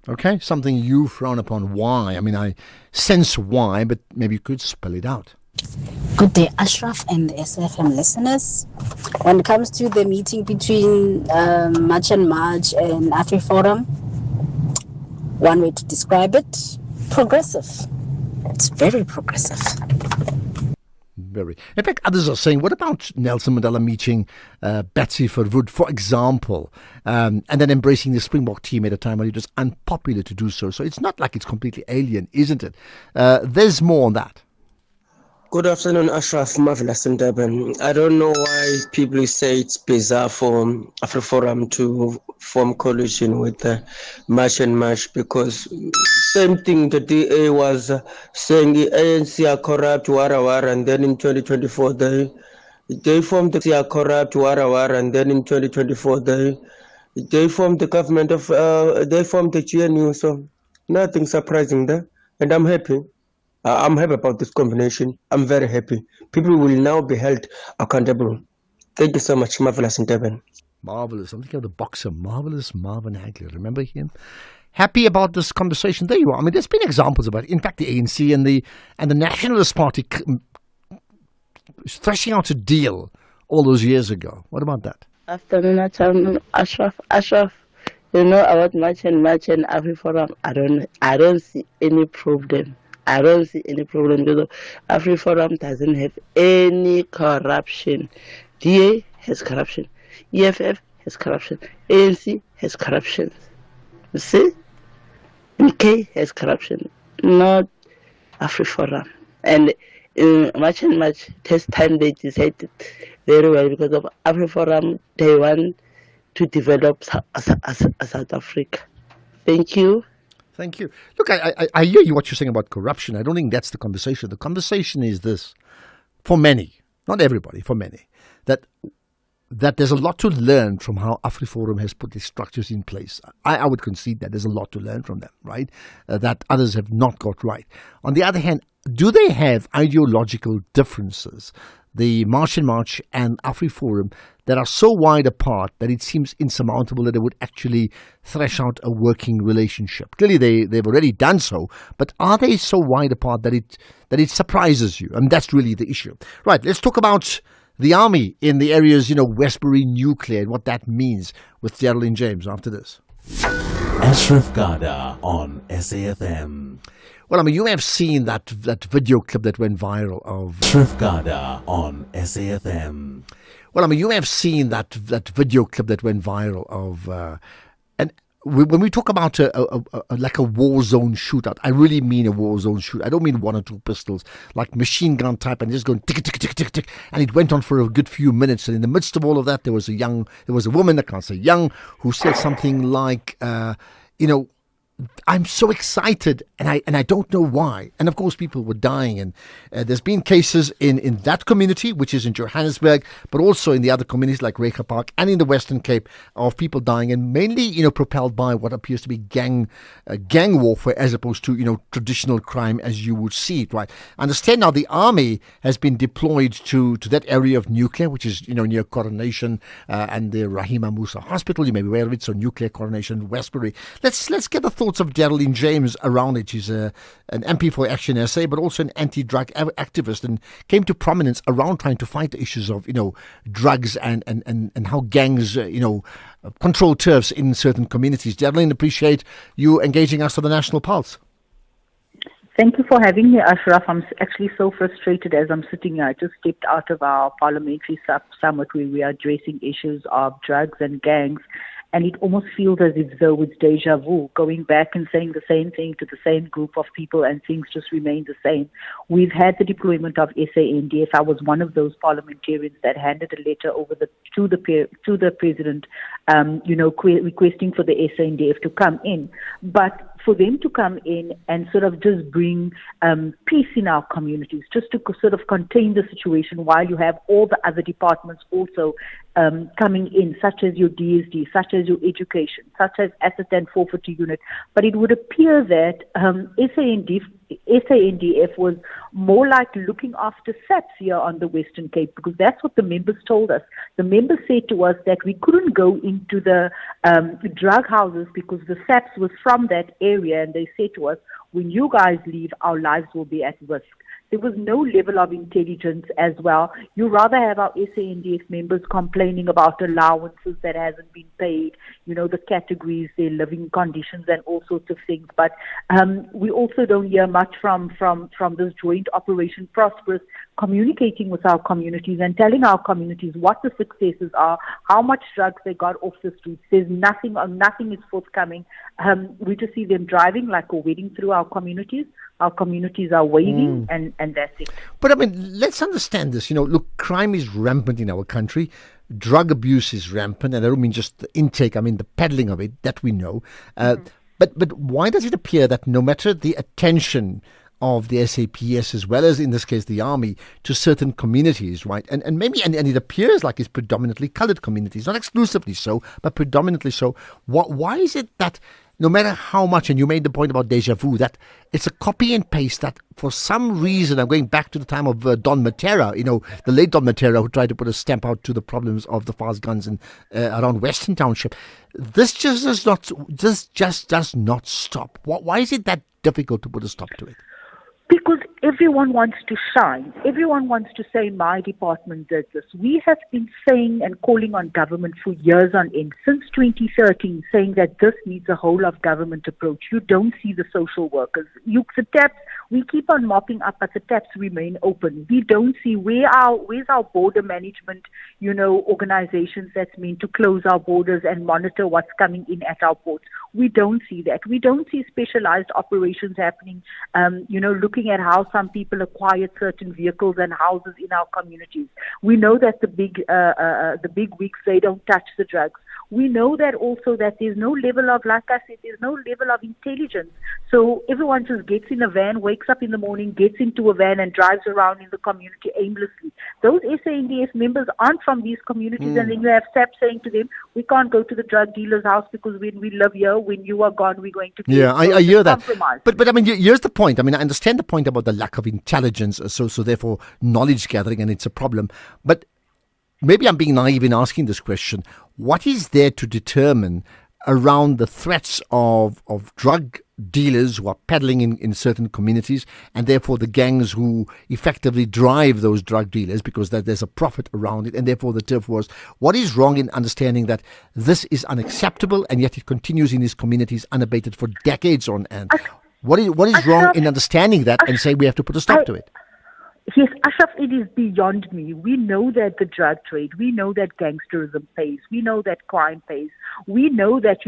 Okay, something you frown upon. Why? I mean, I sense why, but maybe you could spell it out. Good day, Ashraf and the SAfm listeners. When it comes to the meeting between March and AfriForum, one way to describe it, progressive. It's very progressive. Very. In fact, others are saying, what about Nelson Mandela meeting Betsy Verwoerd, for example, and then embracing the Springbok team at a time when it was unpopular to do so? So it's not like it's completely alien, isn't it? There's more on that. Good afternoon, Ashraf, Marvelous in Durban. I don't know why people say it's bizarre for AfriForum to form coalition with March and March, because same thing the DA was saying the ANC are corrupt, wara, and then in 2024 they formed the ANC are corrupt, wara, and then in 2024 they formed the government of they formed the GNU. So nothing surprising there, and I'm happy. I'm happy about this combination. I'm very happy. People will now be held accountable. Thank you so much, Marvelous in Durban. Marvelous. I'm thinking of the boxer, Marvelous Marvin Hagler. Remember him? Happy about this conversation. There you are. I mean, there's been examples about it. In fact, the ANC and the Nationalist Party thrashing out a deal all those years ago. What about that? Afternoon, Ashraf. You know about March and AfriForum. I don't see any problem. I don't see any problem because AfriForum doesn't have any corruption. DA has corruption. EFF has corruption. ANC has corruption. You see? MK has corruption. Not AfriForum. And March and March, test time they decided very well because of AfriForum. They want to develop South Africa. Thank you. Thank you. Look, I hear you what you're saying about corruption. I don't think that's the conversation. The conversation is this, for many, not everybody, for many, that there's a lot to learn from how AfriForum has put these structures in place. I would concede that there's a lot to learn from them, right? That others have not got right. On the other hand, do they have ideological differences, the March and March and AfriForum, that are so wide apart that it seems insurmountable that they would actually thresh out a working relationship? Clearly, they've already done so, but are they so wide apart that it surprises you? And that's really the issue. Right, let's talk about the army in the areas, Westbury nuclear, and what that means with Geraldine James after this. Ashraf Garda on SAfm. Well, I mean, you may have seen that video clip that went viral of Ashraf Garda on SAfm. Well, I mean, you may have seen that video clip that went viral of when we talk about like a war zone shootout, I really mean a war zone shootout. I don't mean one or two pistols, like machine gun type, and just going tick, tick, tick, tick, tick. And it went on for a good few minutes. And in the midst of all of that, there was a woman, I can't say young, who said something like, I'm so excited, and I don't know why. And of course, people were dying, and there's been cases in that community, which is in Johannesburg, but also in the other communities like Reka Park and in the Western Cape, of people dying, and mainly propelled by what appears to be gang warfare as opposed to traditional crime as you would see it. Right? I understand now the army has been deployed to that area of nuclear, which is near Coronation and the Rahima Musa Hospital. You may be aware of it. So nuclear Coronation, Westbury. Let's get the thoughts of Geraldine James around it. She's an MP for Action SA, but also an anti-drug activist, and came to prominence around trying to fight the issues of drugs and how gangs control turfs in certain communities. Geraldine, appreciate you engaging us on the National Pulse. Thank you for having me, Ashraf. I'm actually so frustrated as I'm sitting here. I just stepped out of our parliamentary summit where we are addressing issues of drugs and gangs. And it almost feels as if though it's deja vu, going back and saying the same thing to the same group of people, and things just remain the same. We've had the deployment of SANDF. I was one of those parliamentarians that handed a letter over to the president, requesting for the SANDF to come in. But for them to come in and sort of just bring peace in our communities, just to sort of contain the situation while you have all the other departments also coming in, such as your DSD, such as your education, such as asset and forfeiture unit. But it would appear that SANDF was more like looking after SAPs here on the Western Cape, because that's what the members told us. The members said to us that we couldn't go into the drug houses because the SAPs was from that area, and they said to us, when you guys leave, our lives will be at risk. There was no level of intelligence as well. You rather have our SANDF members complaining about allowances that hasn't been paid, the categories, their living conditions and all sorts of things. But we also don't hear much from this joint Operation Prosperous, communicating with our communities and telling our communities what the successes are, how much drugs they got off the streets. There's nothing is forthcoming. We just see them driving like a wedding through our communities. Our communities are waving, and that's it. But I mean, let's understand this. Look, crime is rampant in our country. Drug abuse is rampant, and I don't mean just the intake. I mean the peddling of it, that we know. But why does it appear that no matter the attention of the SAPS, as well as in this case the army, to certain communities, right? And it appears like it's predominantly coloured communities, not exclusively so, but predominantly so. Why is it that no matter how much, and you made the point about deja vu, that it's a copy and paste that for some reason, I'm going back to the time of Don Matera, the late Don Matera, who tried to put a stamp out to the problems of the fast guns around Western Township. This just does not stop. Why is it that difficult to put a stop to it? Because everyone wants to shine. Everyone wants to say, my department does this. We have been saying and calling on government for years on end, since 2013, saying that this needs a whole of government approach. You don't see the social workers. The taps, we keep on mopping up, but the taps remain open. We don't see where's our border management, organizations that's meant to close our borders and monitor what's coming in at our ports. We don't see that. We don't see specialized operations happening, looking at how some people acquired certain vehicles and houses in our communities. We know that the big wigs, they don't touch the drugs. We know that also that there's no level of, like I said, there's no level of intelligence. So everyone just gets in a van, wakes up in the morning, gets into a van and drives around in the community aimlessly. Those SANDF members aren't from these communities, and then you have SAP saying to them, we can't go to the drug dealer's house because when we live here, when you are gone, we're going to be I hear that. Compromised. But I mean, here's the point. I mean, I understand the point about the lack of intelligence, so therefore knowledge gathering, and it's a problem. But maybe I'm being naive in asking this question. What is there to determine around the threats of drug dealers who are peddling in certain communities, and therefore the gangs who effectively drive those drug dealers, because there's a profit around it, and therefore the turf wars? What is wrong in understanding that this is unacceptable, and yet it continues in these communities unabated for decades on end? What is wrong in understanding that and say we have to put a stop to it? Yes, Ashraf, it is beyond me. We know that the drug trade, we know that gangsterism pays, we know that crime pays, we know that,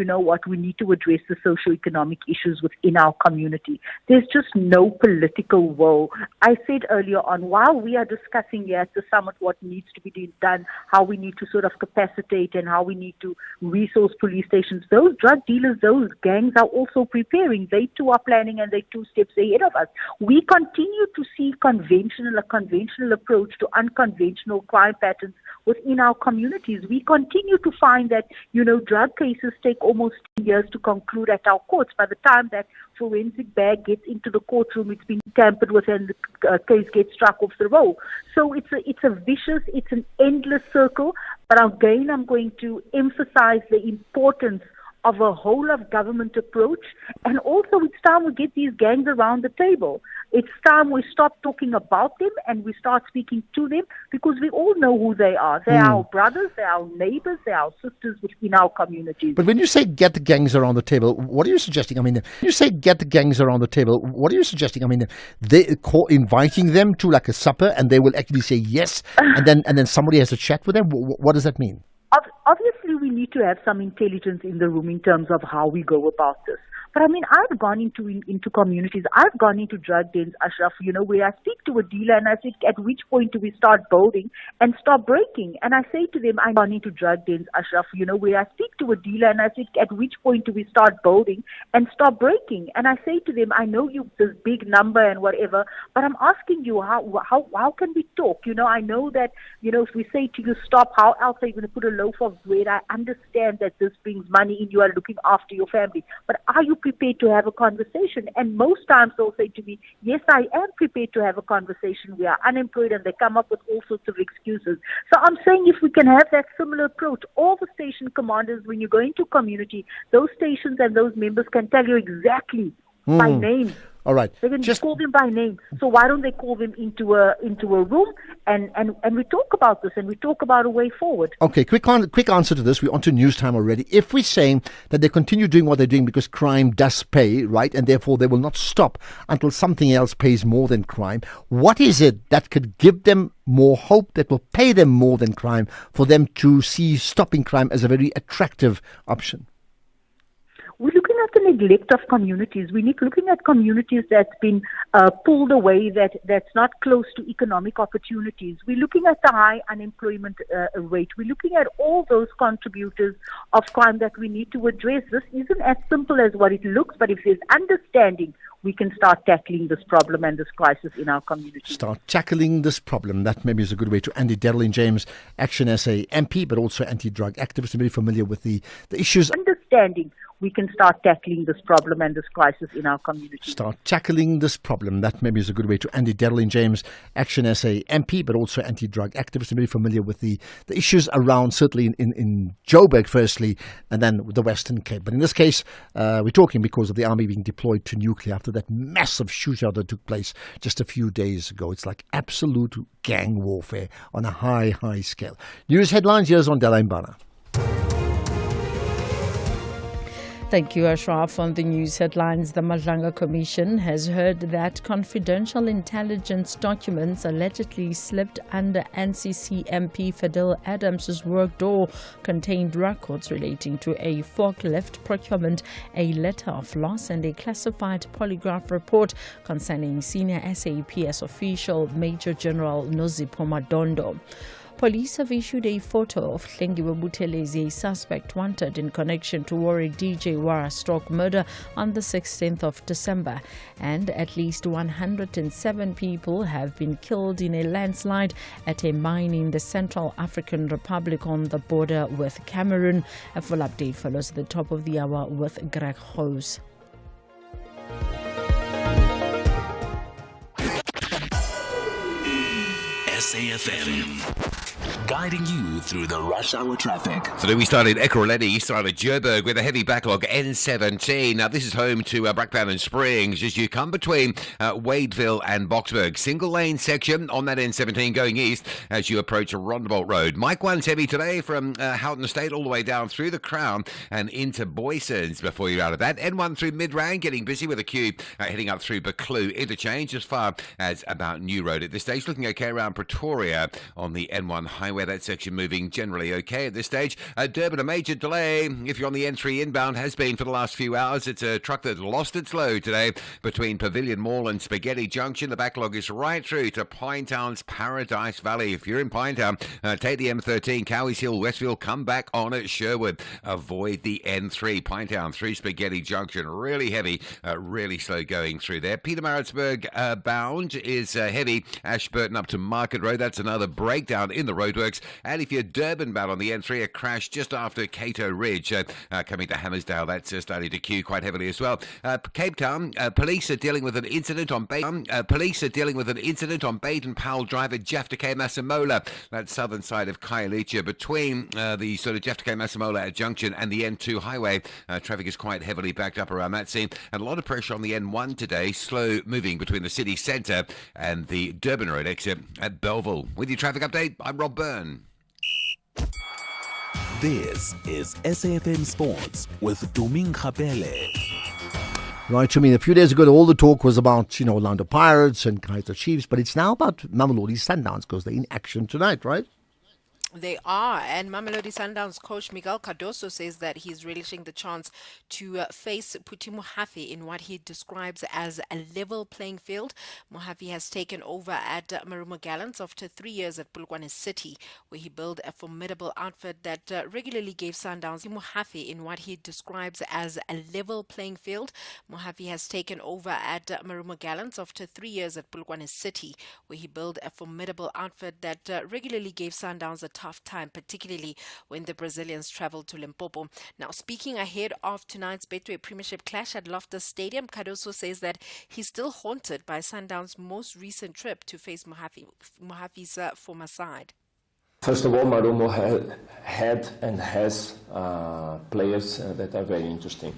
we need to address the socio-economic issues within our community. There's just no political will. I said earlier on, while we are discussing here at the summit what needs to be done, how we need to sort of capacitate and how we need to resource police stations, those drug dealers, those gangs are also preparing. They too are planning and they 2 steps ahead of us. We continue to see a conventional approach to unconventional crime patterns within our communities. We continue to find that, drug cases take almost 10 years to conclude at our courts. By the time that forensic bag gets into the courtroom, it's been tampered with and the case gets struck off the roll. So it's an endless circle. But again, I'm going to emphasize the importance of a whole of government approach, and also it's time we get these gangs around the table. It's time we stop talking about them and we start speaking to them, because we all know who they are. They're our brothers, they're our neighbors, they're our sisters within our communities. But when you say get the gangs around the table, what are you suggesting? I mean, when you say get the gangs around the table, what are you suggesting? I mean, they inviting them to like a supper and they will actually say yes, and then somebody has a chat with them? What does that mean? Obviously, we need to have some intelligence in the room in terms of how we go about this. But I mean, I've gone into communities. I've gone into drug dens, Ashraf, where I speak to a dealer and I say, at which point do we start building and stop breaking? And I say to them, I've gone into drug dens, Ashraf, where I speak to a dealer and I say, at which point do we start building and stop breaking? And I say to them, I know you this big number and whatever, but I'm asking you, how can we talk? I know that, if we say to you, stop, how else are you going to put a loaf of bread? I understand that this brings money in, you are looking after your family, but are you prepared to have a conversation? And most times they'll say to me, yes, I am prepared to have a conversation. We are unemployed, and they come up with all sorts of excuses. So I'm saying if we can have that similar approach, all the station commanders, when you go into community, those stations and those members can tell you exactly by name. All right. They can just call them by name. So why don't they call them into a room and we talk about this and we talk about a way forward? Okay, quick answer to this. We're on to news time already. If we're saying that they continue doing what they're doing because crime does pay, right, and therefore they will not stop until something else pays more than crime, what is it that could give them more hope, that will pay them more than crime, for them to see stopping crime as a very attractive option? We're looking at the neglect of communities. We're looking at communities that's been pulled away, that's not close to economic opportunities. We're looking at the high unemployment rate. We're looking at all those contributors of crime that we need to address. This isn't as simple as what it looks, but if there's understanding, we can start tackling this problem and this crisis in our community. Start tackling this problem. That maybe is a good way to end it. Darlene James, Action SA MP, but also anti-drug activist, very familiar with the issues. Understanding, we can start tackling this problem and this crisis in our community. Start tackling this problem. That maybe is a good way to end it. Darlene James, Action SA MP, but also anti-drug activist, very familiar with the issues around, certainly in Joburg firstly, and then the Western Cape. But in this case, we're talking because of the army being deployed to nuclear after that massive shootout that took place just a few days ago. It's like absolute gang warfare on a high scale. News headlines, here's on Dela Mbana. Thank you, Ashraf. On the news headlines, the Madlanga Commission has heard that confidential intelligence documents allegedly slipped under NCC MP Fidel Adams' work door contained records relating to a forklift procurement, a letter of loss, and a classified polygraph report concerning senior SAPS official Major General Nozipho Madondo. Police have issued a photo of Hlengiwe Buthelezi, a suspect wanted in connection to Warwick DJ Wara stroke murder on the 16th of December. And at least 107 people have been killed in a landslide at a mine in the Central African Republic on the border with Cameroon. A full update follows at the top of the hour with Greg Hose. SAFM. guiding you through the rush hour traffic. So we started Ekurhuleni, started Joburg with a heavy backlog, N17. Now this is home to Brakpan Springs as you come between Wadeville and Boxburg. Single lane section on that N17 going east as you approach Rondebolt Road. Mike 1's heavy today from Houghton Estate all the way down through the Crown and into Boysons before you're out of that. N1 through Midrand getting busy with a queue heading up through Buccleuch interchange as far as about New Road at this stage. Looking okay around Pretoria on the N1 highway. That section moving generally okay at this stage. Durban, a major delay if you're on the N3 inbound has been for the last few hours. It's a truck that lost its load today between Pavilion Mall and Spaghetti Junction. The backlog is right through to Pinetown's Paradise Valley. If you're in Pinetown, take the M13, Cowies Hill, Westfield, come back on at Sherwood. Avoid the N3, Pinetown through Spaghetti Junction. Really heavy, really slow going through there. Pietermaritzburg bound is heavy. Ashburton up to Market Road. That's another breakdown in the roadworks. And if you're Durban bound on the N3, a crash just after Cato Ridge coming to Hammersdale. That's starting to queue quite heavily as well. Cape Town, police are dealing with an incident on Baden Powell Drive at Jafta Masemola. That's southern side of Khayelitsha between the sort of Jafta Masemola junction and the N2 highway. Traffic is quite heavily backed up around that scene. And a lot of pressure on the N1 today. Slow moving between the city centre and the Durban Road exit at Belleville. With your traffic update, I'm Rob Byrne. This is SAfm Sports with Duming Khapele. Right, I mean, a few days ago, all the talk was about, Orlando Pirates and Kaizer Chiefs, but it's now about Mamelodi Sundowns because they're in action tonight, right? They are, and Mamelodi Sundowns coach Miguel Cardoso says that he's relishing the chance to face Phuti Mohafi in what he describes as a level playing field. Mohafi has taken over at Marumo Gallants after 3 years at Polokwane City, where he built a formidable outfit that regularly gave Sundowns Mohafi in what he describes as a level playing field. Mohafi has taken over at Marumo Gallants after 3 years at Polokwane City, where he built a formidable outfit that regularly gave Sundowns a tough time, particularly when the Brazilians traveled to Limpopo. Now, speaking ahead of tonight's Betway Premiership clash at Loftus Stadium, Cardoso says that he's still haunted by Sundowns' most recent trip to face Mohafi's former side. First of all, Marumo had and has players that are very interesting.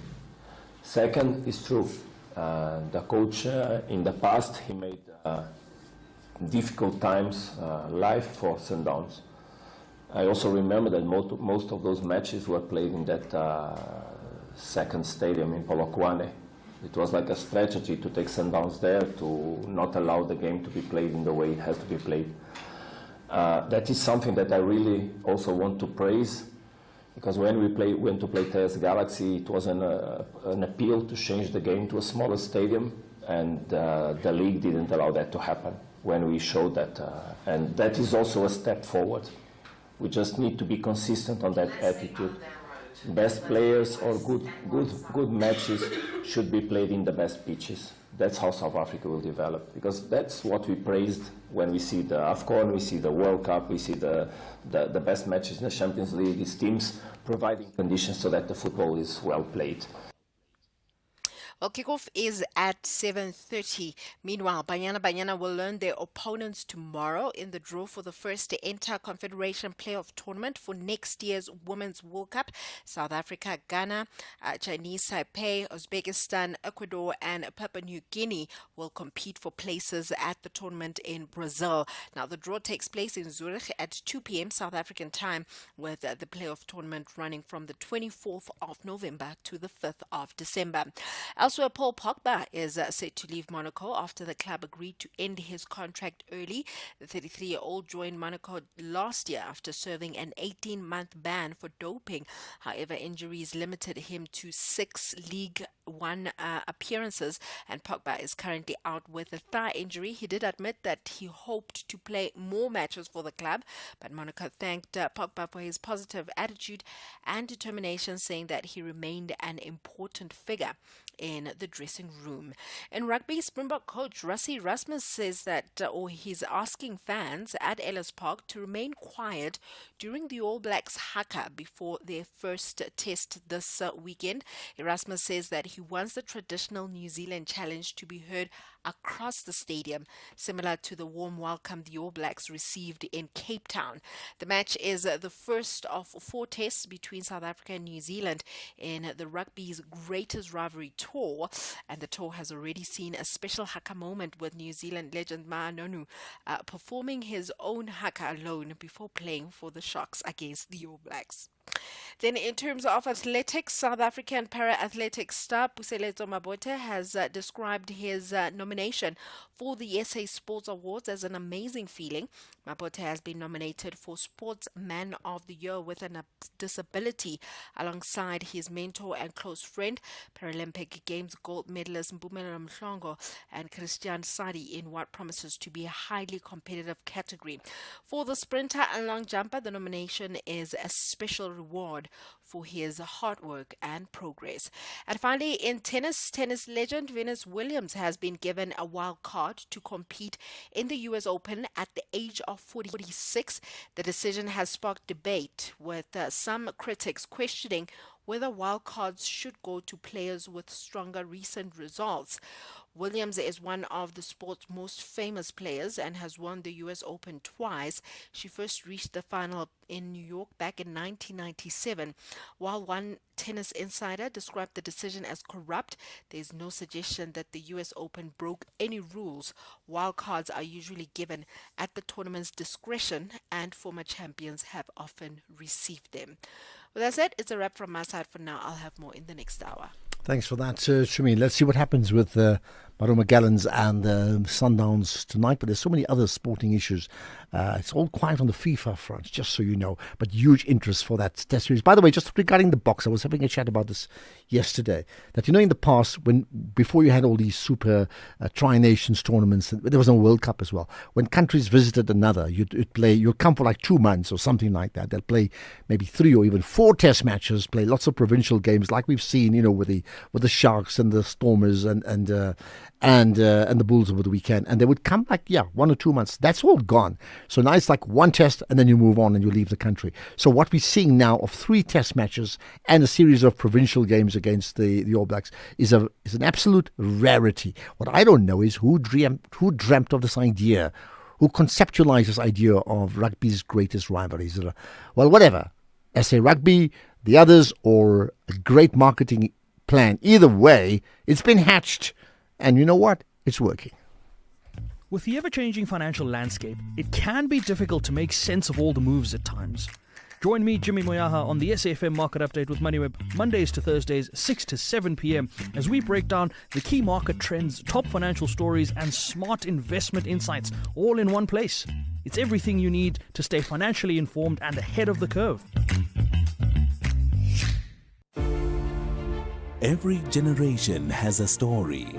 Second, it's true. The coach in the past, he made difficult times live for Sundowns. I also remember that most of those matches were played in that second stadium in Polokwane. It was like a strategy to take Sundowns there to not allow the game to be played in the way it has to be played. That is something that I really also want to praise, because when we went to play TS Galaxy, it was an appeal to change the game to a smaller stadium, and the league didn't allow that to happen when we showed that. And that is also a step forward. We just need to be consistent on that attitude. Best players or good matches should be played in the best pitches. That's how South Africa will develop, because that's what we praised when we see the AFCON, we see the World Cup, we see the best matches in the Champions League. These teams providing conditions so that the football is well played. Well, kickoff is at 7:30. Meanwhile, Banyana will learn their opponents tomorrow in the draw for the first Inter-Confederation Playoff Tournament for next year's Women's World Cup. South Africa, Ghana, Chinese Taipei, Uzbekistan, Ecuador, and Papua New Guinea will compete for places at the tournament in Brazil. Now, the draw takes place in Zurich at 2 p.m. South African time, with the playoff tournament running from the 24th of November to the 5th of December. Elsewhere, Paul Pogba is set to leave Monaco after the club agreed to end his contract early. The 33-year-old joined Monaco last year after serving an 18-month ban for doping. However, injuries limited him to 6 League One appearances, and Pogba is currently out with a thigh injury. He did admit that he hoped to play more matches for the club, but Monaco thanked Pogba for his positive attitude and determination, saying that he remained an important figure in the dressing room. In rugby, Springbok coach Rassie Erasmus says that, he's asking fans at Ellis Park to remain quiet during the All Blacks haka before their first test this weekend. Erasmus says that he wants the traditional New Zealand challenge to be heard across the stadium, similar to the warm welcome the All Blacks received in Cape Town. The match is the first of 4 tests between South Africa and New Zealand in the rugby's greatest rivalry tour, and the tour has already seen a special haka moment with New Zealand legend Ma'anonu performing his own haka alone before playing for the Sharks against the All Blacks. Then in terms of athletics, South African para-athletics star Puseletso Mabotja has described his nomination for the SA Sports Awards as an amazing feeling. Mabotja has been nominated for Sportsman of the Year with a disability alongside his mentor and close friend, Paralympic Games gold medalist Mpumelelo Mhlongo and Christian Sadi in what promises to be a highly competitive category. For the sprinter and long jumper, the nomination is a special reward for his hard work and progress. And finally, in tennis legend Venus Williams has been given a wild card to compete in the US Open at the age of 46. The decision has sparked debate, with some critics questioning whether wildcards should go to players with stronger recent results. Williams is one of the sport's most famous players and has won the US Open twice. She first reached the final in New York back in 1997. While one tennis insider described the decision as corrupt, there is no suggestion that the US Open broke any rules. Wildcards are usually given at the tournament's discretion, and former champions have often received them. With that said, it's a wrap from my side for now. I'll have more in the next hour. Thanks for that, Shameen. Let's see what happens with Maroma Gallants and Sundowns tonight, but there's so many other sporting issues. It's all quiet on the FIFA front, just so you know, but huge interest for that test series. By the way, just regarding the box, I was having a chat about this yesterday, that, you know, in the past, before you had all these super Tri-Nations tournaments, there was no World Cup as well. When countries visited another, you'd come for like 2 months or something like that. They'll play maybe 3 or even 4 test matches, play lots of provincial games like we've seen, you know, with the Sharks and the Stormers and the Bulls over the weekend, and they would come like 1 or 2 months. That's all gone. So now it's like 1 test and then you move on and you leave the country. So what we're seeing now of 3 test matches and a series of provincial games against the All Blacks is an absolute rarity. What I don't know is who dreamt of this idea, who conceptualized this idea of rugby's greatest rivalries. Well, whatever, SA Rugby, the others, or a great marketing plan. Either way, it's been hatched. And you know what? It's working. With the ever-changing financial landscape, it can be difficult to make sense of all the moves at times. Join me, Jimmy Moyaha, on the SAFM Market Update with MoneyWeb, Mondays to Thursdays, 6 to 7 p.m, as we break down the key market trends, top financial stories, and smart investment insights, all in one place. It's everything you need to stay financially informed and ahead of the curve. Every generation has a story.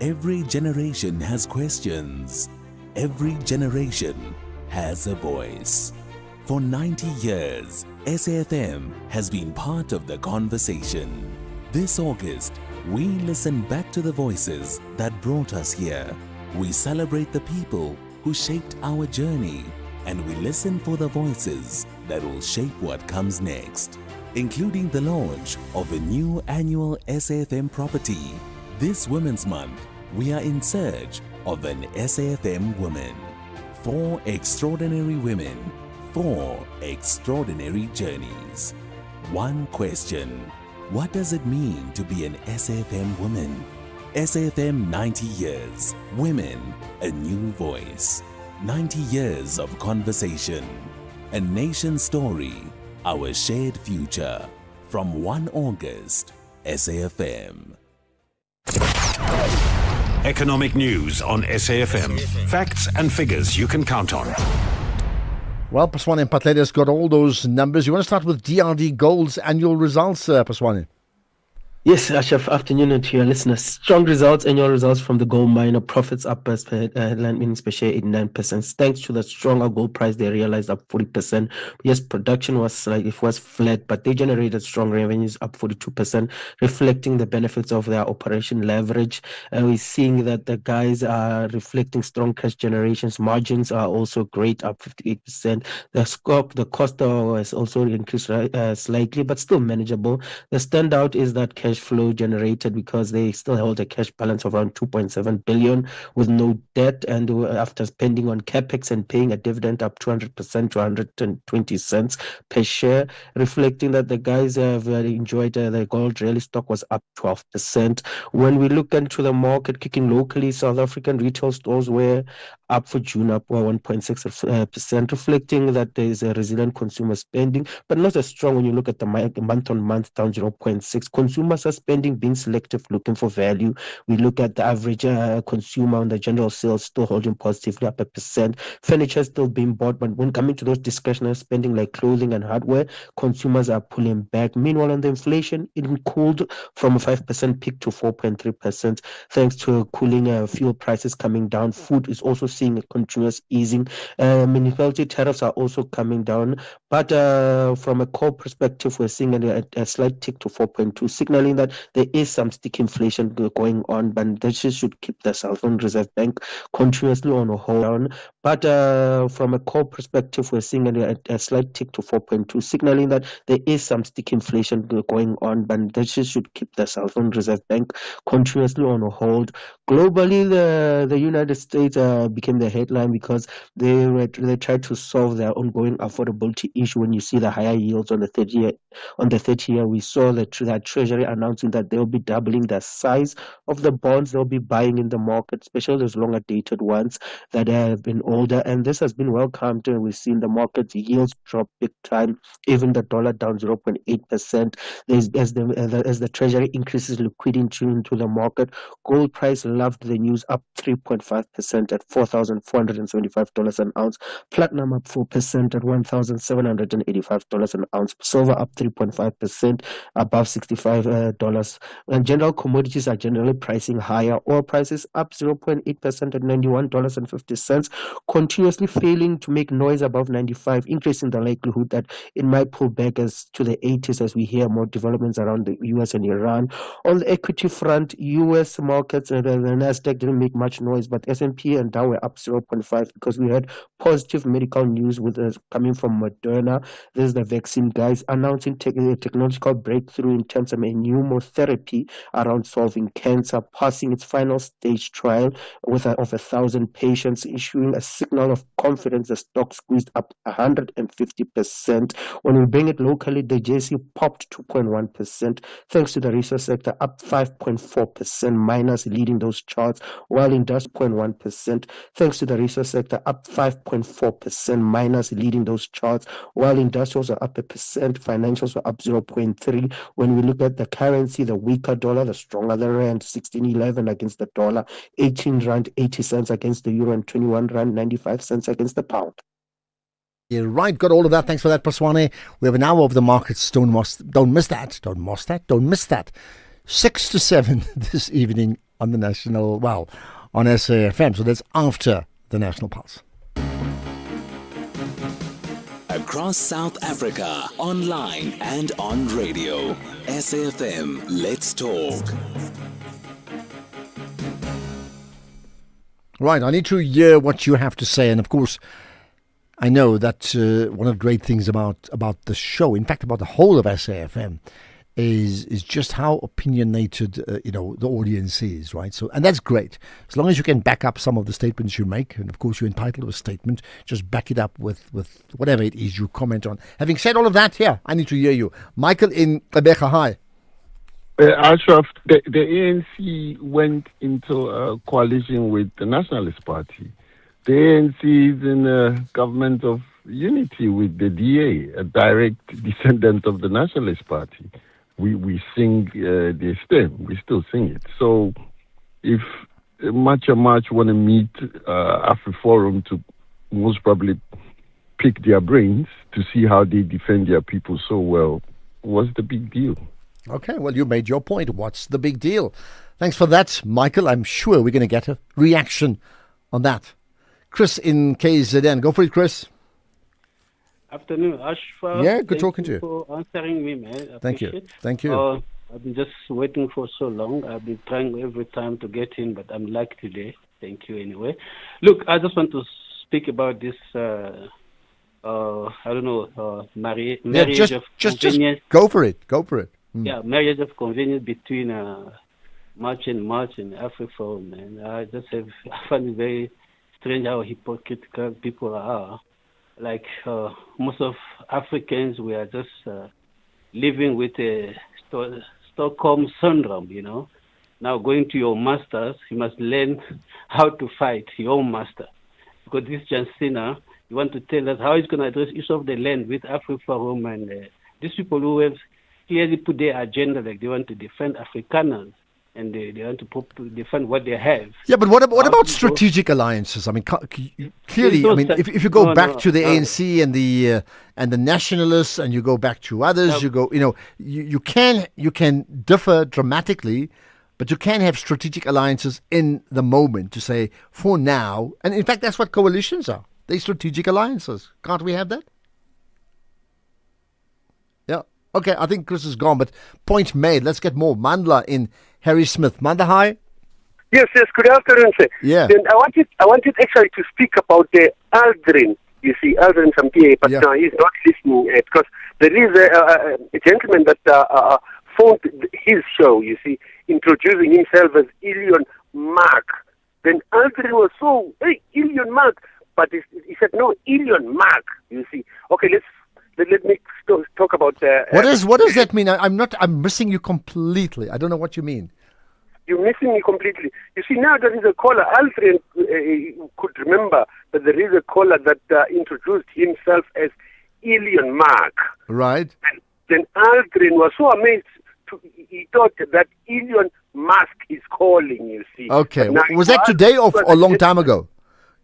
Every generation has questions. Every generation has a voice. For 90 years, SAFM has been part of the conversation. This August, we listen back to the voices that brought us here. We celebrate the people who shaped our journey, and we listen for the voices that will shape what comes next, including the launch of a new annual SAFM property. This Women's Month, we are in search of an SAFM woman. 4 extraordinary women, 4 extraordinary journeys. 1 question: what does it mean to be an SAFM woman? SAFM 90 years, women, a new voice. 90 years of conversation, a nation story, our shared future. From 1 August, SAFM. Economic news on SAFM. Facts and figures you can count on. Well, Paswane Mpatlele's got all those numbers. You want to start with DRD Gold's annual results, Paswane? Yes, Ashraf, afternoon to your listeners. Strong results, annual results from the gold miner. Profits up as per land earnings per share 89%. Thanks to the stronger gold price, they realized up 40%. Yes, production was flat, but they generated strong revenues up 42%, reflecting the benefits of their operation leverage. We're seeing that the guys are reflecting strong cash generations. Margins are also great, up 58%. The cost has also increased slightly, but still manageable. The standout is that cash cash flow generated because they still hold a cash balance of around 2.7 billion with no debt, and after spending on capex and paying a dividend up 200% to 120 cents per share, reflecting that the guys have enjoyed the gold rally. Stock was up 12%. When we look into the market kicking locally, South African retail stores were up for June, up 1.6%, reflecting that there is a resilient consumer spending, but not as strong when you look at the month-on-month, down 0.6. Consumers are spending, being selective, looking for value. We look at the average consumer on the general sales still holding positively up 1%. Furniture still being bought, but when coming to those discretionary spending like clothing and hardware, consumers are pulling back. Meanwhile, on the inflation, it cooled from a 5% peak to 4.3%, thanks to cooling fuel prices coming down. Food is also seeing a continuous easing. Municipality tariffs are also coming down, but from a core perspective, we're seeing a slight tick to 4.2, signaling that there is some sticky inflation going on, but this should keep the South African Reserve Bank continuously on a hold down. But from a core perspective, we're seeing a slight tick to 4.2, signaling that there is some sticky inflation going on, but this should keep the South African Reserve Bank continuously on a hold. Globally, the United States became the headline because they tried to solve their ongoing affordability issue. When you see the higher yields on the 30-year, we saw that Treasury announcing that they'll be doubling the size of the bonds they'll be buying in the market, especially those longer dated ones that have been older. And this has been welcomed. We've seen the market yields drop big time, even the dollar down 0.8%. As the Treasury increases liquidity into the market, gold price loved the news, up 3.5% at $4,475 an ounce. Platinum up 4% at $1,785 an ounce. Silver up 3.5% above $65. And general commodities are generally pricing higher. Oil prices up 0.8% at $91.50, continuously failing to make noise above 95, increasing the likelihood that it might pull back as to the 80s as we hear more developments around the US and Iran. On the equity front, US markets and the Nasdaq didn't make much noise, but S&P and Dow were up 0.5 because we had positive medical news with coming from Moderna. This is the vaccine guys announcing technological breakthrough in terms of a pneumotherapy around solving cancer, passing its final stage trial with of 1,000 patients, issuing a signal of confidence. The stock squeezed up 150%. When we bring it locally, the JSE popped 2.1%, thanks to the resource sector up 5.4%, minus leading those charts, while industrial 0.1%, thanks to the resource sector up 5.4%, minus leading those charts, while industrials are up 1%, financials were up 0.3%. When we look at the currency, the weaker dollar, the stronger the rand, 16.11 against the dollar, 18 rand 80 cents against the euro, and 21 rand 95 cents against the pound. You're right, got all of that. Thanks for that, Paswane. We have an hour of the markets. Don't miss that. 6 to 7 this evening on the national, on SAFM. So that's after the National Pulse. Across South Africa, online and on radio. SAFM, let's talk. Right, I need to hear what you have to say. And of course, I know that one of the great things about the show, in fact, about the whole of SAFM, is just how opinionated the audience is, right? So, and that's great as long as you can back up some of the statements you make, and of course you're entitled to a statement. Just back it up with whatever it is you comment on. Having said all of that, I need to hear you, Michael in Rebecca. Hi. Ashraf, the ANC went into a coalition with the Nationalist Party. The ANC is in a government of unity with the DA, a direct descendant of the Nationalist Party. We sing their stem. We still sing it. So if March want to meet AfriForum to most probably pick their brains to see how they defend their people so well, what's the big deal? Okay, well, you made your point. What's the big deal? Thanks for that, Michael. I'm sure we're going to get a reaction on that. Chris in KZN. Go for it, Chris. Afternoon, Ashfa. Yeah, good talking to you. For answering me, man. Thank you. Thank you. I've been just waiting for so long. I've been trying every time to get in, but I'm lucky today. Thank you anyway. Look, I just want to speak about this, marriage of just convenience. go for it. Go for it. marriage of convenience between March and AfriForum, and I find it very strange how hypocritical people are. Like most of Africans, we are just living with a Stockholm syndrome, Now going to your masters, you must learn how to fight your own master. Because this Jansina, you want to tell us how it's going to address issue of the land with AfriForum and these people who have clearly put their agenda, like they want to defend Afrikaners and they want to defend what they have. Yeah, but what about strategic alliances? I mean, clearly, if you go back to the ANC and the nationalists, and you go back to others, you can differ dramatically, but you can have strategic alliances in the moment to say, for now, and in fact, that's what coalitions are. They're strategic alliances. Can't we have that? Yeah. Okay, I think Chris is gone, but point made. Let's get more. Mandla in Harry Smith. Manda, hi. Yes, good afternoon, sir. Yeah. Then I wanted actually to speak about the Aldrin. You see, Aldrin Sampier, but no, he's not listening because there is a gentleman that phoned his show, you see, introducing himself as Ilion Mark. Then Aldrin was so, hey, Ilion Mark, but he said, no, Ilion Mark, you see. Okay, let me talk about... What does that mean? I'm missing you completely. I don't know what you mean. You're missing me completely. You see, now there is a caller, Aldrin could remember that there is a caller that introduced himself as Ilion Mark. Right. And then Aldrin was so amazed, he thought that Ilion Musk is calling, you see. Okay. Was that today or a long time ago?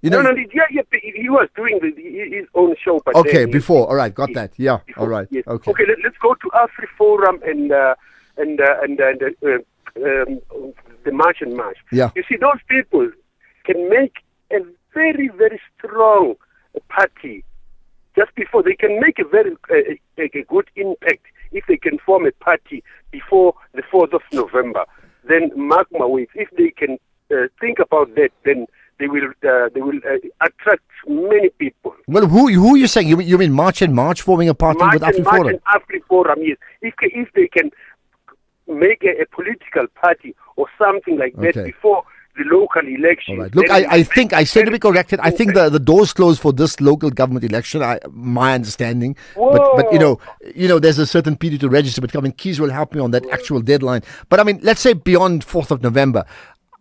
No, he was doing his own show. But okay, before. All right, got that. Yeah, before, all right. Yes. Okay. Okay, let's go to AfriForum and the March and March. Yeah. You see, those people can make a very, very strong party just before. They can make a very a good impact if they can form a party before the 4th of November. Then mark my words, if they can think about that, then they will attract many people. Well, who are you saying? You mean March and March forming a party with AfriForum? March and AfriForum, yes. If they can make a political party or something like that before the local election. All right. Look, I think, I say to be corrected, I think the doors closed for this local government election, my understanding. But there's a certain period to register, but Keys will help me on that actual deadline. But I mean, let's say beyond 4th of November,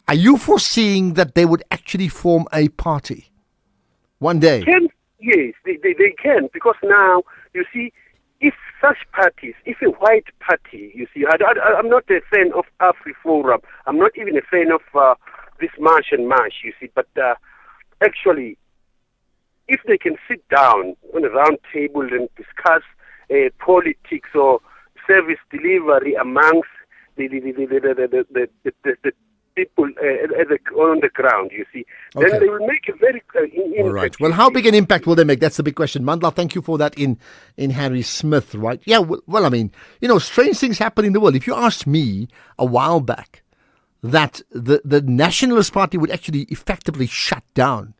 are you foreseeing that they would actually form a party one day? Yes, they can, because now, you see, if such parties, if a white party, you see, I'm not a fan of AfriForum, I'm not even a fan of this March and March, you see, but actually, if they can sit down on a round table and discuss politics or service delivery amongst the people on the ground, you see. Okay. Then they will make a very all right. Well, how big an impact will they make? That's the big question. Mandla, thank you for that in Harry Smith, right? Yeah, well, I mean, strange things happen in the world. If you asked me a while back that the Nationalist Party would actually effectively shut down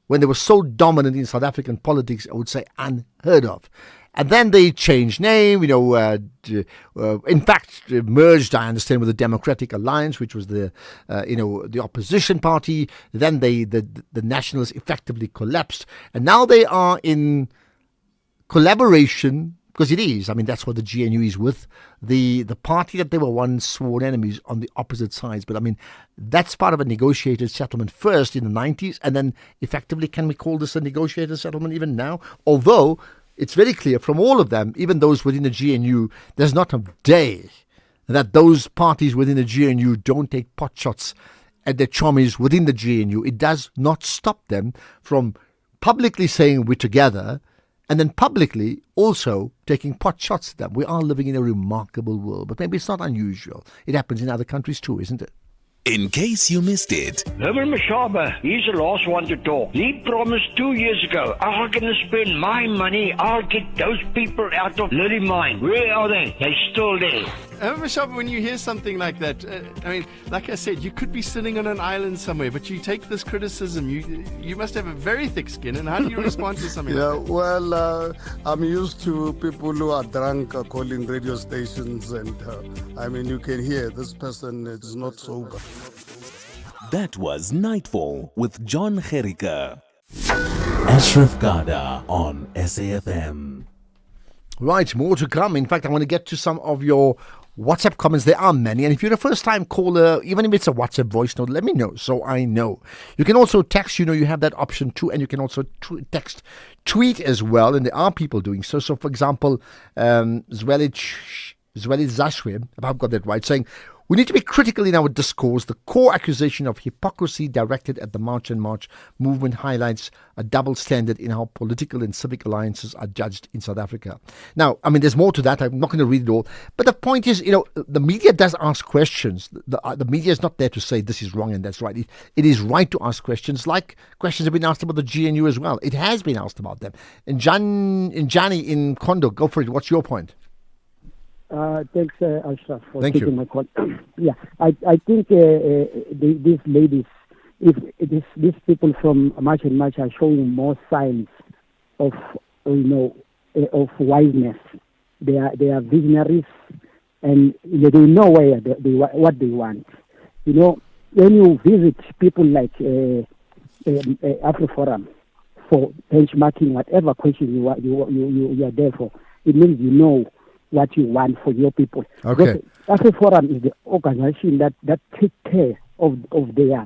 when they were so dominant in South African politics, I would say unheard of. And then they changed name, in fact, merged, I understand, with the Democratic Alliance, which was the opposition party. Then the Nationalists effectively collapsed. And now they are in collaboration, because it is, I mean, that's what the GNU is with, the party that they were once sworn enemies on the opposite sides. But I mean, that's part of a negotiated settlement first in the 90s. And then effectively, can we call this a negotiated settlement even now? Although it's very clear from all of them, even those within the GNU, there's not a day that those parties within the GNU don't take potshots at their chommies within the GNU. It does not stop them from publicly saying we're together and then publicly also taking potshots at them. We are living in a remarkable world, but maybe it's not unusual. It happens in other countries too, isn't it? In case you missed it. Herman Mashaba, he's the last one to talk. He promised 2 years ago, I'm going to spend my money, I'll get those people out of Lily Mine. Where are they? They're still there. Michelle, when you hear something like that, I mean, like I said, you could be sitting on an island somewhere, but you take this criticism. You must have a very thick skin. And how do you respond to something like that? Well, I'm used to people who are drunk calling radio stations, and I mean, you can hear this person is not sober. That was Nightfall with John Gericke. Ashraf Garda on SAfm. Right, more to come. In fact, I want to get to some of your WhatsApp comments. There are many. And if you're a first-time caller, even if it's a WhatsApp voice note, let me know so I know. You can also text, you have that option too. And you can also tweet as well. And there are people doing so. So, for example, Zwelid Zashwe, if I've got that right, saying, we need to be critical in our discourse. The core accusation of hypocrisy directed at the March and March movement highlights a double standard in how political and civic alliances are judged in South Africa. Now, I mean, there's more to that. I'm not going to read it all. But the point is, the media does ask questions. The media is not there to say this is wrong and that's right. It is right to ask questions, like questions have been asked about the GNU as well. It has been asked about them. And Johnny in Kondo, go for it. What's your point? Thanks, Ashraf, for Thank taking you. my call. Yeah, I think these ladies, these people from March and March are showing more signs of of wiseness. They are visionaries, and they know what they want. When you visit people like AfriForum for benchmarking whatever question you are there for, it means you know what you want for your people. Okay. AfriForum is the organization that takes care of their.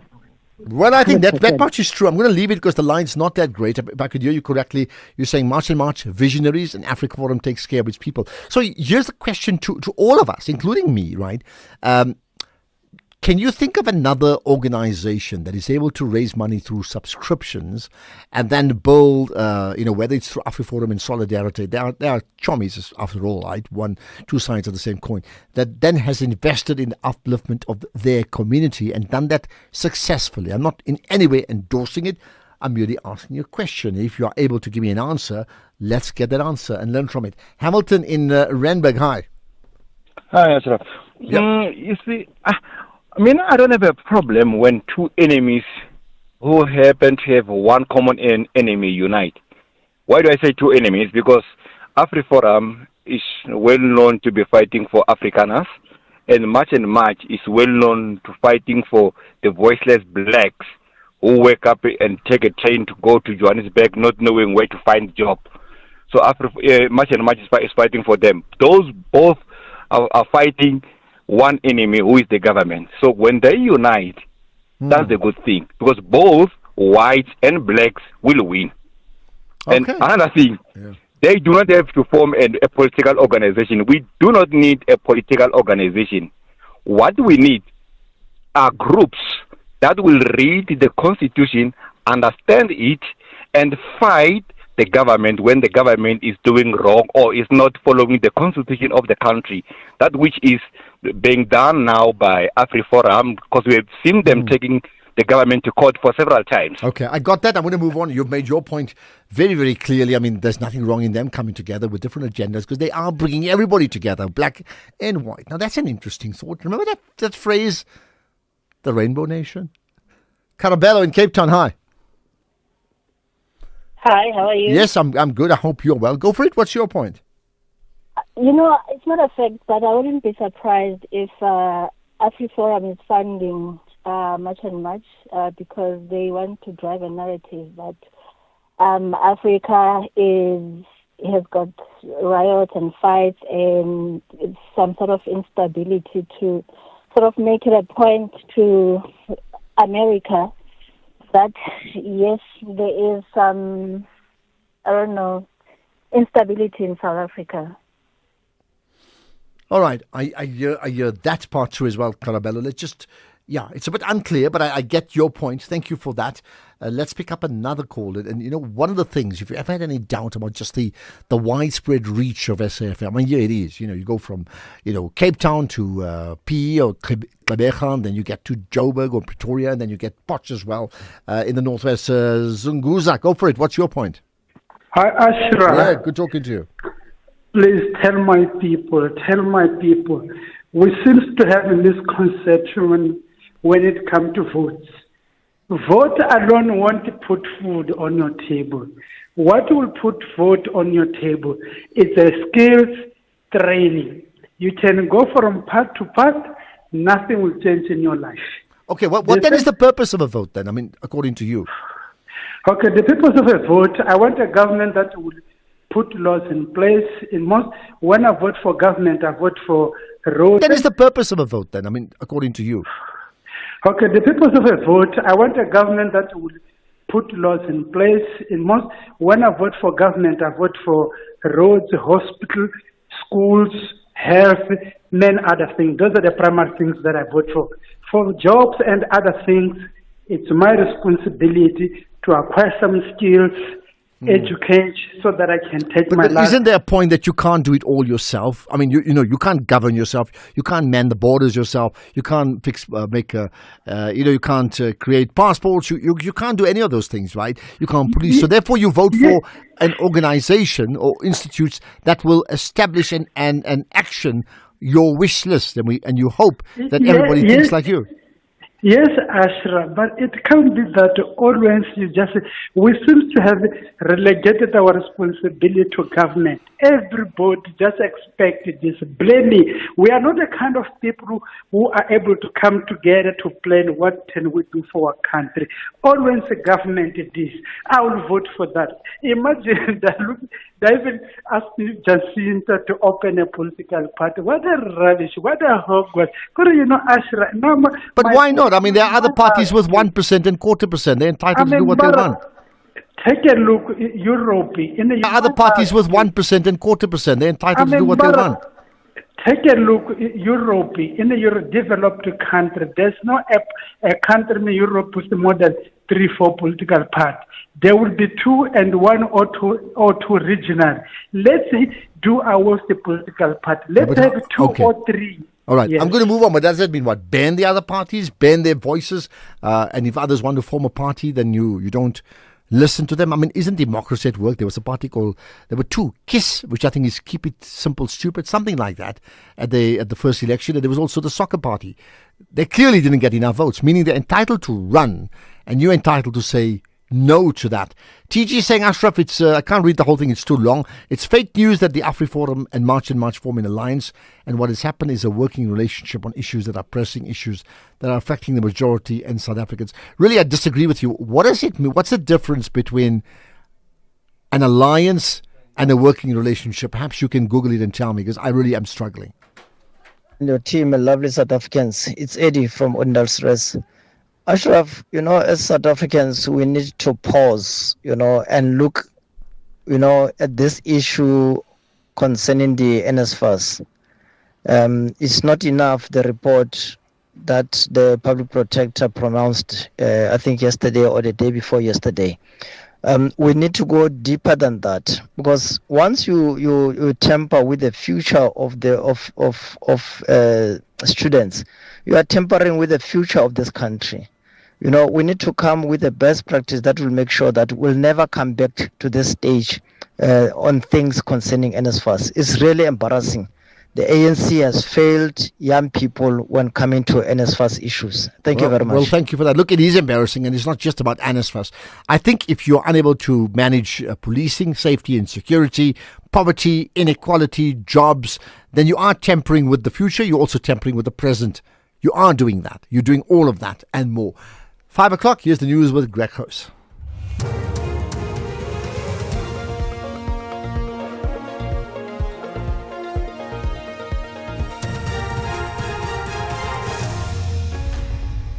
Well, I think that 100%. much is true. I'm going to leave it because the line's not that great. If I could hear you correctly, you're saying March and March, visionaries, and Africa Forum takes care of its people. So here's the question to all of us, including me, right? Can you think of another organization that is able to raise money through subscriptions and then build, whether it's through AfriForum and Solidarity, they are chummies after all, right? Two sides of the same coin, that then has invested in the upliftment of their community and done that successfully. I'm not in any way endorsing it. I'm merely asking you a question. If you are able to give me an answer, let's get that answer and learn from it. Hamilton in Randburg, hi. Hi, Ashraf. You see, I don't have a problem when two enemies who happen to have one common enemy unite. Why do I say two enemies? Because AfriForum is well known to be fighting for Afrikaners, and March and March is well known to fighting for the voiceless blacks who wake up and take a train to go to Johannesburg not knowing where to find a job. So March and March is fighting for them. Those both are fighting one enemy, who is the government. So when they unite, that's the good thing, because both whites and blacks will win. Okay. And another thing, they do not have to form a political organization. We do not need a political organization. What we need are groups that will read the Constitution, understand it, and fight the government when the government is doing wrong or is not following the Constitution of the country. That which is being done now by AfriForum, because we have seen them taking the government to court for several times. Okay, I got that. I'm going to move on. You've made your point very, very clearly. I mean, there's nothing wrong in them coming together with different agendas because they are bringing everybody together, black and white. Now, that's an interesting thought. Remember that phrase, the Rainbow Nation? Carabello in Cape Town, hi. Hi, how are you? Yes, I'm good. I hope you're well. Go for it. What's your point? It's not a fact, but I wouldn't be surprised if AfriForum is funding March and March because they want to drive a narrative that Africa has got riots and fights and some sort of instability, to sort of make it a point to America that yes, there is some, instability in South Africa. All right, I hear that part too as well, Carabello. Let's just, it's a bit unclear, but I get your point. Thank you for that. Let's pick up another call. And one of the things, if you ever had any doubt about just the widespread reach of SAfm, I mean, here it is. You go from, Cape Town to PE or Klebechan, then you get to Joburg or Pretoria, and then you get Potch as well in the northwest. Zunguza, go for it. What's your point? Hi, Ashraf. Yeah, good talking to you. Please tell my people, we seem to have a misconception when it comes to votes. Vote alone won't put food on your table. What will put vote on your table is a skills training. You can go from part to part, nothing will change in your life. Okay, what then is the purpose of a vote then? I mean, according to you. Okay, the purpose of a vote, I want a government that will put laws in place. When I vote for government, I vote for roads. That is the purpose of a vote then, I mean, according to you. Okay, the purpose of a vote, I want a government that will put laws in place. When I vote for government, I vote for roads, hospitals, schools, health, many other things. Those are the primary things that I vote for. For jobs and other things, it's my responsibility to acquire some skills, educate, so that I can take my life. Isn't there a point that you can't do it all yourself? I mean, you can't govern yourself. You can't man the borders yourself. You can't you can't create passports. You can't do any of those things, right? You can't police. So therefore, you vote for an organization or institutes that will establish and action your wish list, and you hope that everybody thinks like you. Yes, Ashra, but it can't be that always we seem to have relegated our responsibility to government. Everybody just expects this blaming. We are not the kind of people who are able to come together to plan what can we do for our country. Always the government did this. I will vote for that. Imagine that they even asked Jacinta to open a political party. What a rubbish, what a hogwash. Ashra. But why not? I mean, there are other parties with 1% and 0.25%. They're entitled to do what they want. Take a look, Europe. There are other parties with 1% and 0.25%. They're entitled to do what they want. Take a look, Europe. In the developed country, there's no a country in Europe with more than 3-4 political parties. There will be 2 and 1 or 2 regional. Let's do our political party. Let's have 2 or 3. All right, Yes. I'm going to move on, but does that mean what? Ban the other parties, ban their voices, and if others want to form a party, then you don't listen to them? I mean, isn't democracy at work? There was a party there were 2, KISS, which I think is Keep It Simple Stupid, something like that, at the first election, and there was also the soccer party. They clearly didn't get enough votes, meaning they're entitled to run, and you're entitled to say no to that. TG is saying, Ashraf, I can't read the whole thing, it's too long. It's fake news that the AfriForum and March form an alliance, and what has happened is a working relationship on issues that are pressing, issues that are affecting the majority and South Africans. Really, I disagree with you. What does it mean? What's the difference between an alliance and a working relationship? Perhaps you can Google it and tell me, because I really am struggling. Your team, lovely South Africans. It's Eddie from Ondalsres. Ashraf, as South Africans, we need to pause, and look, at this issue concerning the NSFAS. It's not enough, the report that the public protector pronounced, I think yesterday or the day before yesterday. We need to go deeper than that, because once you tamper with the future of students, you are tampering with the future of this country. We need to come with the best practice that will make sure that we'll never come back to this stage on things concerning NSFAS. It's really embarrassing. The ANC has failed young people when coming to NSFAS issues. Thank you very much. Well, thank you for that. Look, it is embarrassing, and it's not just about NSFAS. I think if you're unable to manage policing, safety and security, poverty, inequality, jobs, then you are tampering with the future. You're also tampering with the present. You are doing that. You're doing all of that and more. 5 o'clock, here's the news with Greg House.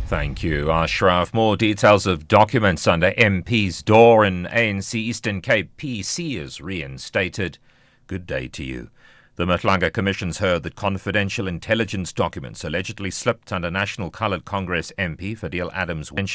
Thank you, Ashraf. More details of documents under MP's door in ANC Eastern Cape. PC is reinstated. Good day to you. The Matlanga Commission's heard that confidential intelligence documents allegedly slipped under National Coloured Congress MP Fadil Adams'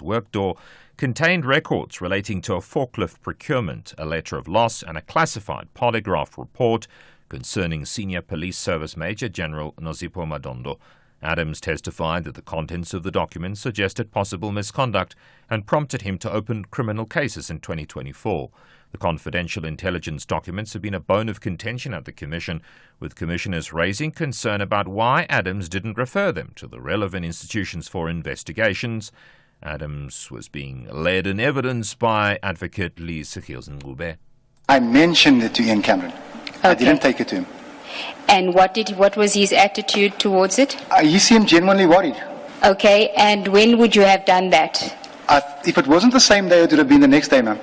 work door contained records relating to a forklift procurement, a letter of loss, and a classified polygraph report concerning Senior Police Service Major General Nozipho Madondo. Adams testified that the contents of the documents suggested possible misconduct and prompted him to open criminal cases in 2024. The confidential intelligence documents have been a bone of contention at the Commission, with commissioners raising concern about why Adams didn't refer them to the relevant institutions for investigations. Adams was being led in evidence by advocate Lee Ngube. I mentioned it to Ian Cameron. I didn't take it to him. And what was his attitude towards it? You seemed genuinely worried. Okay, and when would you have done that? If it wasn't the same day, it would have been the next day, ma'am.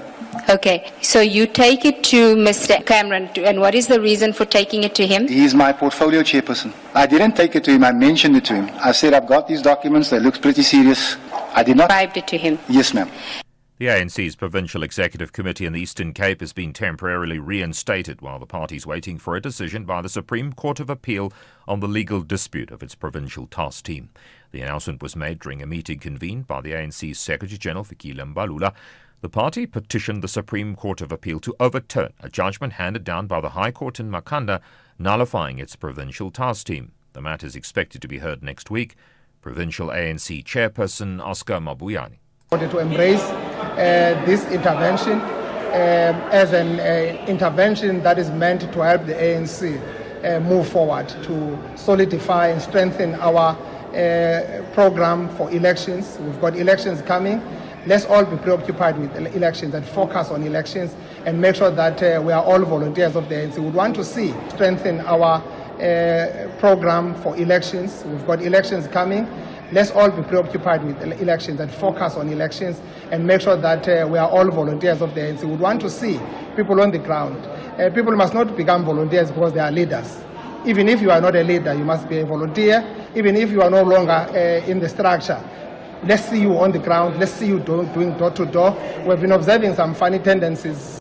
Okay, so you take it to Mr. Cameron, and what is the reason for taking it to him? He's my portfolio chairperson. I didn't take it to him, I mentioned it to him. I said, I've got these documents, they look pretty serious. I did not... Described it to him? Yes, ma'am. The ANC's Provincial Executive Committee in the Eastern Cape has been temporarily reinstated while the party's waiting for a decision by the Supreme Court of Appeal on the legal dispute of its provincial task team. The announcement was made during a meeting convened by the ANC's Secretary-General Fikile Mbalula. The party petitioned the Supreme Court of Appeal to overturn a judgment handed down by the High Court in Makhanda, nullifying its provincial task team. The matter is expected to be heard next week. Provincial ANC Chairperson Oscar Mabuyane wanted to embrace this intervention as an intervention that is meant to help the ANC move forward, to solidify and strengthen our program for elections. We've got elections coming. Let's all be preoccupied with elections and focus on elections and make sure that we are all volunteers of the ANC. We want to see strengthen our program for elections. We've got elections coming. Let's all be preoccupied with elections and focus on elections and make sure that we are all volunteers of the ANC. We want to see people on the ground. People must not become volunteers because they are leaders. Even if you are not a leader, you must be a volunteer. Even if you are no longer in the structure, let's see you on the ground. Let's see you doing door-to-door. We've been observing some funny tendencies.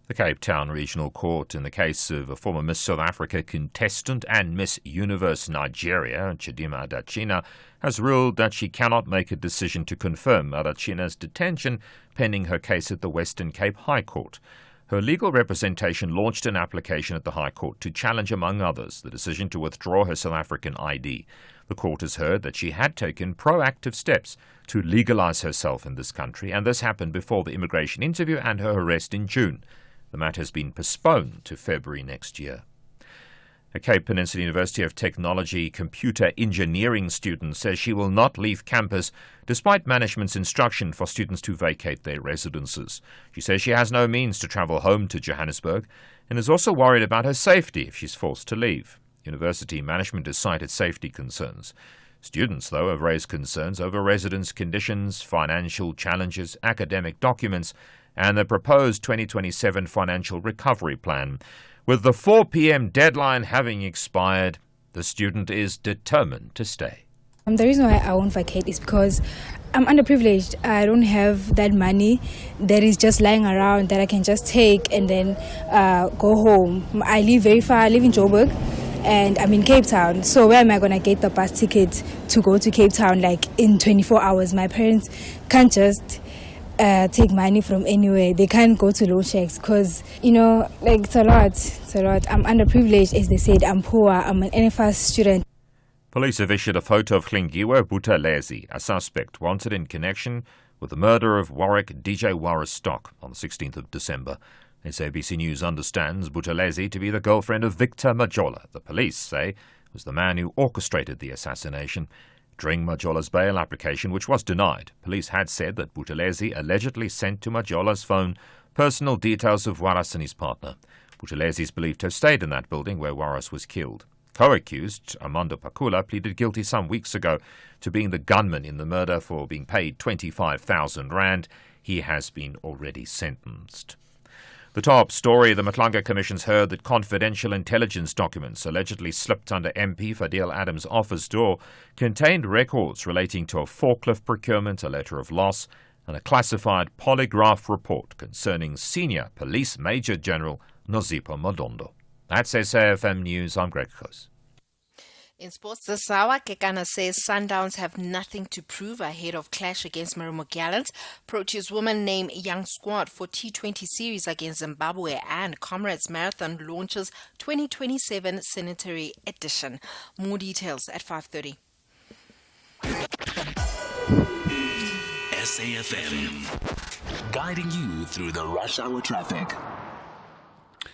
The Cape Town Regional Court, in the case of a former Miss South Africa contestant and Miss Universe Nigeria, Chidima Adachina, has ruled that she cannot make a decision to confirm Adachina's detention pending her case at the Western Cape High Court. Her legal representation launched an application at the High Court to challenge, among others, the decision to withdraw her South African ID. The court has heard that she had taken proactive steps to legalize herself in this country, and this happened before the immigration interview and her arrest in June. The matter has been postponed to February next year. A Cape Peninsula University of Technology computer engineering student says she will not leave campus despite management's instruction for students to vacate their residences. She says she has no means to travel home to Johannesburg and is also worried about her safety if she's forced to leave. University management has cited safety concerns. Students, though, have raised concerns over residence conditions, financial challenges, academic documents, and the proposed 2027 financial recovery plan. With the 4 p.m. deadline having expired, the student is determined to stay. The reason why I won't vacate is because I'm underprivileged. I don't have that money that is just lying around that I can just take and then go home. I live very far. I live in Joburg and I'm in Cape Town. So where am I going to get the bus ticket to go to Cape Town like in 24 hours? My parents can't just take money from anywhere. They can't go to loan shacks because, like it's a lot. I'm underprivileged, as they said. I'm poor. I'm an NFS student. Police have issued a photo of Hlingiwe Buthelezi, a suspect wanted in connection with the murder of Warwick DJ Warris Stock on the 16th of December. SABC News understands Buthelezi to be the girlfriend of Victor Majola. The police say was the man who orchestrated the assassination. During Majola's bail application, which was denied, police had said that Buthelezi allegedly sent to Majola's phone personal details of Warris and his partner. Buthelezi is believed to have stayed in that building where Warris was killed. Co-accused Armando Pakula pleaded guilty some weeks ago to being the gunman in the murder for being paid 25,000 rand. He has been already sentenced. The top story, the Matlanga Commission's heard that confidential intelligence documents allegedly slipped under MP Fadil Adams' office door contained records relating to a forklift procurement, a letter of loss, and a classified polygraph report concerning senior Police Major General Nozipho Madondo. That's SAFM News. I'm Greg Khosa. In sports this hour, Kekana says Sundowns have nothing to prove ahead of clash against Marimo Gallants. Proteas women name young squad for T20 series against Zimbabwe, and Comrades Marathon launches 2027 Sanitary Edition. More details at 5:30. SAFM, guiding you through the rush hour traffic.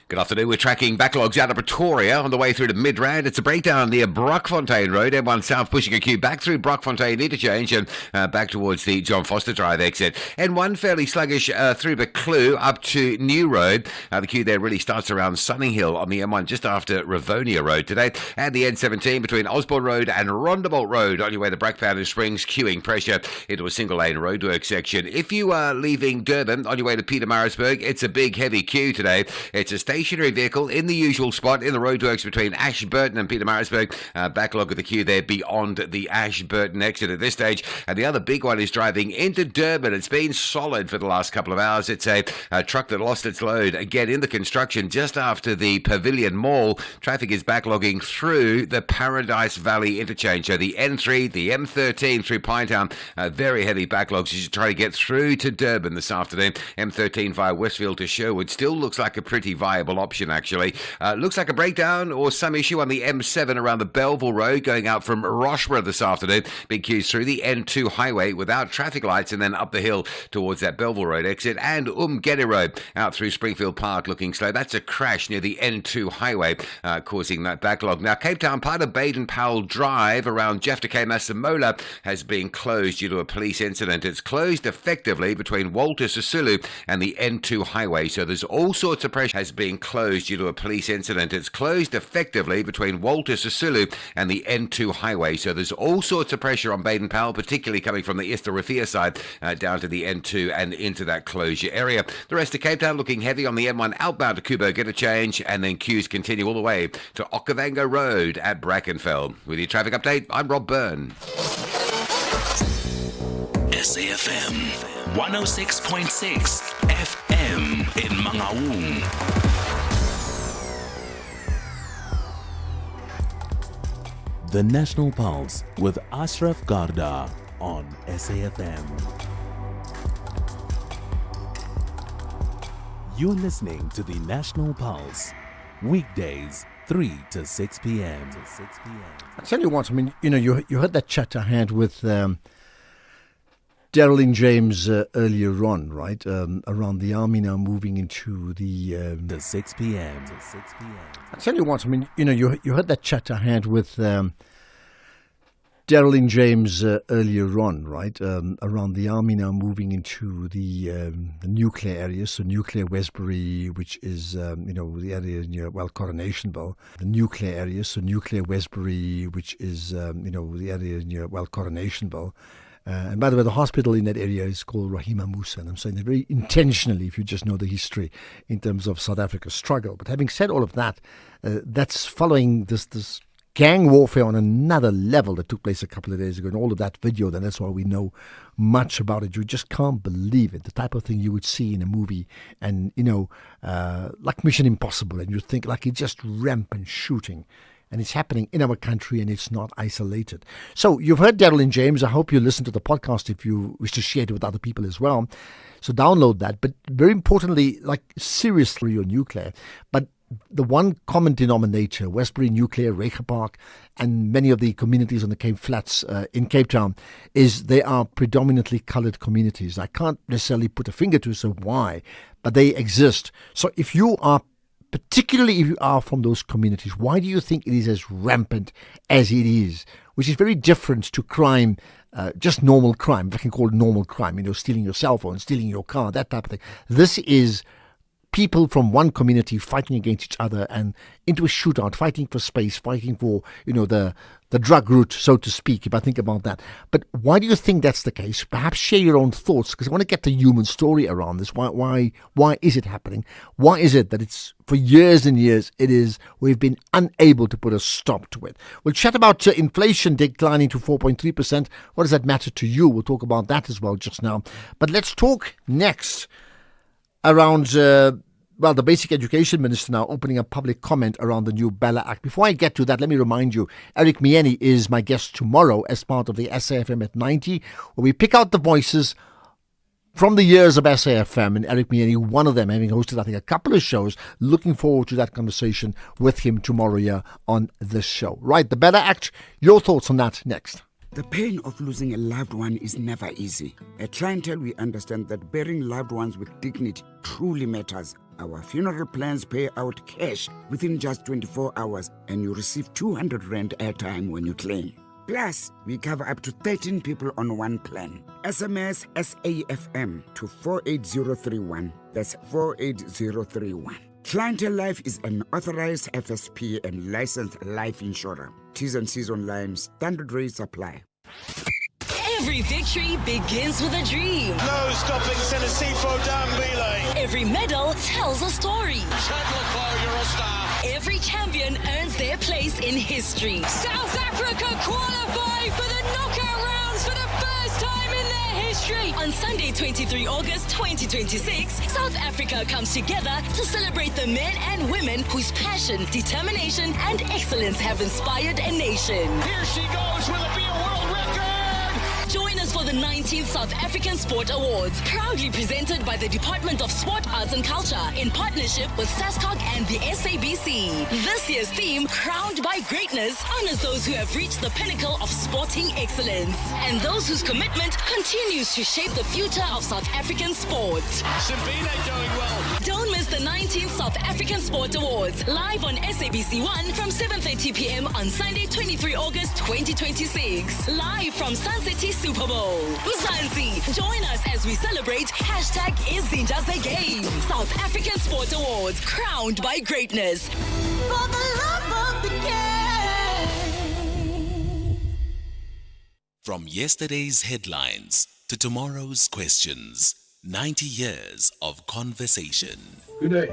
Good afternoon. We're tracking backlogs out of Pretoria on the way through to Midrand. It's a breakdown near Brockfontein Road. M1 South pushing a queue back through Brockfontein interchange and back towards the John Foster Drive exit. N1 fairly sluggish through Buccleuch up to New Road. The queue there really starts around Sunninghill on the M1 just after Rivonia Road today. And the N17 between Osborne Road and Rondebolt Road on your way to Brackpowder Springs, queuing pressure into a single lane roadwork section. If you are leaving Durban on your way to Pietermaritzburg, it's a big heavy queue today. It's a stationary vehicle in the usual spot in the roadworks between Ashburton and Pietermaritzburg. Backlog of the queue there beyond the Ashburton exit at this stage. And the other big one is driving into Durban. It's been solid for the last couple of hours. It's a truck that lost its load again in the construction just after the Pavilion Mall. Traffic is backlogging through the Paradise Valley interchange. So the N3, the M13 through Pinetown, very heavy backlogs as you try to get through to Durban this afternoon. M13 via Westfield to Sherwood still looks like a pretty viable option, actually. Looks like a breakdown or some issue on the M7 around the Belleville Road going out from Roxburgh this afternoon. Big queues through the N2 highway without traffic lights and then up the hill towards that Belleville Road exit. And Umgeni Road out through Springfield Park looking slow. That's a crash near the N2 highway causing that backlog. Now, Cape Town, part of Baden-Powell Drive around Jeff de Masemola has been closed due to a police incident. It's closed effectively between Walter Sisulu and the N2 highway. So there's all sorts of pressure has been closed due to a police incident. It's closed effectively between Walter Sisulu and the N2 highway. So there's all sorts of pressure on Baden-Powell, particularly coming from the Easter Rafia side down to the N2 and into that closure area. The rest of Cape Town looking heavy on the M1 outbound to Kubo interchange, and then queues continue all the way to Okavango Road at Brackenfell. With your traffic update, I'm Rob Byrne. SAFM 106.6 FM in Mangaung. The National Pulse with Ashraf Garda on SAFM. You're listening to the National Pulse, weekdays 3 to 6 p.m. I tell you what, I mean, you heard that chat I had with Geraldine James earlier on, right? Around the army now moving into the 6 p.m. I tell you what, I mean, you heard that chat I had with Geraldine James earlier on, right? Around the army now moving into the nuclear areas, so nuclear Westbury, which is the area near Coronationville, the nuclear areas, so nuclear Westbury, which is the area near Coronationville. And by the way, the hospital in that area is called Rahima Musa, and I'm saying that very intentionally if you just know the history in terms of South Africa's struggle. But having said all of that, that's following this gang warfare on another level that took place a couple of days ago, and all of that video, then that's why we know much about it. You just can't believe it, the type of thing you would see in a movie, and, like Mission Impossible, and you think like it's just rampant shooting. And it's happening in our country, and it's not isolated. So you've heard Geraldine James. I hope you listen to the podcast if you wish to share it with other people as well. So download that. But very importantly, like seriously, your nuclear. But the one common denominator, Westbury Nuclear, Rega Park, and many of the communities on the Cape Flats in Cape Town, is they are predominantly coloured communities. I can't necessarily put a finger to so why, but they exist. So if you are particularly if you are from those communities, why do you think it is as rampant as it is? Which is very different to crime, just normal crime, if I can call it normal crime, stealing your cell phone, stealing your car, that type of thing. This is people from one community fighting against each other and into a shootout, fighting for space, fighting for, the drug route, so to speak, if I think about that. But why do you think that's the case? Perhaps share your own thoughts, because I want to get the human story around this. Why is it happening? Why is it that it's, for years and years, we've been unable to put a stop to it? We'll chat about inflation declining to 4.3%. What does that matter to you? We'll talk about that as well just now. But let's talk next around the Basic Education Minister now opening a public comment around the new Bella Act. Before I get to that, let me remind you, Eric Mieni is my guest tomorrow as part of the SAFM at 90, where we pick out the voices from the years of SAFM, and Eric Mieni, one of them, having hosted, I think, a couple of shows. Looking forward to that conversation with him tomorrow here on this show. Right, the Bella Act, your thoughts on that next. The pain of losing a loved one is never easy. At Clientele, we understand that burying loved ones with dignity truly matters. Our funeral plans pay out cash within just 24 hours, and you receive 200 Rand airtime when you claim. Plus, we cover up to 13 people on one plan. SMS SAFM to 48031. That's 48031. Clientele Life is an authorized FSP and licensed life insurer. T's and C's online. Standard rates apply. Every victory begins with a dream. No stopping Tennessee Fodambile. Every medal tells a story. Every champion earns their place in history. South Africa qualify for the knockout rounds for the first time in their history. On Sunday, 23 August 2026, South Africa comes together to celebrate the men and women whose passion, determination, and excellence have inspired a nation. Here she goes. Will it be a world record? Join us for the 19th South African Sport Awards, proudly presented by the Department of Sport, Arts and Culture in partnership with SASCOG and the SABC. This year's theme, Crowned by Greatness, honors those who have reached the pinnacle of sporting excellence and those whose commitment continues to shape the future of South African sport. Simbine going well. Don't miss the 19th South African Sport Awards, live on SABC 1 from 7:30 p.m. on Sunday, 23 August 2026. Live from Sun City Super Bowl. Mzansi, join us as we celebrate #Izinjaze Game. South African Sport Awards, crowned by greatness. For the love of the game. From yesterday's headlines to tomorrow's questions, 90 years of conversation. Good day.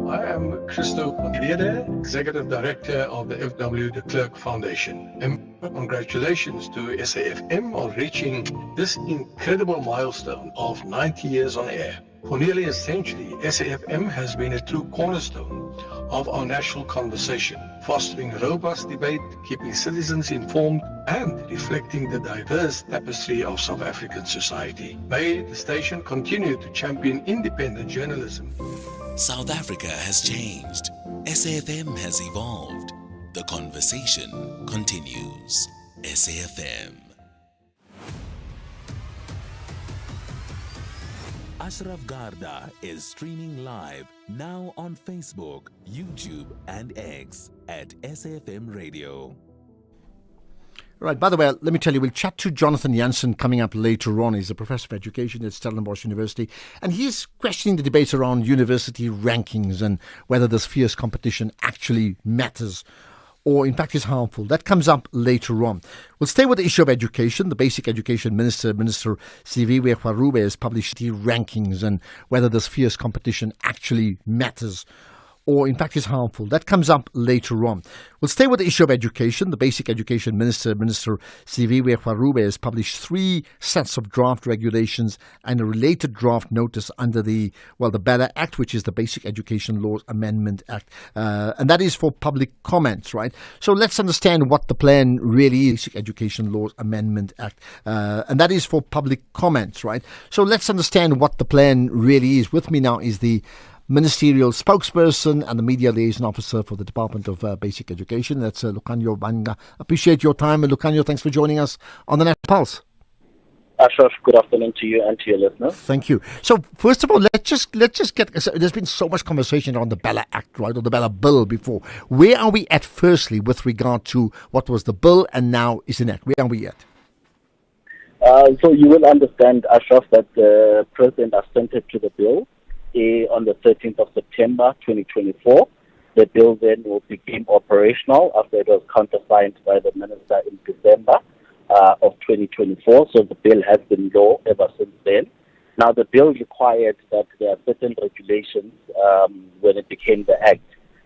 I am Christo Mangede, Executive Director of the F.W. de Klerk Foundation. And congratulations to SAFM on reaching this incredible milestone of 90 years on air. For nearly a century, SAFM has been a true cornerstone of our national conversation, fostering robust debate, keeping citizens informed, and reflecting the diverse tapestry of South African society. May the station continue to champion independent journalism. South Africa has changed. SAFM has evolved. The conversation continues. SAFM. Ashraf Garda is streaming live now on Facebook, YouTube, and X at SAFM Radio. Right, by the way, let me tell you, we'll chat to Jonathan Jansen coming up later on. He's a professor of education at Stellenbosch University, and he's questioning the debate around university rankings and whether this fierce competition actually matters or in fact is harmful. That comes up later on. We'll stay with the issue of education. The Basic Education Minister Siviwe Kwarube, has published the rankings and whether this fierce competition actually matters or in fact is harmful. That comes up later on. We'll stay with the issue of education. The Basic Education Minister Siviwe Kwarube, has published 3 sets of draft regulations and a related draft notice under the BELA Act, which is the Basic Education Laws Amendment Act. And that is for public comments, right? So let's understand what the plan really is. Basic Education Laws Amendment Act. And that is for public comments, right? So let's understand what the plan really is. With me now is the ministerial spokesperson and the media liaison officer for the Department of Basic Education. That's Lucanio Banga. Appreciate your time. And Lucanio, thanks for joining us on the Net Pulse. Ashraf, good afternoon to you and to your listeners. Thank you. So, first of all, let's just get. There's been so much conversation on the BELA Act, right, or the BELA Bill before. Where are we at, firstly, with regard to what was the bill and now is an act? Where are we at? So you will understand, Ashraf, that the President assented to the bill on the 13th of September 2024. The bill then will become operational after it was countersigned by the Minister in December of 2024. So the bill has been law ever since then. Now the bill required that there are certain regulations when it became the Act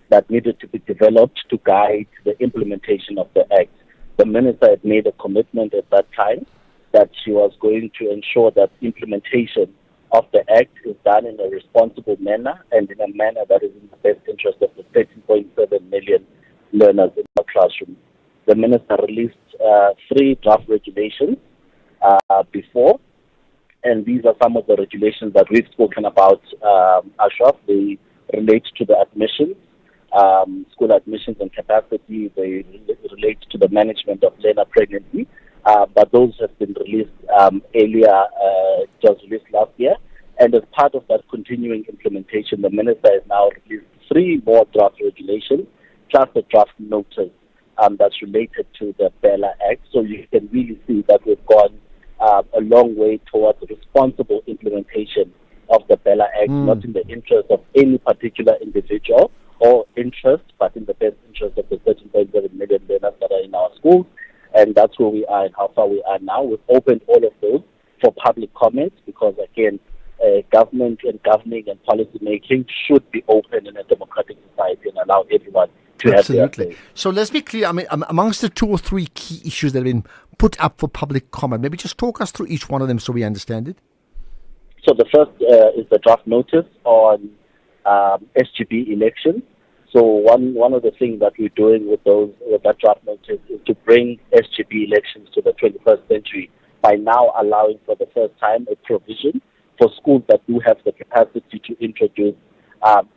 that needed to be developed to guide the implementation of the Act. The Minister had made a commitment at that time that she was going to ensure that implementation of the Act is done in a responsible manner and in a manner that is in the best interest of the 13.7 million learners in the classroom. The Minister released 3 draft regulations before, and these are some of the regulations that we've spoken about, Ashraf. They relate to the admissions, school admissions and capacity. They relate to the management of learner pregnancy, but those have been released earlier, just released last year. And as part of that continuing implementation, the minister has now released 3 more draft regulations, plus a draft notice that's related to the Bella Act. So you can really see that we've gone a long way towards responsible implementation of the Bella Act, not in the interest of any particular individual or interest, but in the best interest of the 13.7 million learners that are in our schools. And that's where we are and how far we are now. We've opened all of those for public comment because, again, government and governing and policy making should be open in a democratic society and allow everyone to have their say. So let's be clear. I mean, amongst the 2 or 3 key issues that have been put up for public comment, maybe just talk us through each one of them so we understand it. So the first is the draft notice on SGB elections. So one of the things that we're doing with that draft notice is to bring SGB elections to the 21st century by now allowing for the first time a provision for schools that do have the capacity to introduce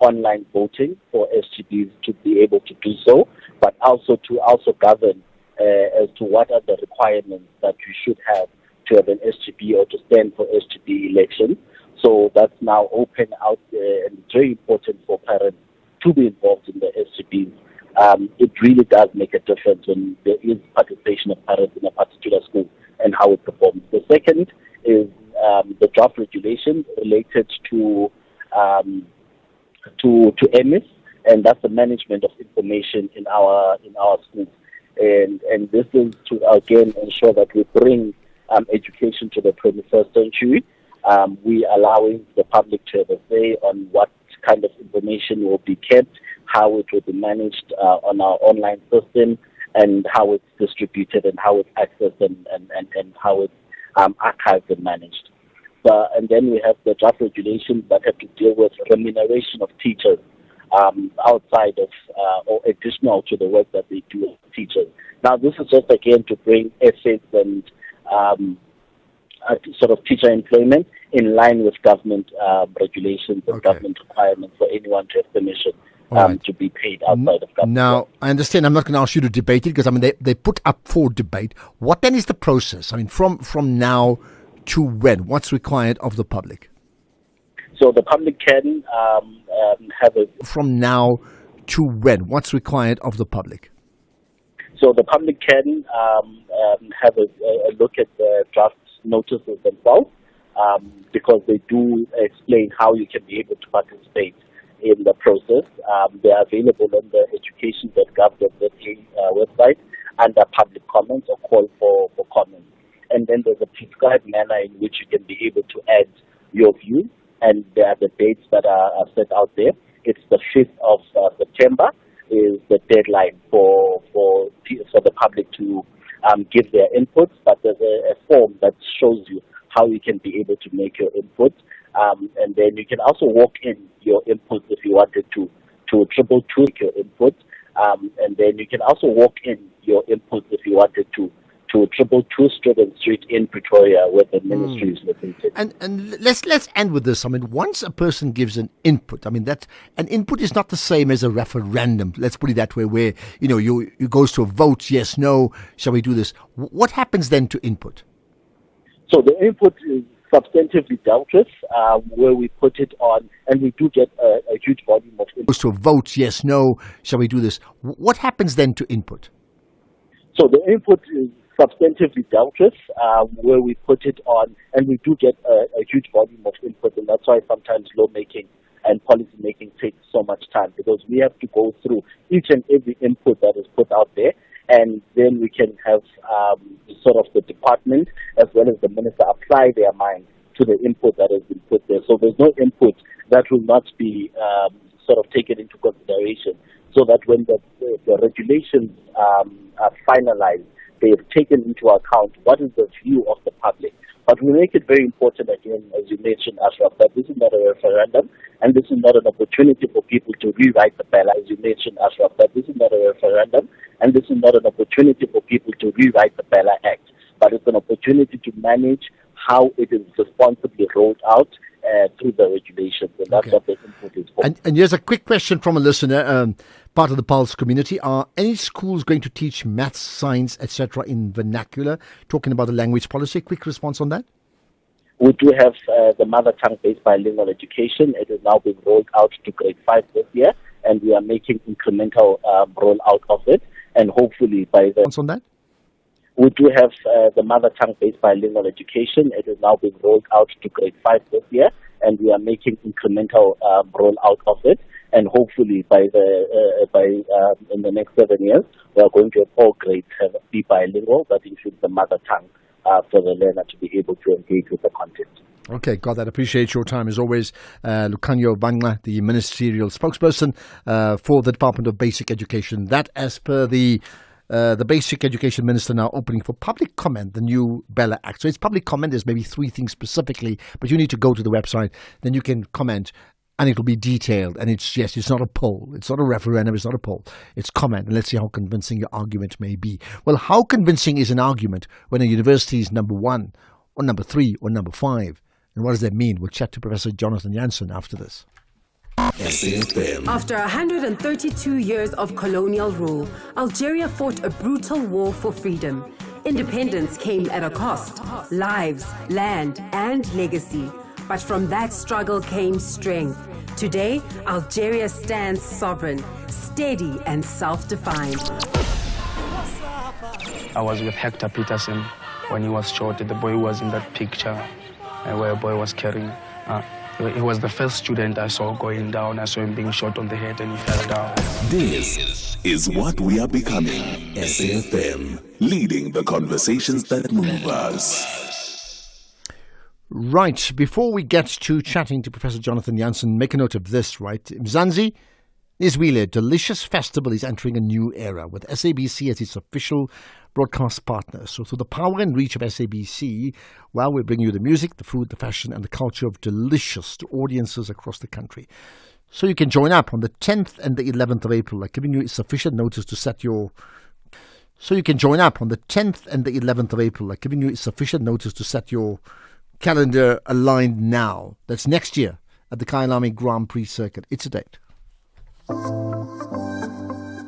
online voting for SGBs to be able to do so, but also to govern as to what are the requirements that you should have to have an SGB or to stand for SGB elections. So that's now open out there, and it's very important for parents to be involved in the SGBs. It really does make a difference when there is participation of parents in a particular school and how it performs. The second is the draft regulations related to EMIS, and that's the management of information in our schools. And this is to again ensure that we bring education to the 21st century. We allowing the public to have a say on what kind of information will be kept, how it will be managed on our online system, and how it's distributed and how it's accessed and how it's archived and managed. And then we have the draft regulations that have to deal with remuneration of teachers outside of or additional to the work that they do as teachers. Now, this is just again to bring ethics and sort of teacher employment in line with government regulations and government requirements for anyone to have permission to be paid outside of government. Now, I understand I'm not going to ask you to debate it because, I mean, they put up for debate. What then is the process? I mean, from now to when? What's required of the public? So the public can have a... From now to when? What's required of the public? So the public can have a look at the draft notices themselves because they do explain how you can be able to participate in the process. They are available on the education.gov.za website under public comments or call for comments. And then there's a prescribed manner in which you can be able to add your view, and there are the dates that are set out there. It's the 5th of September is the deadline for the public to give their inputs, but there's a form that shows you how you can be able to make your input. And then you can also walk in your inputs if you wanted to 222 make your input. And then you can also walk in your inputs if you wanted to 222 Student Street in Pretoria, where the ministry is located. And let's end with this. I mean, once a person gives an input, I mean, that an input is not the same as a referendum. Let's put it that way, where you goes to a vote, yes, no, shall we do this? What happens then to input? So the input is substantively dealt with, where we put it on, and we do get a huge volume of input. Goes to a vote, yes, no, shall we do this? What happens then to input? So the input is substantively dealt with, where we put it on, and we do get a huge volume of input, and that's why sometimes lawmaking and policy making takes so much time, because we have to go through each and every input that is put out there, and then we can have sort of the department as well as the minister apply their mind to the input that has been put there. So there's no input that will not be sort of taken into consideration, so that when the regulations are finalized, they have taken into account what is the view of the public. But we make it very important, again, as you mentioned, Ashraf, that this is not a referendum, and this is not an opportunity for people to rewrite the Bella, as you mentioned, Ashraf, that this is not a referendum, and this is not an opportunity for people to rewrite the Bella Act, but it's an opportunity to manage how it is responsibly rolled out through the regulations, and that's what the input is for. And here's a quick question from a listener, part of the Pulse community. Are any schools going to teach maths, science, etc. in vernacular? Talking about the language policy. Quick response on that. We do have the mother tongue-based bilingual education. It is now being rolled out to grade 5 this year, and we are making incremental rollout of it. And hopefully by the... on that? We do have the mother tongue-based bilingual education. It is now being rolled out to grade 5 this year, and we are making incremental rollout of it. And hopefully by in the next 7 years, we are going to have all grades be bilingual. That includes the mother tongue for the learner to be able to engage with the content. Okay, got that. Appreciate your time as always. Lucanio Bangla, the ministerial spokesperson for the Department of Basic Education. That, as per the Basic Education Minister, now opening for public comment, the new Bella Act. So it's public comment. There's maybe 3 things specifically, but you need to go to the website. Then you can comment, and it'll be detailed. And it's not a poll. It's not a referendum. It's not a poll. It's comment. And let's see how convincing your argument may be. Well, how convincing is an argument when a university is number 1 or number 3 or number 5? And what does that mean? We'll chat to Professor Jonathan Jansen after this. SAfm. After 132 years of colonial rule, Algeria fought a brutal war for freedom. Independence came at a cost: lives, land, and legacy. But from that struggle came strength. Today, Algeria stands sovereign, steady, and self-defined. I was with Hector Peterson when he was shot. The boy was in that picture where a boy was carrying. He was the first student I saw going down. I saw him being shot on the head and he fell down. This is what we are becoming. SAfm, leading the conversations that move us. Right, before we get to chatting to Professor Jonathan Jansen, make a note of this, right? Mzansi Iswile Delicious Festival is entering a new era with SABC as its official broadcast partner. So through the power and reach of SABC, well, we bring you the music, the food, the fashion and the culture of delicious to audiences across the country. So you can join up on the 10th and the 11th of April, like giving you sufficient notice to set your... So you can join up on the 10th and the 11th of April, like giving you sufficient notice to set your calendar aligned now. That's next year at the Kailami Grand Prix Circuit. It's a date.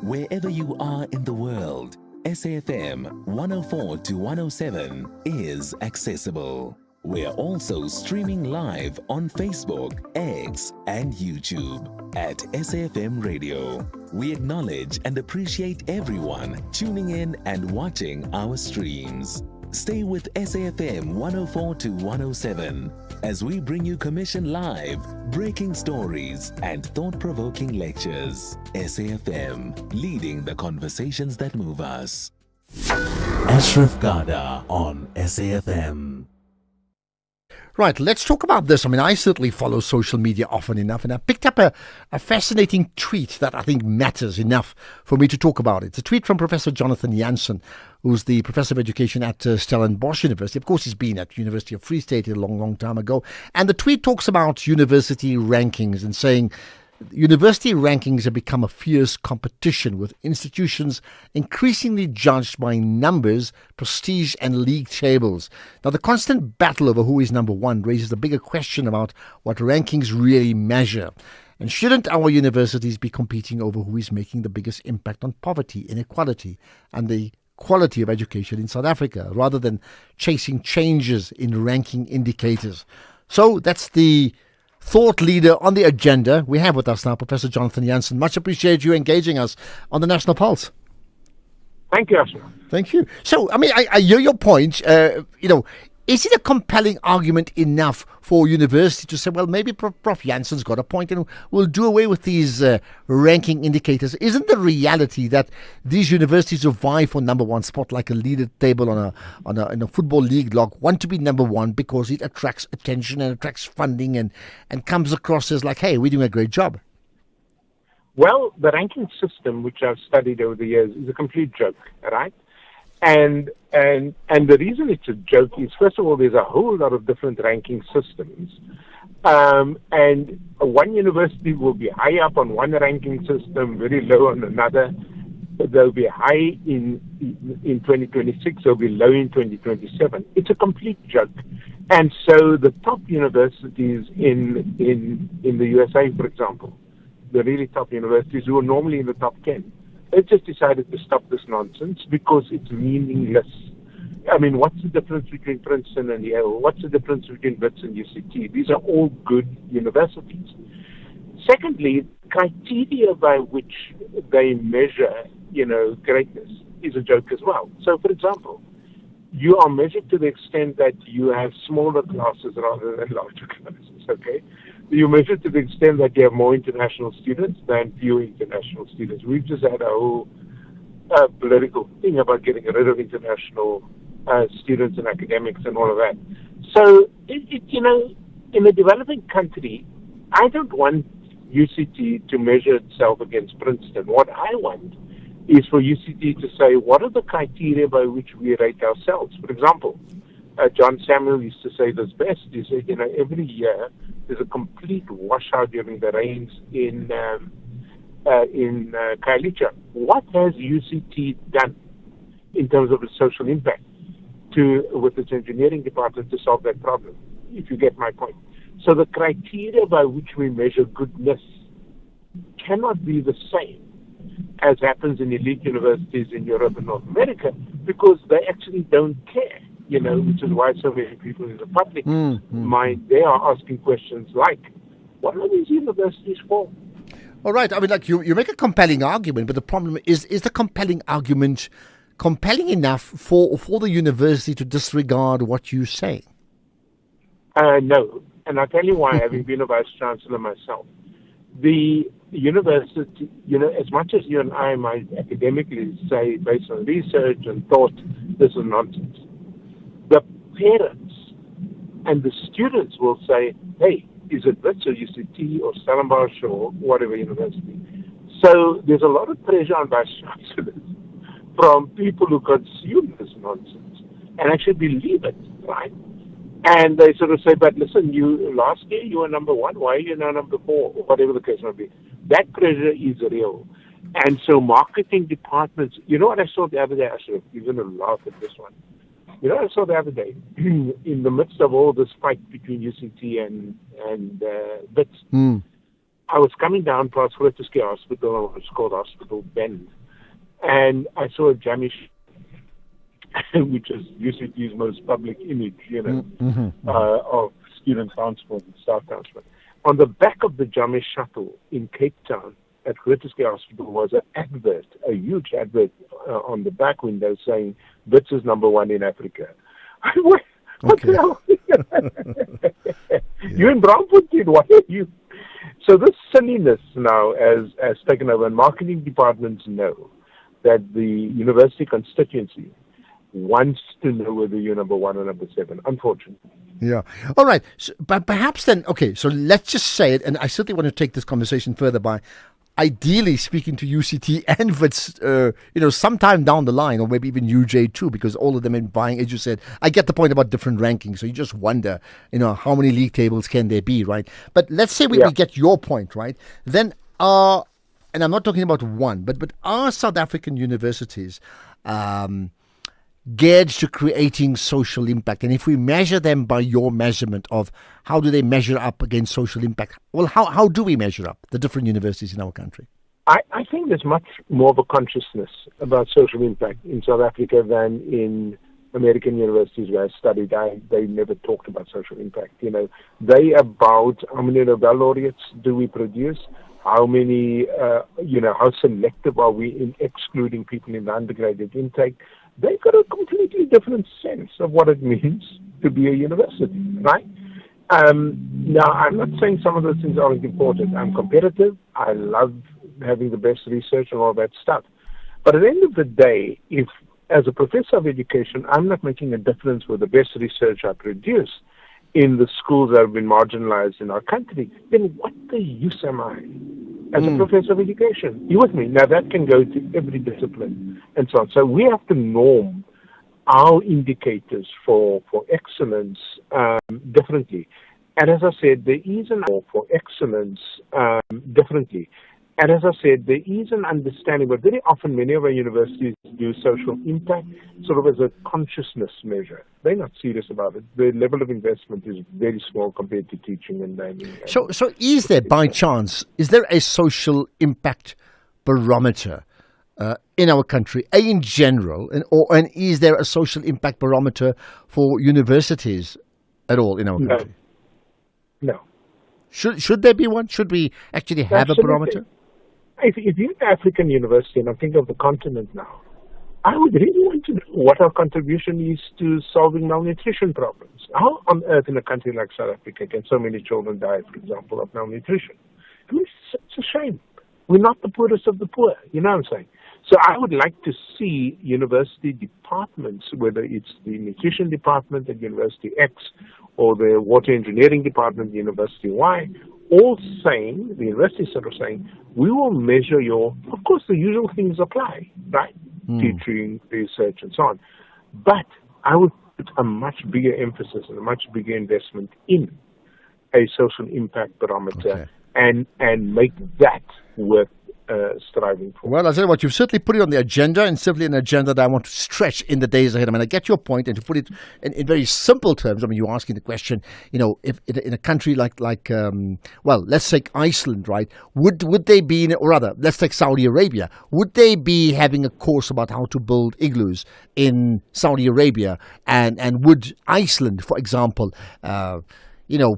Wherever you are in the world, SAfm 104 to 107 is accessible. We're also streaming live on Facebook, X, and YouTube at SAfmRadio. We acknowledge and appreciate everyone tuning in and watching our streams. Stay with SAfm 104 to 107 as we bring you commission live, breaking stories, and thought-provoking lectures. SAfm, leading the conversations that move us. Ashraf Garda on SAfm. Right, let's talk about this. I mean, I certainly follow social media often enough, and I picked up a fascinating tweet that I think matters enough for me to talk about it. It's a tweet from Professor Jonathan Jansen, who's the Professor of Education at Stellenbosch University. Of course, he's been at University of Free State a long, long time ago. And the tweet talks about university rankings and saying, university rankings have become a fierce competition with institutions increasingly judged by numbers, prestige and league tables. Now, the constant battle over who is number 1 raises a bigger question about what rankings really measure. And shouldn't our universities be competing over who is making the biggest impact on poverty, inequality and the quality of education in South Africa, rather than chasing changes in ranking indicators? So that's the thought leader on the agenda. We have with us now Professor Jonathan Jansen. Much appreciate you engaging us on the National Pulse. Thank you, Ashley. Thank you. So, I mean, I hear your point. Is it a compelling argument enough for university to say, well, maybe Prof. Jansen's got a point and we'll do away with these ranking indicators? Isn't the reality that these universities who vie for number 1 spot, like a leader table in a football league log, want to be number 1 because it attracts attention and attracts funding and comes across as like, hey, we're doing a great job? Well, the ranking system, which I've studied over the years, is a complete joke, right? And the reason it's a joke is, first of all, there's a whole lot of different ranking systems. And one university will be high up on one ranking system, very low on another. They'll be high in 2026, they'll be low in 2027. It's a complete joke. And so the top universities in the USA, for example, the really top universities who are normally in the top 10, they've just decided to stop this nonsense because it's meaningless. I mean, what's the difference between Princeton and Yale? What's the difference between Wits and UCT? These are all good universities. Secondly, criteria by which they measure, greatness is a joke as well. So, for example, you are measured to the extent that you have smaller classes rather than larger classes, okay? You measure to the extent that you have more international students than fewer international students. We've just had a whole political thing about getting rid of international students and academics and all of that. So, in a developing country, I don't want UCT to measure itself against Princeton. What I want is for UCT to say, what are the criteria by which we rate ourselves? For example, John Samuel used to say this best. He said, every year there's a complete washout during the rains in Khayelitsha. What has UCT done in terms of its social impact with its engineering department to solve that problem, if you get my point? So the criteria by which we measure goodness cannot be the same as happens in elite universities in Europe and North America, because they actually don't care, which is why so many people in the public mind, they are asking questions like, what are these universities for? All right. I mean, like you make a compelling argument, but the problem is the compelling argument compelling enough for the university to disregard what you say? No. And I'll tell you why, having been a vice chancellor myself. The university, as much as you and I might academically say, based on research and thought, this is nonsense, the parents and the students will say, hey, is it Wits or UCT or Stellenbosch or whatever university? So there's a lot of pressure on vice chancellors from people who consume this nonsense and actually believe it, right? And they sort of say, but listen, last year you were number 1, why are you now number 4? Whatever the case may be. That pressure is real. And so marketing departments, you know what I saw the other day, Ashraf? You're going to laugh at this one. You know what I saw the other day? In the midst of all this fight between UCT and Wits, I was coming down past Grooteske Hospital, it's called Hospital Bend, and I saw a Jamish, which is UCT's most public image, of student transport and staff transport. On the back of the Jamish shuttle in Cape Town at Grooteske Hospital was an advert, a huge advert on the back window saying, Wits is number 1 in Africa. What the hell? You in Braamfontein, why are you? So this silliness now has taken over, and marketing departments know that the university constituency wants to know whether you're number 1 or number 7, unfortunately. Yeah. All right. So, but perhaps then, okay, so let's just say it, and I certainly want to take this conversation further by ideally speaking to UCT and Wits, sometime down the line, or maybe even UJ too, because all of them are buying, as you said, I get the point about different rankings. So you just wonder, how many league tables can there be, right? But let's say we get your point, right? Then, and I'm not talking about one, but are South African universities geared to creating social impact? And if we measure them by your measurement of how do they measure up against social impact, well, how do we measure up, the different universities in our country? I think there's much more of a consciousness about social impact in South Africa than in American universities where I studied. They never talked about social impact. They about how many Nobel laureates do we produce? How many, how selective are we in excluding people in the undergraduate intake? They've got a completely different sense of what it means to be a university, right? Now, I'm not saying some of those things aren't important. I'm competitive. I love having the best research and all that stuff. But at the end of the day, if as a professor of education, I'm not making a difference with the best research I produce in the schools that have been marginalized in our country, then what the use am I as a professor of education? You with me? Now that can go to every discipline and so on. So we have to norm our indicators for excellence differently. And as I said, there is an for excellence differently. And as I said, there is an understanding, but very often many of our universities do social impact sort of as a consciousness measure. They're not serious about it. The level of investment is very small compared to teaching and learning. So is there, by chance, is there a social impact barometer in our country, in general, and is there a social impact barometer for universities at all in our country? No. Should there be one? Should we actually have Absolutely. a barometer? If you're an African university, and I'm thinking of the continent now, I would really want to know what our contribution is to solving malnutrition problems. How on earth in a country like South Africa can so many children die, for example, of malnutrition? I mean, it's a shame. We're not the poorest of the poor, you know what I'm saying? So I would like to see university departments, whether it's the nutrition department at University X or the water engineering department at University Y, all saying, the university sort of saying, we will measure of course the usual things apply, right? Teaching, research, and so on. But I would put a much bigger emphasis and a much bigger investment in a social impact barometer and make that worth striving for. Well, I'll tell you what, you've certainly put it on the agenda, and simply an agenda that I want to stretch in the days ahead. I mean, I get your point, and to put it in very simple terms, I mean, you're asking the question, if in a country like let's take Iceland, right? Would they be, or rather, let's take Saudi Arabia. Would they be having a course about how to build igloos in Saudi Arabia? And would Iceland, for example,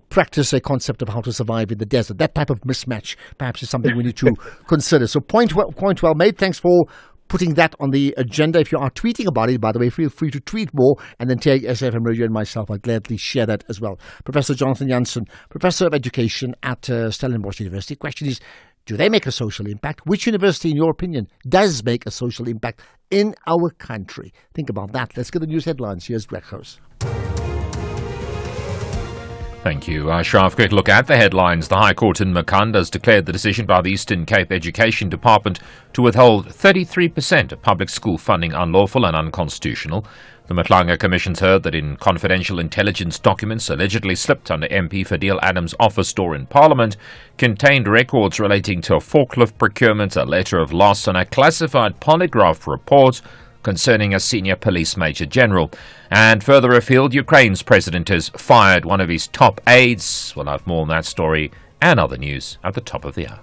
practice a concept of how to survive in the desert? That type of mismatch perhaps is something we need to consider. So point well made. Thanks for putting that on the agenda. If you are tweeting about it, by the way, feel free to tweet more and then tag SAfmRadio and myself. I'd gladly share that as well. Professor Jonathan Jansen, Professor of Education at Stellenbosch University. Question is, do they make a social impact? Which university, in your opinion, does make a social impact in our country? Think about that. Let's get the news headlines. Here's Greg House. Thank you, Ashraf. Quick look at the headlines. The High Court in Makhanda has declared the decision by the Eastern Cape Education Department to withhold 33% of public school funding unlawful and unconstitutional. The Matlanga Commission's heard that in confidential intelligence documents allegedly slipped under MP Fadil Adams' office door in Parliament contained records relating to a forklift procurement, a letter of loss and a classified polygraph report concerning a senior police major general. And further afield, Ukraine's president has fired one of his top aides. We'll have more on that story and other news at the top of the hour.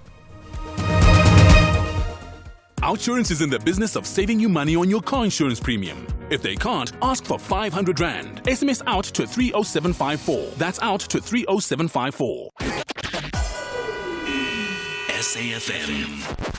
Outsurance is in the business of saving you money on your car insurance premium. If they can't, ask for 500 Rand. SMS out to 30754. That's out to 30754. SAfm.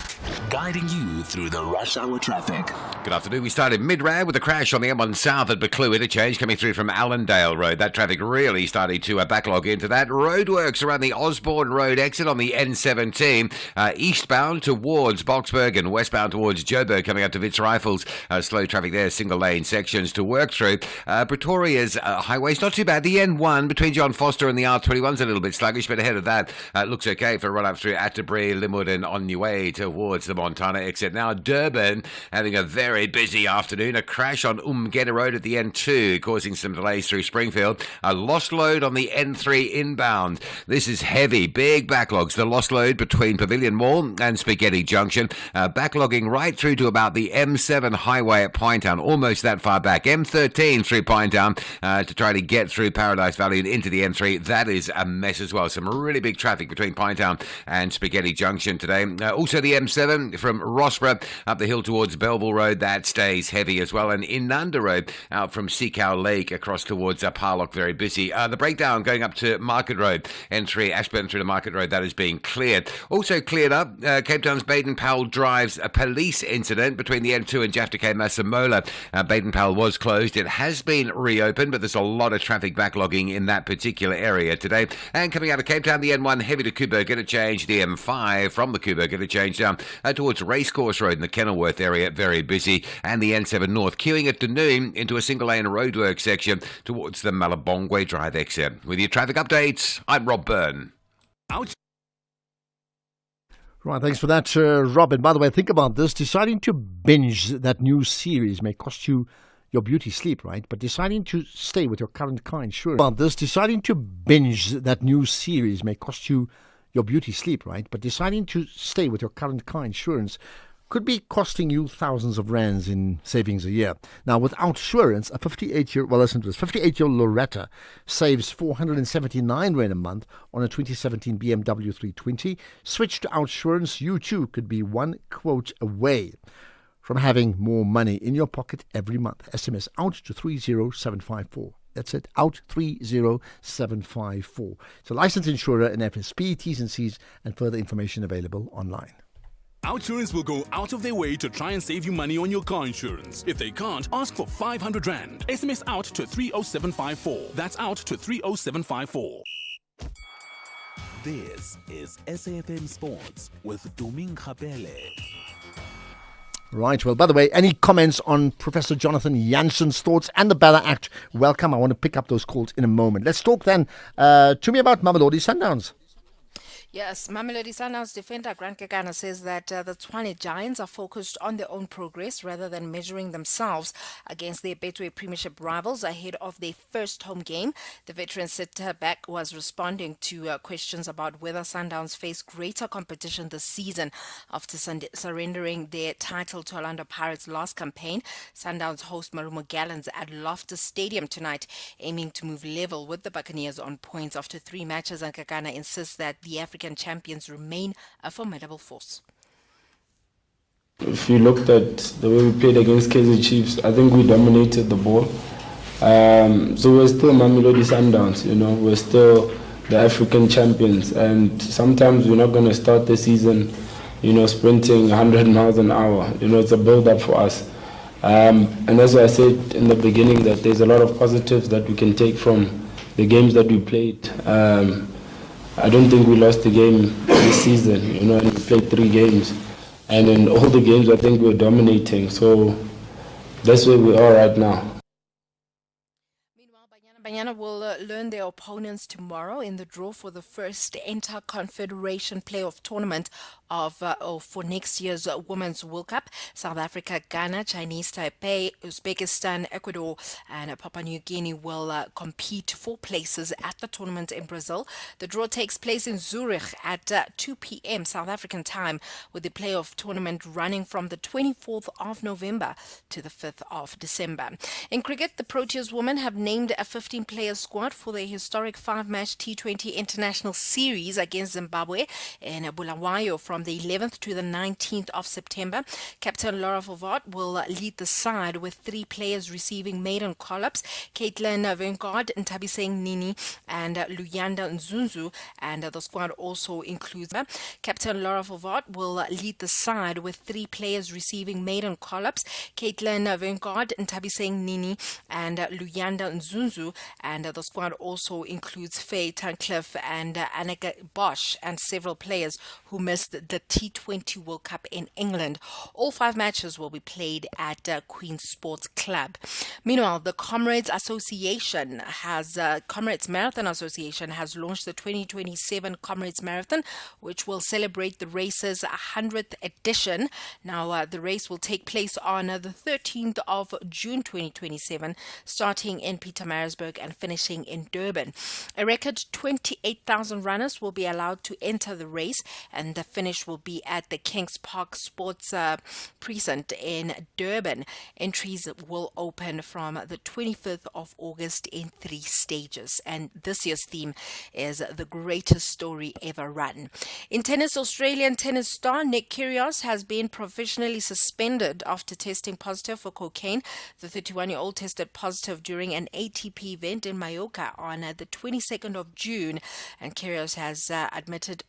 Guiding you through the rush hour traffic. Good afternoon. We started mid-round with a crash on the M1 South at Buccleuch. Interchange coming through from Allendale Road. That traffic really starting to backlog into that. Roadworks around the Osborne Road exit on the N17. Eastbound towards Boksburg and westbound towards Joburg coming up to Wits Rifles. Slow traffic there, single lane sections to work through. Pretoria's highway's not too bad. The N1 between John Foster and the R21's a little bit sluggish, but ahead of that, looks okay for a run up through Atterbury, Linwood and on your way towards the Montana exit. Now Durban having a very busy afternoon. A crash on Umgeda Road at the N2 causing some delays through Springfield. A lost load on the N3 inbound. This is heavy, big backlogs. The lost load between Pavilion Mall and Spaghetti Junction. Backlogging right through to about the M7 highway at Pinetown. Almost that far back. M13 through Pinetown to try to get through Paradise Valley and into the N3. That is a mess as well. Some really big traffic between Pinetown and Spaghetti Junction today. Also the M7 from Rossborough up the hill towards Belleville Road, that stays heavy as well. And Inanda Road out from Seacow Lake across towards Parlock, very busy. The breakdown going up to Market Road, N3 Ashburn through to Market Road, that is being cleared. Also cleared up, Cape Town's Baden-Powell drives a police incident between the N2 and Jafta Masemola. Baden-Powell was closed. It has been reopened, but there's a lot of traffic backlogging in that particular area today. And coming out of Cape Town, the N1 heavy to Kuburg interchange, the M5 from the Kuburg interchange down towards Racecourse Road in the Kenilworth area, very busy. And the N7 North queuing at Dunoon into a single lane roadwork section towards the Malabongwe Drive exit. With your traffic updates, I'm Rob Byrne. Right, thanks for that, Robin. By the way, think about this. Deciding to binge that new series may cost you your beauty sleep, right? But deciding to stay with your current car insurance. About this. Deciding to binge that new series may cost you your beauty sleep, right? But deciding to stay with your current car insurance could be costing you thousands of rands in savings a year. Now, with Outsurance, a 58-year Loretta saves 479 rand a month on a 2017 BMW 320. Switch to Outsurance, you too could be one quote away from having more money in your pocket every month. SMS out to 30754. That's it, out 30754. It's a licensed insurer and FSP, T's and C's, and further information available online. Outsurance will go out of their way to try and save you money on your car insurance. If they can't, ask for 500 Rand. SMS out to 30754. That's out to 30754. This is SAfm Sports with Doming Khapele. Right, well, by the way, any comments on Professor Jonathan Janssen's thoughts and the Bella Act? Welcome. I want to pick up those calls in a moment. Let's talk then to me about Mamelodi Sundowns. Yes, Mamelodi Sundowns defender Grant Kekana says that the Tshwane Giants are focused on their own progress rather than measuring themselves against their Betway Premiership rivals ahead of their first home game. The veteran centre-back was responding to questions about whether Sundowns face greater competition this season after surrendering their title to Orlando Pirates last campaign. Sundowns host Marumo Gallants at Loftus Stadium tonight, aiming to move level with the Buccaneers on points after 3 matches, and Kekana insists that the African champions remain a formidable force. If you looked at the way we played against Kaizer Chiefs, I think we dominated the ball. So we're still Mamelodi Sundowns, we're still the African champions, and sometimes we're not going to start the season, sprinting 100 miles an hour. It's a build-up for us. And that's why I said in the beginning that there's a lot of positives that we can take from the games that we played. I don't think we lost a game this season, and we played 3 games. And in all the games, I think we're dominating. So that's where we are right now. Banyana will learn their opponents tomorrow in the draw for the first Inter-Confederation Playoff Tournament for next year's Women's World Cup. South Africa, Ghana, Chinese Taipei, Uzbekistan, Ecuador, and Papua New Guinea will compete for places at the tournament in Brazil. The draw takes place in Zurich at 2 p.m. South African time, with the playoff tournament running from the 24th of November to the 5th of December. In cricket, the Proteas women have named a 15-player squad for their historic 5-match T20 International Series against Zimbabwe in Bulawayo from the 11th to the 19th of September. Captain Laura Fawad will lead the side with 3 players receiving maiden call-ups: Caitlin Venkard, Ntabiseng Nini, and Luyanda Nzunzu. And the squad also includes Captain Laura Fawad will lead the side with 3 players receiving maiden call-ups: Caitlin Venkard, Ntabiseng Nini, and Luyanda Nzunzu. And the squad also includes Faye Tancliffe and Annika Bosch, and several players who missed the T20 World Cup in England. All 5 matches will be played at Queen's Sports Club. Meanwhile, the Comrades Marathon Association has launched the 2027 Comrades Marathon, which will celebrate the race's 100th edition. Now, the race will take place on the 13th of June 2027, starting in Pietermaritzburg and finishing in Durban. A record 28,000 runners will be allowed to enter the race, and the finish will be at the Kings Park Sports Precinct in Durban. Entries will open from the 25th of August in 3 stages, and this year's theme is the greatest story ever run. In tennis, Australian tennis star Nick Kyrgios has been provisionally suspended after testing positive for cocaine. The 31-year-old tested positive during an ATP event in Mallorca on the 22nd of June, and Kyrgios has admitted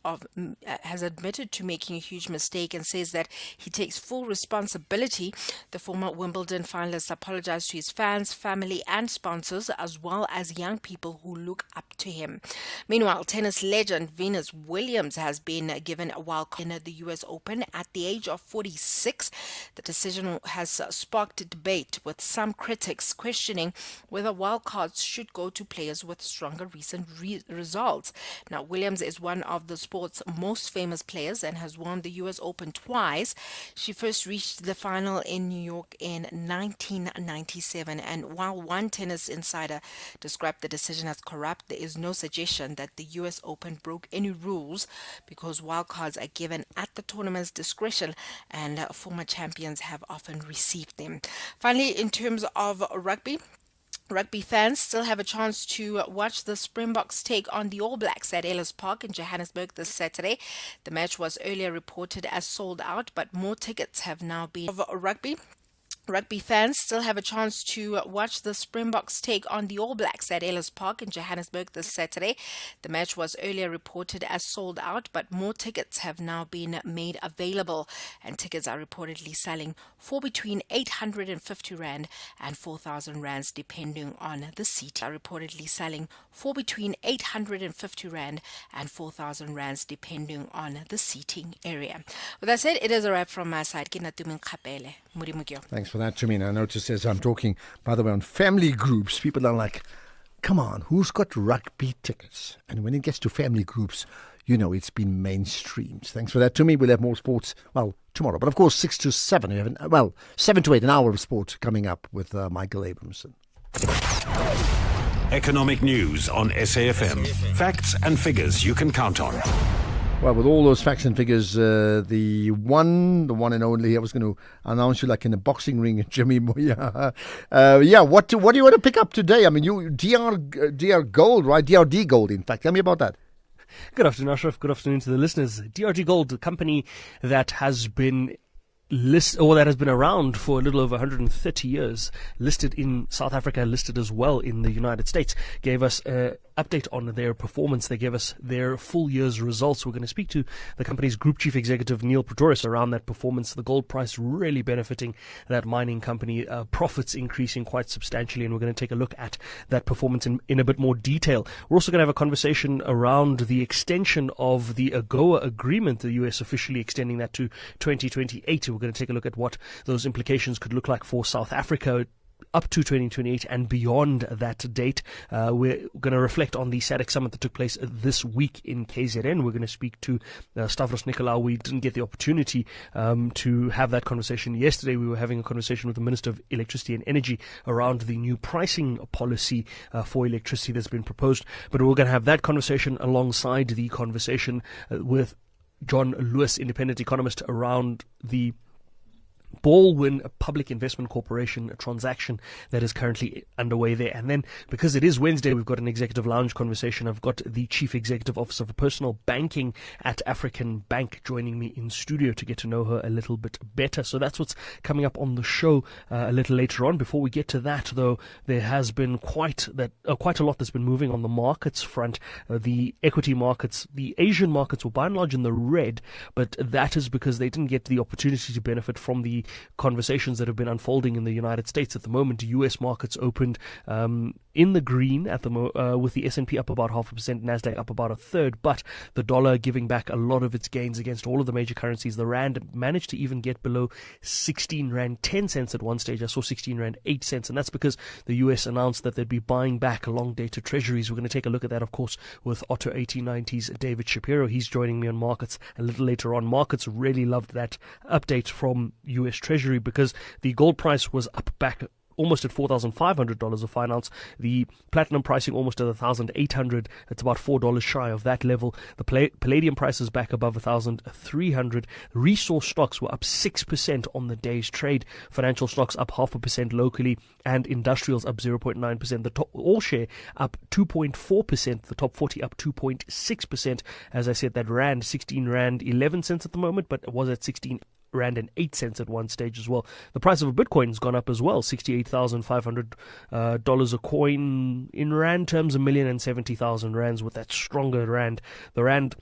to making a huge mistake and says that he takes full responsibility. The former Wimbledon finalist apologized to his fans, family, and sponsors, as well as young people who look up to him. Meanwhile, tennis legend Venus Williams has been given a wild card in the US Open at the age of 46. The decision has sparked debate, with some critics questioning whether wild cards should go to players with stronger recent results. Now, Williams is one of the sport's most famous players and has won the US Open twice. She first reached the final in New York in 1997, and while one tennis insider described the decision as corrupt, there is no suggestion that the US Open broke any rules because wildcards are given at the tournament's discretion and former champions have often received them. Finally, in terms of rugby fans still have a chance to watch the Springboks take on the All Blacks at Ellis Park in Johannesburg this Saturday. The match was earlier reported as sold out, but more tickets have now been. Rugby fans still have a chance to watch the Springboks take on the All Blacks at Ellis Park in Johannesburg this Saturday. The match was earlier reported as sold out, but more tickets have now been made available, and tickets are reportedly selling for between 850 Rand and 4,000 Rands depending on the seat. Are reportedly selling for between 850 Rand and 4,000 Rands depending on the seating area. With that said, it is a wrap from my side. Thanks for that, Jamina. I noticed as I'm talking, by the way, on family groups, people are like, come on, who's got rugby tickets? And when it gets to family groups, you know it's been mainstreamed. Thanks for that, Tumi. We'll have more sports, tomorrow. But of course, 6 to 7, 7 to 8, an hour of sport coming up with Michael Abramson. Economic news on SAFM. Facts and figures you can count on. Well, with all those facts and figures, the one and only, I was going to announce you like in a boxing ring, Jimmy Moya. What do you want to pick up today? I mean, you DR Gold, right? DRD Gold, in fact. Tell me about that. Good afternoon, Ashraf. Good afternoon to the listeners. DRD Gold, a company that has been that has been around for a little over 130 years, listed in South Africa, listed as well in the United States, gave us an update on their performance. They gave us their full year's results. We're going to speak to the company's Group Chief Executive, Neil Pretorius, around that performance. The gold price really benefiting that mining company, profits increasing quite substantially, and we're going to take a look at that performance in a bit more detail. We're also going to have a conversation around the extension of the AGOA agreement, the US officially extending that to 2028. We're going to take a look at what those implications could look like for South Africa up to 2028 and beyond that date. We're going to reflect on the SADC summit that took place this week in KZN. We're going to speak to Stavros Nicolaou. We didn't get the opportunity to have that conversation yesterday. We were having a conversation with the Minister of Electricity and Energy around the new pricing policy for electricity that's been proposed. But we're going to have that conversation alongside the conversation with John Lewis, independent economist, around the Baldwin Public Investment Corporation transaction that is currently underway there. And then, because it is Wednesday, we've got an executive lounge conversation. I've got the Chief Executive Officer for Personal Banking at African Bank joining me in studio to get to know her a little bit better. So that's what's coming up on the show a little later on. Before we get to that, though, there has been quite a lot that's been moving on the markets front. The equity markets, the Asian markets were by and large in the red, but that is because they didn't get the opportunity to benefit from the conversations that have been unfolding in the United States at the moment. US markets opened in the green at the with the S&P up about 0.5%, Nasdaq up about 1/3, but the dollar giving back a lot of its gains against all of the major currencies. The rand managed to even get below 16 Rand 10 cents at one stage. I saw 16 Rand 8 cents, and that's because the US announced that they'd be buying back long-dated treasuries. We're going to take a look at that, of course, with Otto 1890's David Shapiro. He's joining me on markets a little later on. Markets really loved that update from US Treasury because the gold price was up back almost at $4,500 a fine ounce. The platinum pricing almost at $1,800. It's about $4 shy of that level. The palladium price is back above $1,300. Resource stocks were up 6% on the day's trade. Financial stocks up 0.5% locally, and industrials up 0.9%. The top all share up 2.4%. The top 40 up 2.6%. As I said, that rand 16 Rand 11 cents at the moment, but it was at 16 Rand and 8 cents at one stage as well. The price of a Bitcoin has gone up as well, $68,500 a coin. In Rand terms, 1,070,000 Rands with that stronger Rand. The Rand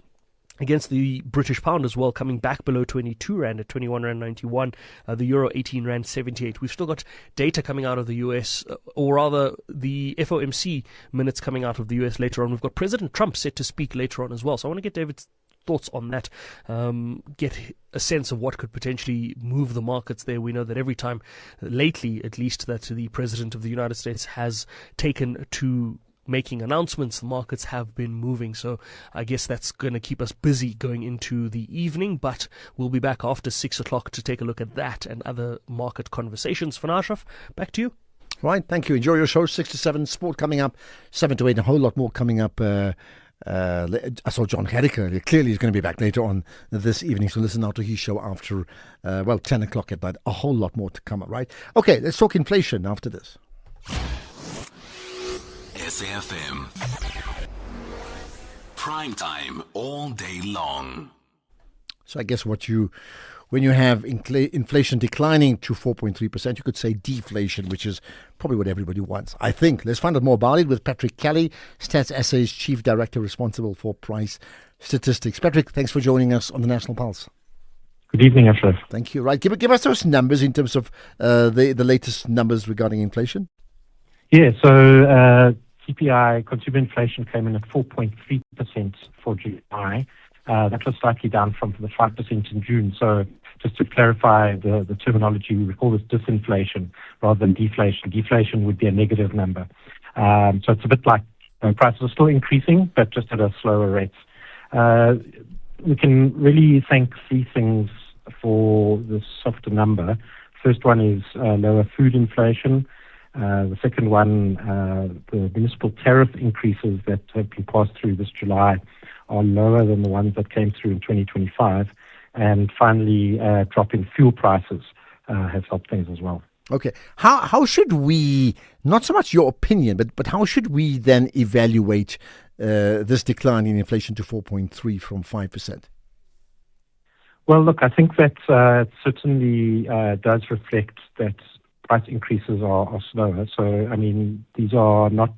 against the British pound as well, coming back below 22 Rand at 21 Rand 91. The euro 18 Rand 78. We've still got data coming out of the US, or rather the FOMC minutes coming out of the US later on. We've got President Trump set to speak later on as well. So I want to get David's thoughts on that. Get a sense of what could potentially move the markets there. We know that every time, lately at least, that the President of the United States has taken to making announcements, the markets have been moving. So I guess that's going to keep us busy going into the evening, but we'll be back after 6 o'clock to take a look at that and other market conversations. For now, Ashraf, back to you. Right, thank you. Enjoy your show. 6 to 7, sport coming up. 7 to 8, a whole lot more coming up. I saw John Herrick earlier. Clearly he's going to be back later on this evening, so listen out to his show after 10 o'clock at night. A whole lot more to come up, right? Okay, let's talk inflation after this. SAFM. Prime time all day long. So I guess when you have inflation declining to 4.3%, you could say deflation, which is probably what everybody wants, I think. Let's find out more about it with Patrick Kelly, Stats SA's Chief Director responsible for price statistics. Patrick, thanks for joining us on the National Pulse. Good evening, Ashraf. Thank you. Right, give us those numbers in terms of the latest numbers regarding inflation. Yeah, so CPI, consumer inflation, came in at 4.3% for July. That was slightly down from the 5% in June. So just to clarify the terminology, we call this disinflation rather than deflation. Deflation would be a negative number. So it's a bit like prices are still increasing, but just at a slower rate. We can really thank three things for this softer number. First one is lower food inflation. The second one, the municipal tariff increases that have been passed through this July are lower than the ones that came through in 2025. And finally, drop in fuel prices has helped things as well. Okay. How should we, not so much your opinion, but how should we then evaluate this decline in inflation to 4.3 from 5%? Well, look, I think that it certainly does reflect that price increases are slower. So, I mean, these are not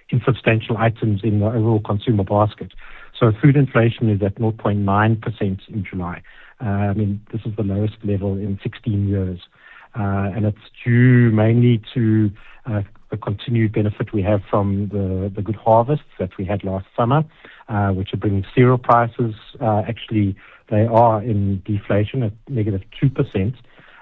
insubstantial items in the overall consumer basket. So food inflation is at 0.9% in July. I mean, this is the lowest level in 16 years. And it's due mainly to the continued benefit we have from the good harvests that we had last summer, which are bringing cereal prices. Actually, they are in deflation at negative 2%.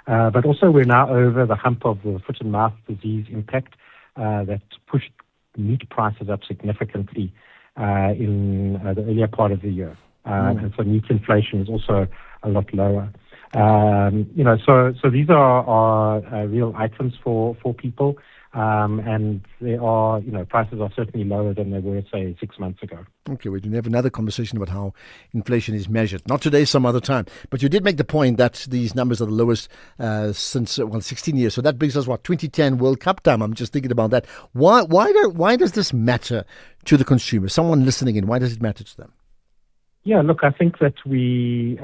But also we're now over the hump of the foot and mouth disease impact that pushed meat prices up significantly in the earlier part of the year. And so meat inflation is also a lot lower. So these are real items for people. And they are, prices are certainly lower than they were, say, 6 months ago. Okay, we can have another conversation about how inflation is measured. Not today, some other time. But you did make the point that these numbers are the lowest since 16 years. So that brings us, 2010 World Cup time. I'm just thinking about that. Why does this matter to the consumer? Someone listening in, why does it matter to them? Yeah, look, I think that we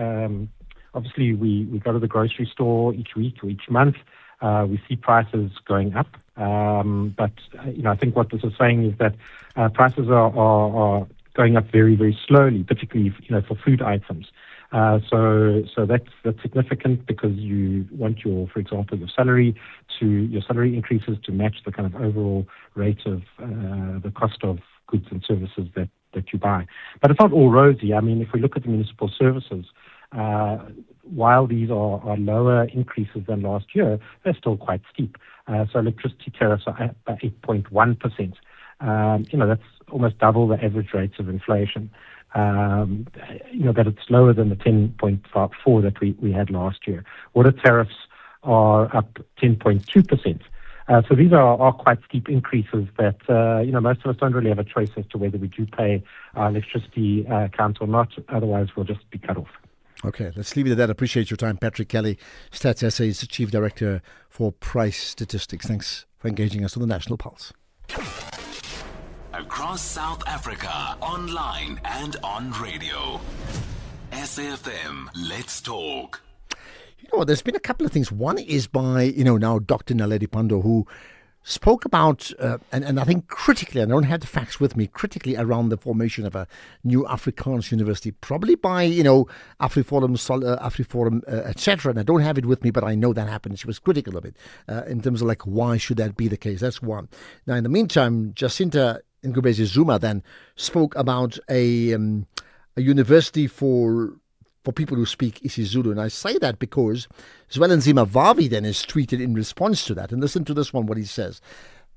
obviously we go to the grocery store each week or each month. We see prices going up. But I think what this is saying is that prices are going up very, very slowly, particularly for food items. So that's significant because you want for example, your salary increases to match the kind of overall rate of the cost of goods and services that you buy. But it's not all rosy. I mean, if we look at the municipal services, while these are lower increases than last year, they're still quite steep. So electricity tariffs are at 8.1%. That's almost double the average rates of inflation. That it's lower than the 10.4 that we had last year. Water tariffs are up 10.2%. So these are quite steep increases that, most of us don't really have a choice as to whether we do pay our electricity account or not. Otherwise, we'll just be cut off. Okay, let's leave it at that. Appreciate your time. Patrick Kelly, Stats SA's Chief Director for Price Statistics. Thanks for engaging us on the National Pulse. Across South Africa, online and on radio. SAFM, let's talk. There's been a couple of things. One is by, now Dr. Naledi Pandor, who spoke about, and I think critically, I don't have the facts with me, critically around the formation of a new Afrikaans university, probably by, AfriForum, etc. And I don't have it with me, but I know that happened. She was critical of it in terms of why should that be the case? That's one. Now, in the meantime, Jacinta Ngubezi Zuma then spoke about a a university for people who speak isiZulu. And I say that because Zwelinzima Vavi then is tweeted in response to that. And listen to this one, what he says.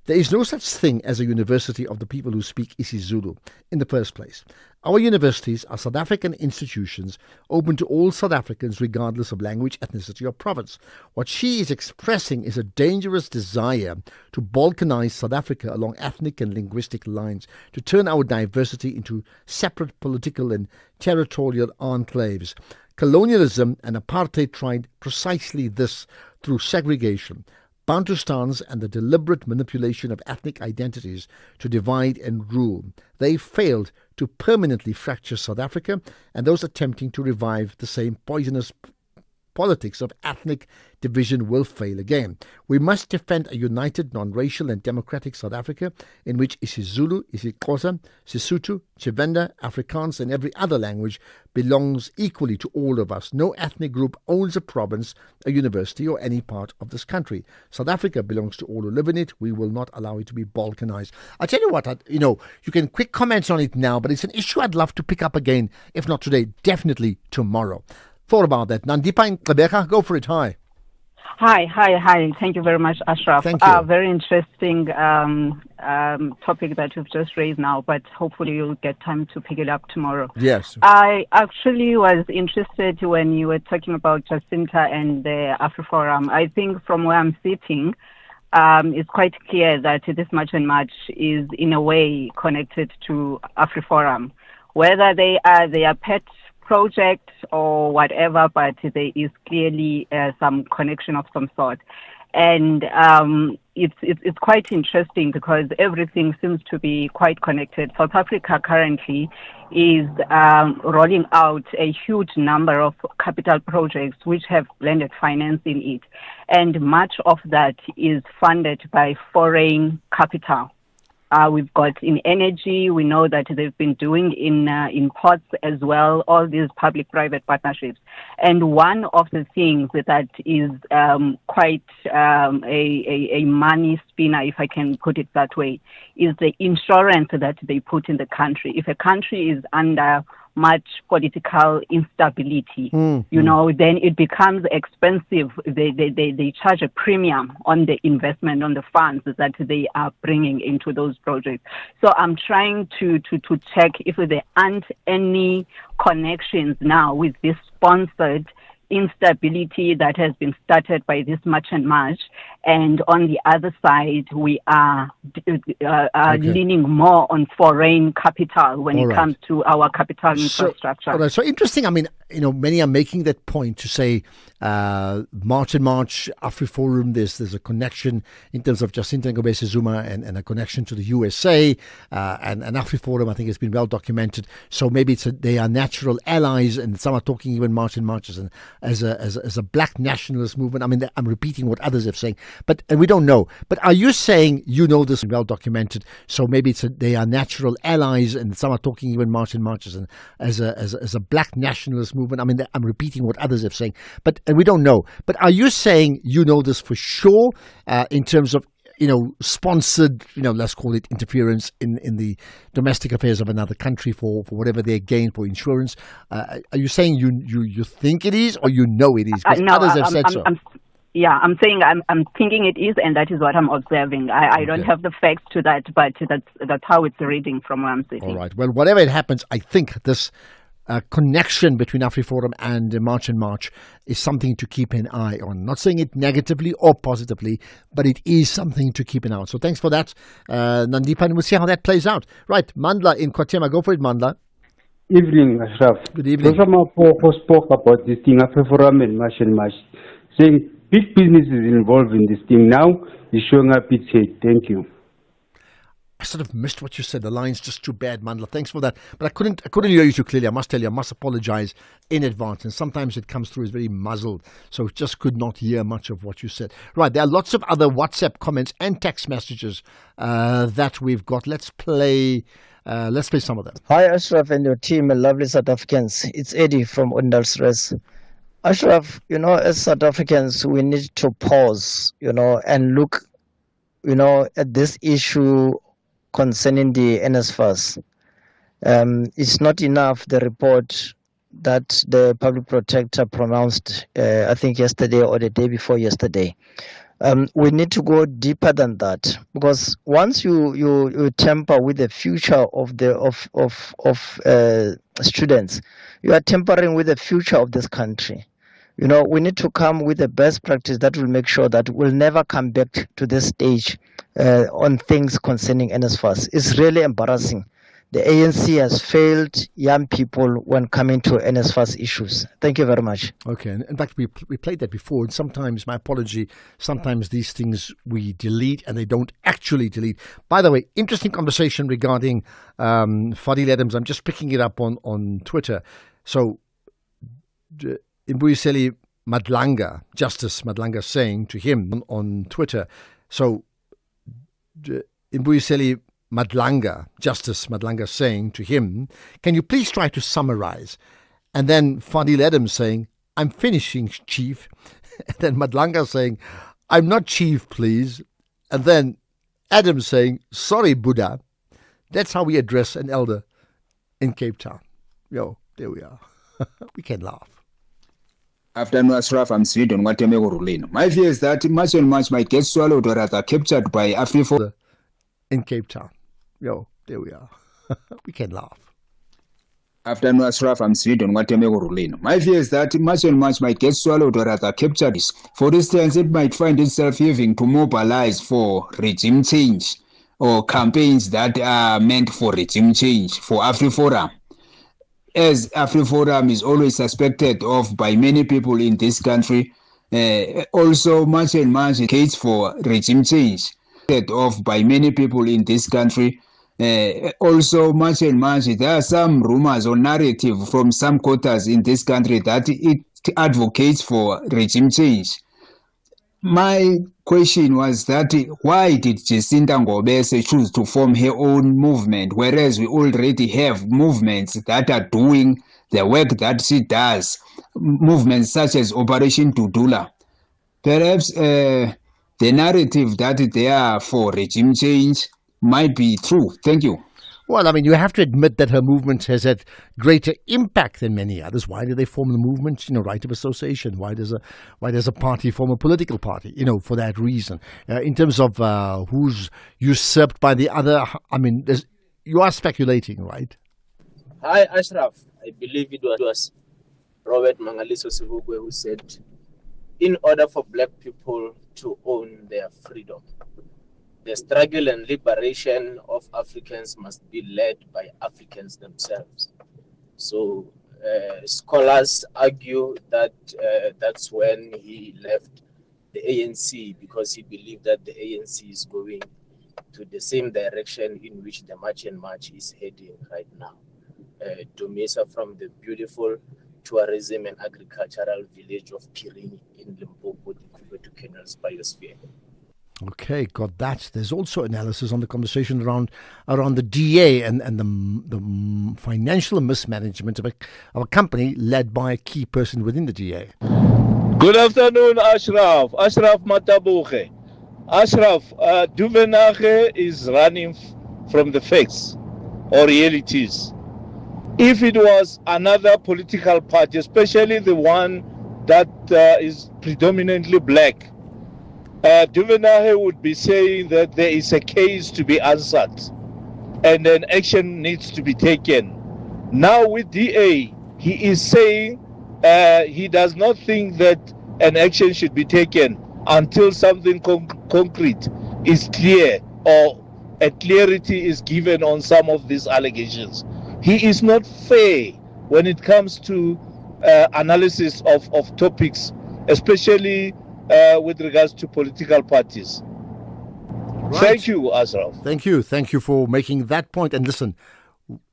There is no such thing as a university of the people who speak isiZulu in the first place. Our universities are South African institutions open to all South Africans regardless of language, ethnicity or province. What she is expressing is a dangerous desire to balkanize South Africa along ethnic and linguistic lines, to turn our diversity into separate political and territorial enclaves. Colonialism and apartheid tried precisely this through segregation, Bantustans and the deliberate manipulation of ethnic identities to divide and rule. They failed to permanently fracture South Africa, and those attempting to revive the same poisonous politics of ethnic division will fail again. We must defend a united, non-racial and democratic South Africa in which isiZulu, isiXhosa, Sesotho, Tshivenda, Afrikaans and every other language belongs equally to all of us. No ethnic group owns a province, a university or any part of this country. South Africa belongs to all who live in it. We will not allow it to be balkanized. I tell you what, you can quick comments on it now, but it's an issue I'd love to pick up again, if not today, definitely tomorrow. Thought about that. Nandipa in Rebecca, go for it. Hi. Hi. Thank you very much, Ashraf. Thank you. Very interesting topic that you've just raised now, but hopefully you'll get time to pick it up tomorrow. Yes. I actually was interested when you were talking about Jacinta and the AfriForum. I think from where I'm sitting, it's quite clear that this March and March is in a way connected to AfriForum. Whether they are their pet project or whatever, but there is clearly some connection of some sort. And it's quite interesting because everything seems to be quite connected. South Africa currently is rolling out a huge number of capital projects which have blended finance in it. And much of that is funded by foreign capital. We've got in energy, we know that they've been doing in ports as well, all these public-private partnerships. And one of the things that is quite a money spinner, if I can put it that way, is the insurance that they put in the country. If a country is under much political instability, then it becomes expensive. They charge a premium on the investment, on the funds that they are bringing into those projects. So I'm trying to check if there aren't any connections now with this sponsored instability that has been started by this March and March, and on the other side we are leaning more on foreign capital when it comes to our capital infrastructure. All right. So interesting. I mean, many are making that point to say March and March, AfriForum, there's a connection in terms of Jacinta Ngobese Zuma and a connection to the USA, and AfriForum I think has been well documented. So maybe they are natural allies, and some are talking even March and March as a black nationalist movement. I mean, I'm repeating what others have saying, and we don't know. But are you saying this is well documented? So maybe they are natural allies, and some are talking even March and March as a black nationalist movement. I mean, I'm repeating what others have saying, and we don't know. But are you saying this for sure in terms of sponsored, let's call it interference in the domestic affairs of another country for whatever they gain for insurance? Are you saying you think it is, or it is? Because no, others have said so. I'm saying I'm thinking it is, and that is what I'm observing. I don't have the facts to that, but that's how it's reading from where I'm sitting. All right. Well, whatever it happens, I think this connection between AfriForum and March and March is something to keep an eye on. Not saying it negatively or positively, but it is something to keep an eye on. So thanks for that, Nandipa, and we'll see how that plays out. Right, Mandla in Kwatema. Go for it, Mandla. Evening, Ashraf. Good evening. Professor spoke about this thing, AfriForum and March and March, saying big business is involved in this thing now. Is showing up its head. Thank you. I sort of missed what you said. The line's just too bad, Mandla. Thanks for that. But I couldn't hear you too clearly. I must tell you, I must apologize in advance. And sometimes it comes through as very muzzled. So just could not hear much of what you said. Right. There are lots of other WhatsApp comments and text messages that we've got. Let's play some of them. Hi, Ashraf and your team, lovely South Africans. It's Eddie from Ondalsres. Ashraf, as South Africans, we need to pause, and look, at this issue concerning the NSFAS. It's not enough, the report that the public protector pronounced, I think yesterday or the day before yesterday. We need to go deeper than that, because once you tamper with the future of students, you are tampering with the future of this country. We need to come with the best practice that will make sure that we'll never come back to this stage on things concerning NSFAS. It's really embarrassing. The ANC has failed young people when coming to NSFAS issues. Thank you very much. Okay. In fact, we played that before, and sometimes, my apology, sometimes these things we delete and they don't actually delete. By the way, interesting conversation regarding Fadil Adams. I'm just picking it up on Twitter. So, Mbuyiseli Madlanga, Justice Madlanga, saying to him on Twitter, so Mbuyiseli Madlanga, Justice Madlanga, saying to him, can you please try to summarize? And then Fadil Adams saying, I'm finishing, Chief. And then Madlanga saying, I'm not Chief, please. And then Adams saying, sorry, Buddha. That's how we address an elder in Cape Town. There we are. We can laugh. Afternoon, Ashraf, I'm Sweden. My fear is that much and much might get swallowed or rather captured by Africa. In Cape Town. There we are. We can laugh. Afternoon, Ashraf, I'm Sweden. My fear is that much and much might get swallowed or rather captured. For instance, it might find itself having to mobilize for regime change or campaigns that are meant for regime change for AfriForum. As AfriForum is always suspected of by many people in this country, also much and much advocates for regime change of by many people in this country. Also much and much, there are some rumors or narrative from some quarters in this country that it advocates for regime change. My question was that why did Jacinta Ngobese choose to form her own movement, whereas we already have movements that are doing the work that she does, movements such as Operation Dudula? Perhaps the narrative that they are for regime change might be true. Thank you. Well, I mean, you have to admit that her movement has had greater impact than many others. Why do they form the movement? Right of association. Why does a party form a political party? For that reason. In terms of who's usurped by the other, I mean, you are speculating, right? Hi, Ashraf. I believe it was Robert Mangaliso Sivugwe who said, in order for black people to own their freedom, the struggle and liberation of Africans must be led by Africans themselves. So scholars argue that that's when he left the ANC, because he believed that the ANC is going to the same direction in which the March and March is heading right now. Dumisa from the beautiful tourism and agricultural village of Pirini in Limpopo, the to Kenya's biosphere. Okay, got that. There's also analysis on the conversation around the DA and the financial mismanagement of a company led by a key person within the DA. Good afternoon, Ashraf. Ashraf Matabuche. Ashraf, Duvenache is running from the facts or realities. If it was another political party, especially the one that is predominantly black, Duvenache would be saying that there is a case to be answered and an action needs to be taken. Now with DA, he is saying he does not think that an action should be taken until something concrete is clear or a clarity is given on some of these allegations. He is not fair when it comes to analysis of topics, especially with regards to political parties. Right. Thank you, Ashraf. Thank you for making that point. And listen,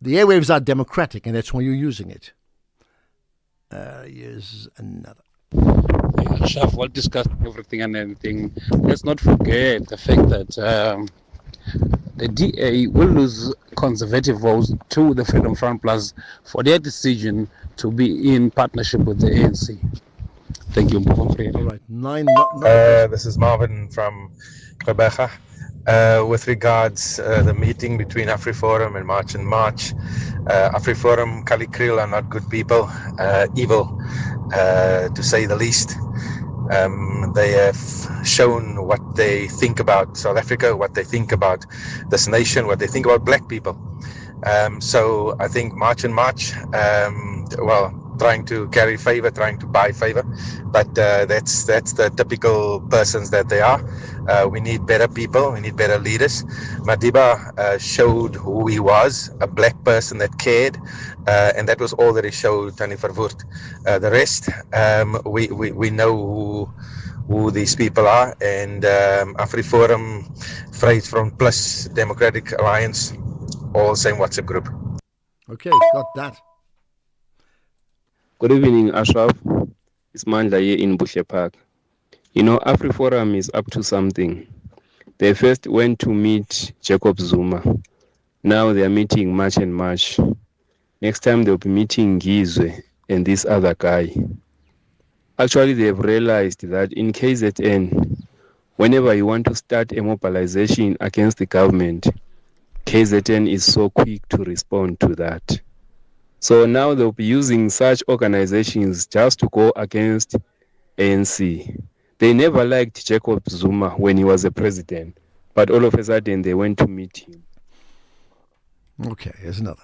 the airwaves are democratic, and that's why you're using it. Here's another. Ashraf, we'll discuss everything and anything. Let's not forget the fact that the DA will lose conservative votes to the Freedom Front Plus for their decision to be in partnership with the ANC. Thank you. All right. Nine. This is Marvin from Quebec. with regards the meeting between AfriForum and March and March. AfriForum, Kali Kriel are not good people, evil to say the least. They have shown what they think about South Africa, what they think about this nation, what they think about black people. So I think March and March, trying to carry favor, trying to buy favor, but that's the typical persons that they are. We need better people, we need better leaders. Madiba showed who he was, a black person that cared, and that was all that he showed, Tannie Verwoerd. The rest, we know who these people are, and AfriForum, Vryheidsfront Plus, Democratic Alliance, all same WhatsApp group. Okay, got that. Good evening, Ashraf. It's Mandla here in Bushe Park. You know, AfriForum is up to something. They first went to meet Jacob Zuma. Now they are meeting March and March. Next time they'll be meeting Gizwe and this other guy. Actually, they've realized that in KZN, whenever you want to start a mobilization against the government, KZN is so quick to respond to that. So now they'll be using such organizations just to go against ANC. They never liked Jacob Zuma when he was a president, but all of a sudden they went to meet him. Okay, here's another.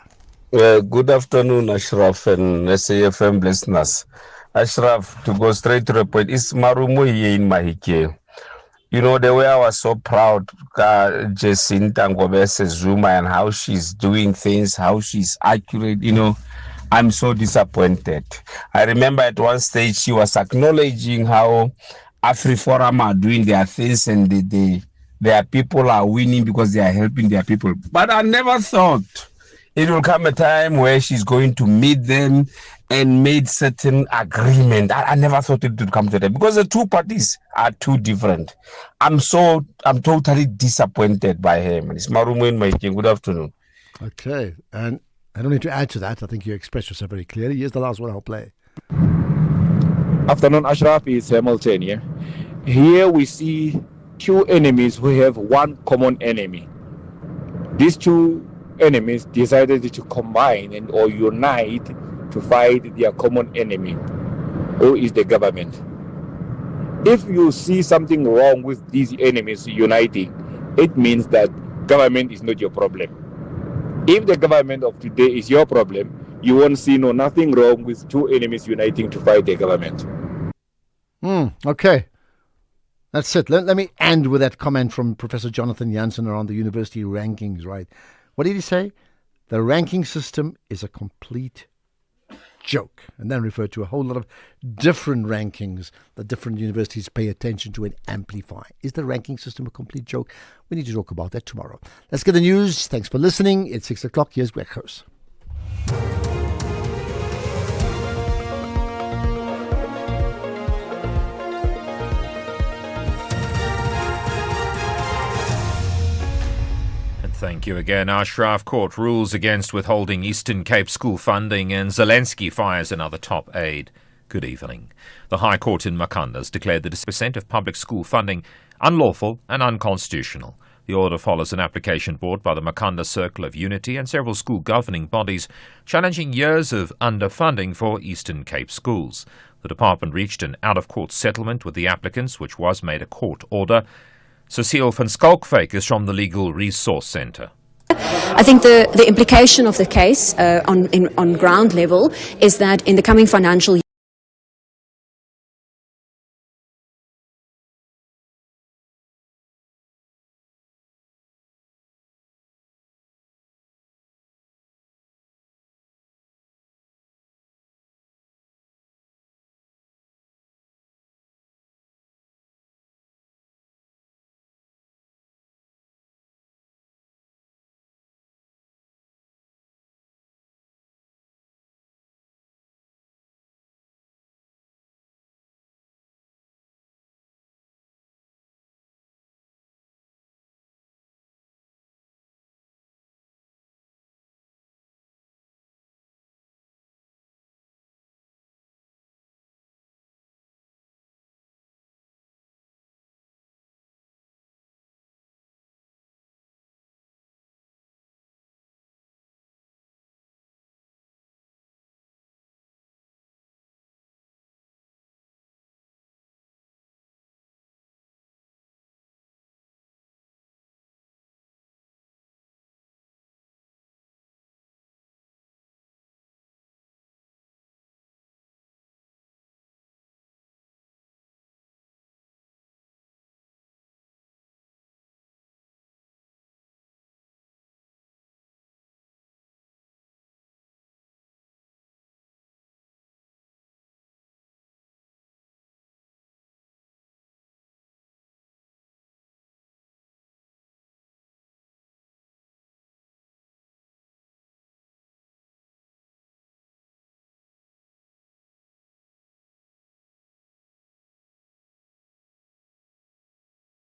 Good afternoon, Ashraf and SAFM listeners. Ashraf, to go straight to the point, it's Marumo here in Mahike. You know, the way I was so proud, Jacinta Ngobese Zuma, and how she's doing things, how she's accurate, you know, I'm so disappointed. I remember at one stage she was acknowledging how AfriForum are doing their things and their people are winning because they are helping their people. But I never thought it will come a time where she's going to meet them and made certain agreement. I never thought it would come to that because the two parties are too different. I'm totally disappointed by him. It's Marumo in Mahike. Good afternoon. Okay, and I don't need to add to that. I think you expressed yourself very clearly. Here's the last one I'll play. Afternoon, Ashraf. Is Hamilton here. Here we see two enemies who have one common enemy. These two enemies decided to combine or unite to fight their common enemy, who is the government. If you see something wrong with these enemies uniting, it means that government is not your problem. If the government of today is your problem, you won't see nothing wrong with two enemies uniting to fight the government. Okay. That's it. Let me end with that comment from Professor Jonathan Jansen around the university rankings, right? What did he say? The ranking system is a complete joke, and then referred to a whole lot of different rankings that different universities pay attention to and amplify. Is the ranking system a complete joke? We need to talk about that tomorrow. Let's get the news. Thanks for listening. It's 6 o'clock. Here's Greg Hurst. Thank you again. Ashraf. Court rules against withholding Eastern Cape school funding, and Zelensky fires another top aide. Good evening. The High Court in Makhanda has declared the 10% of public school funding unlawful and unconstitutional. The order follows an application brought by the Makhanda Circle of Unity and several school governing bodies challenging years of underfunding for Eastern Cape schools. The department reached an out-of-court settlement with the applicants, which was made a court order. Cecile van Skalkwyk is from the Legal Resource Centre. I think the implication of the case on ground level is that in the coming financial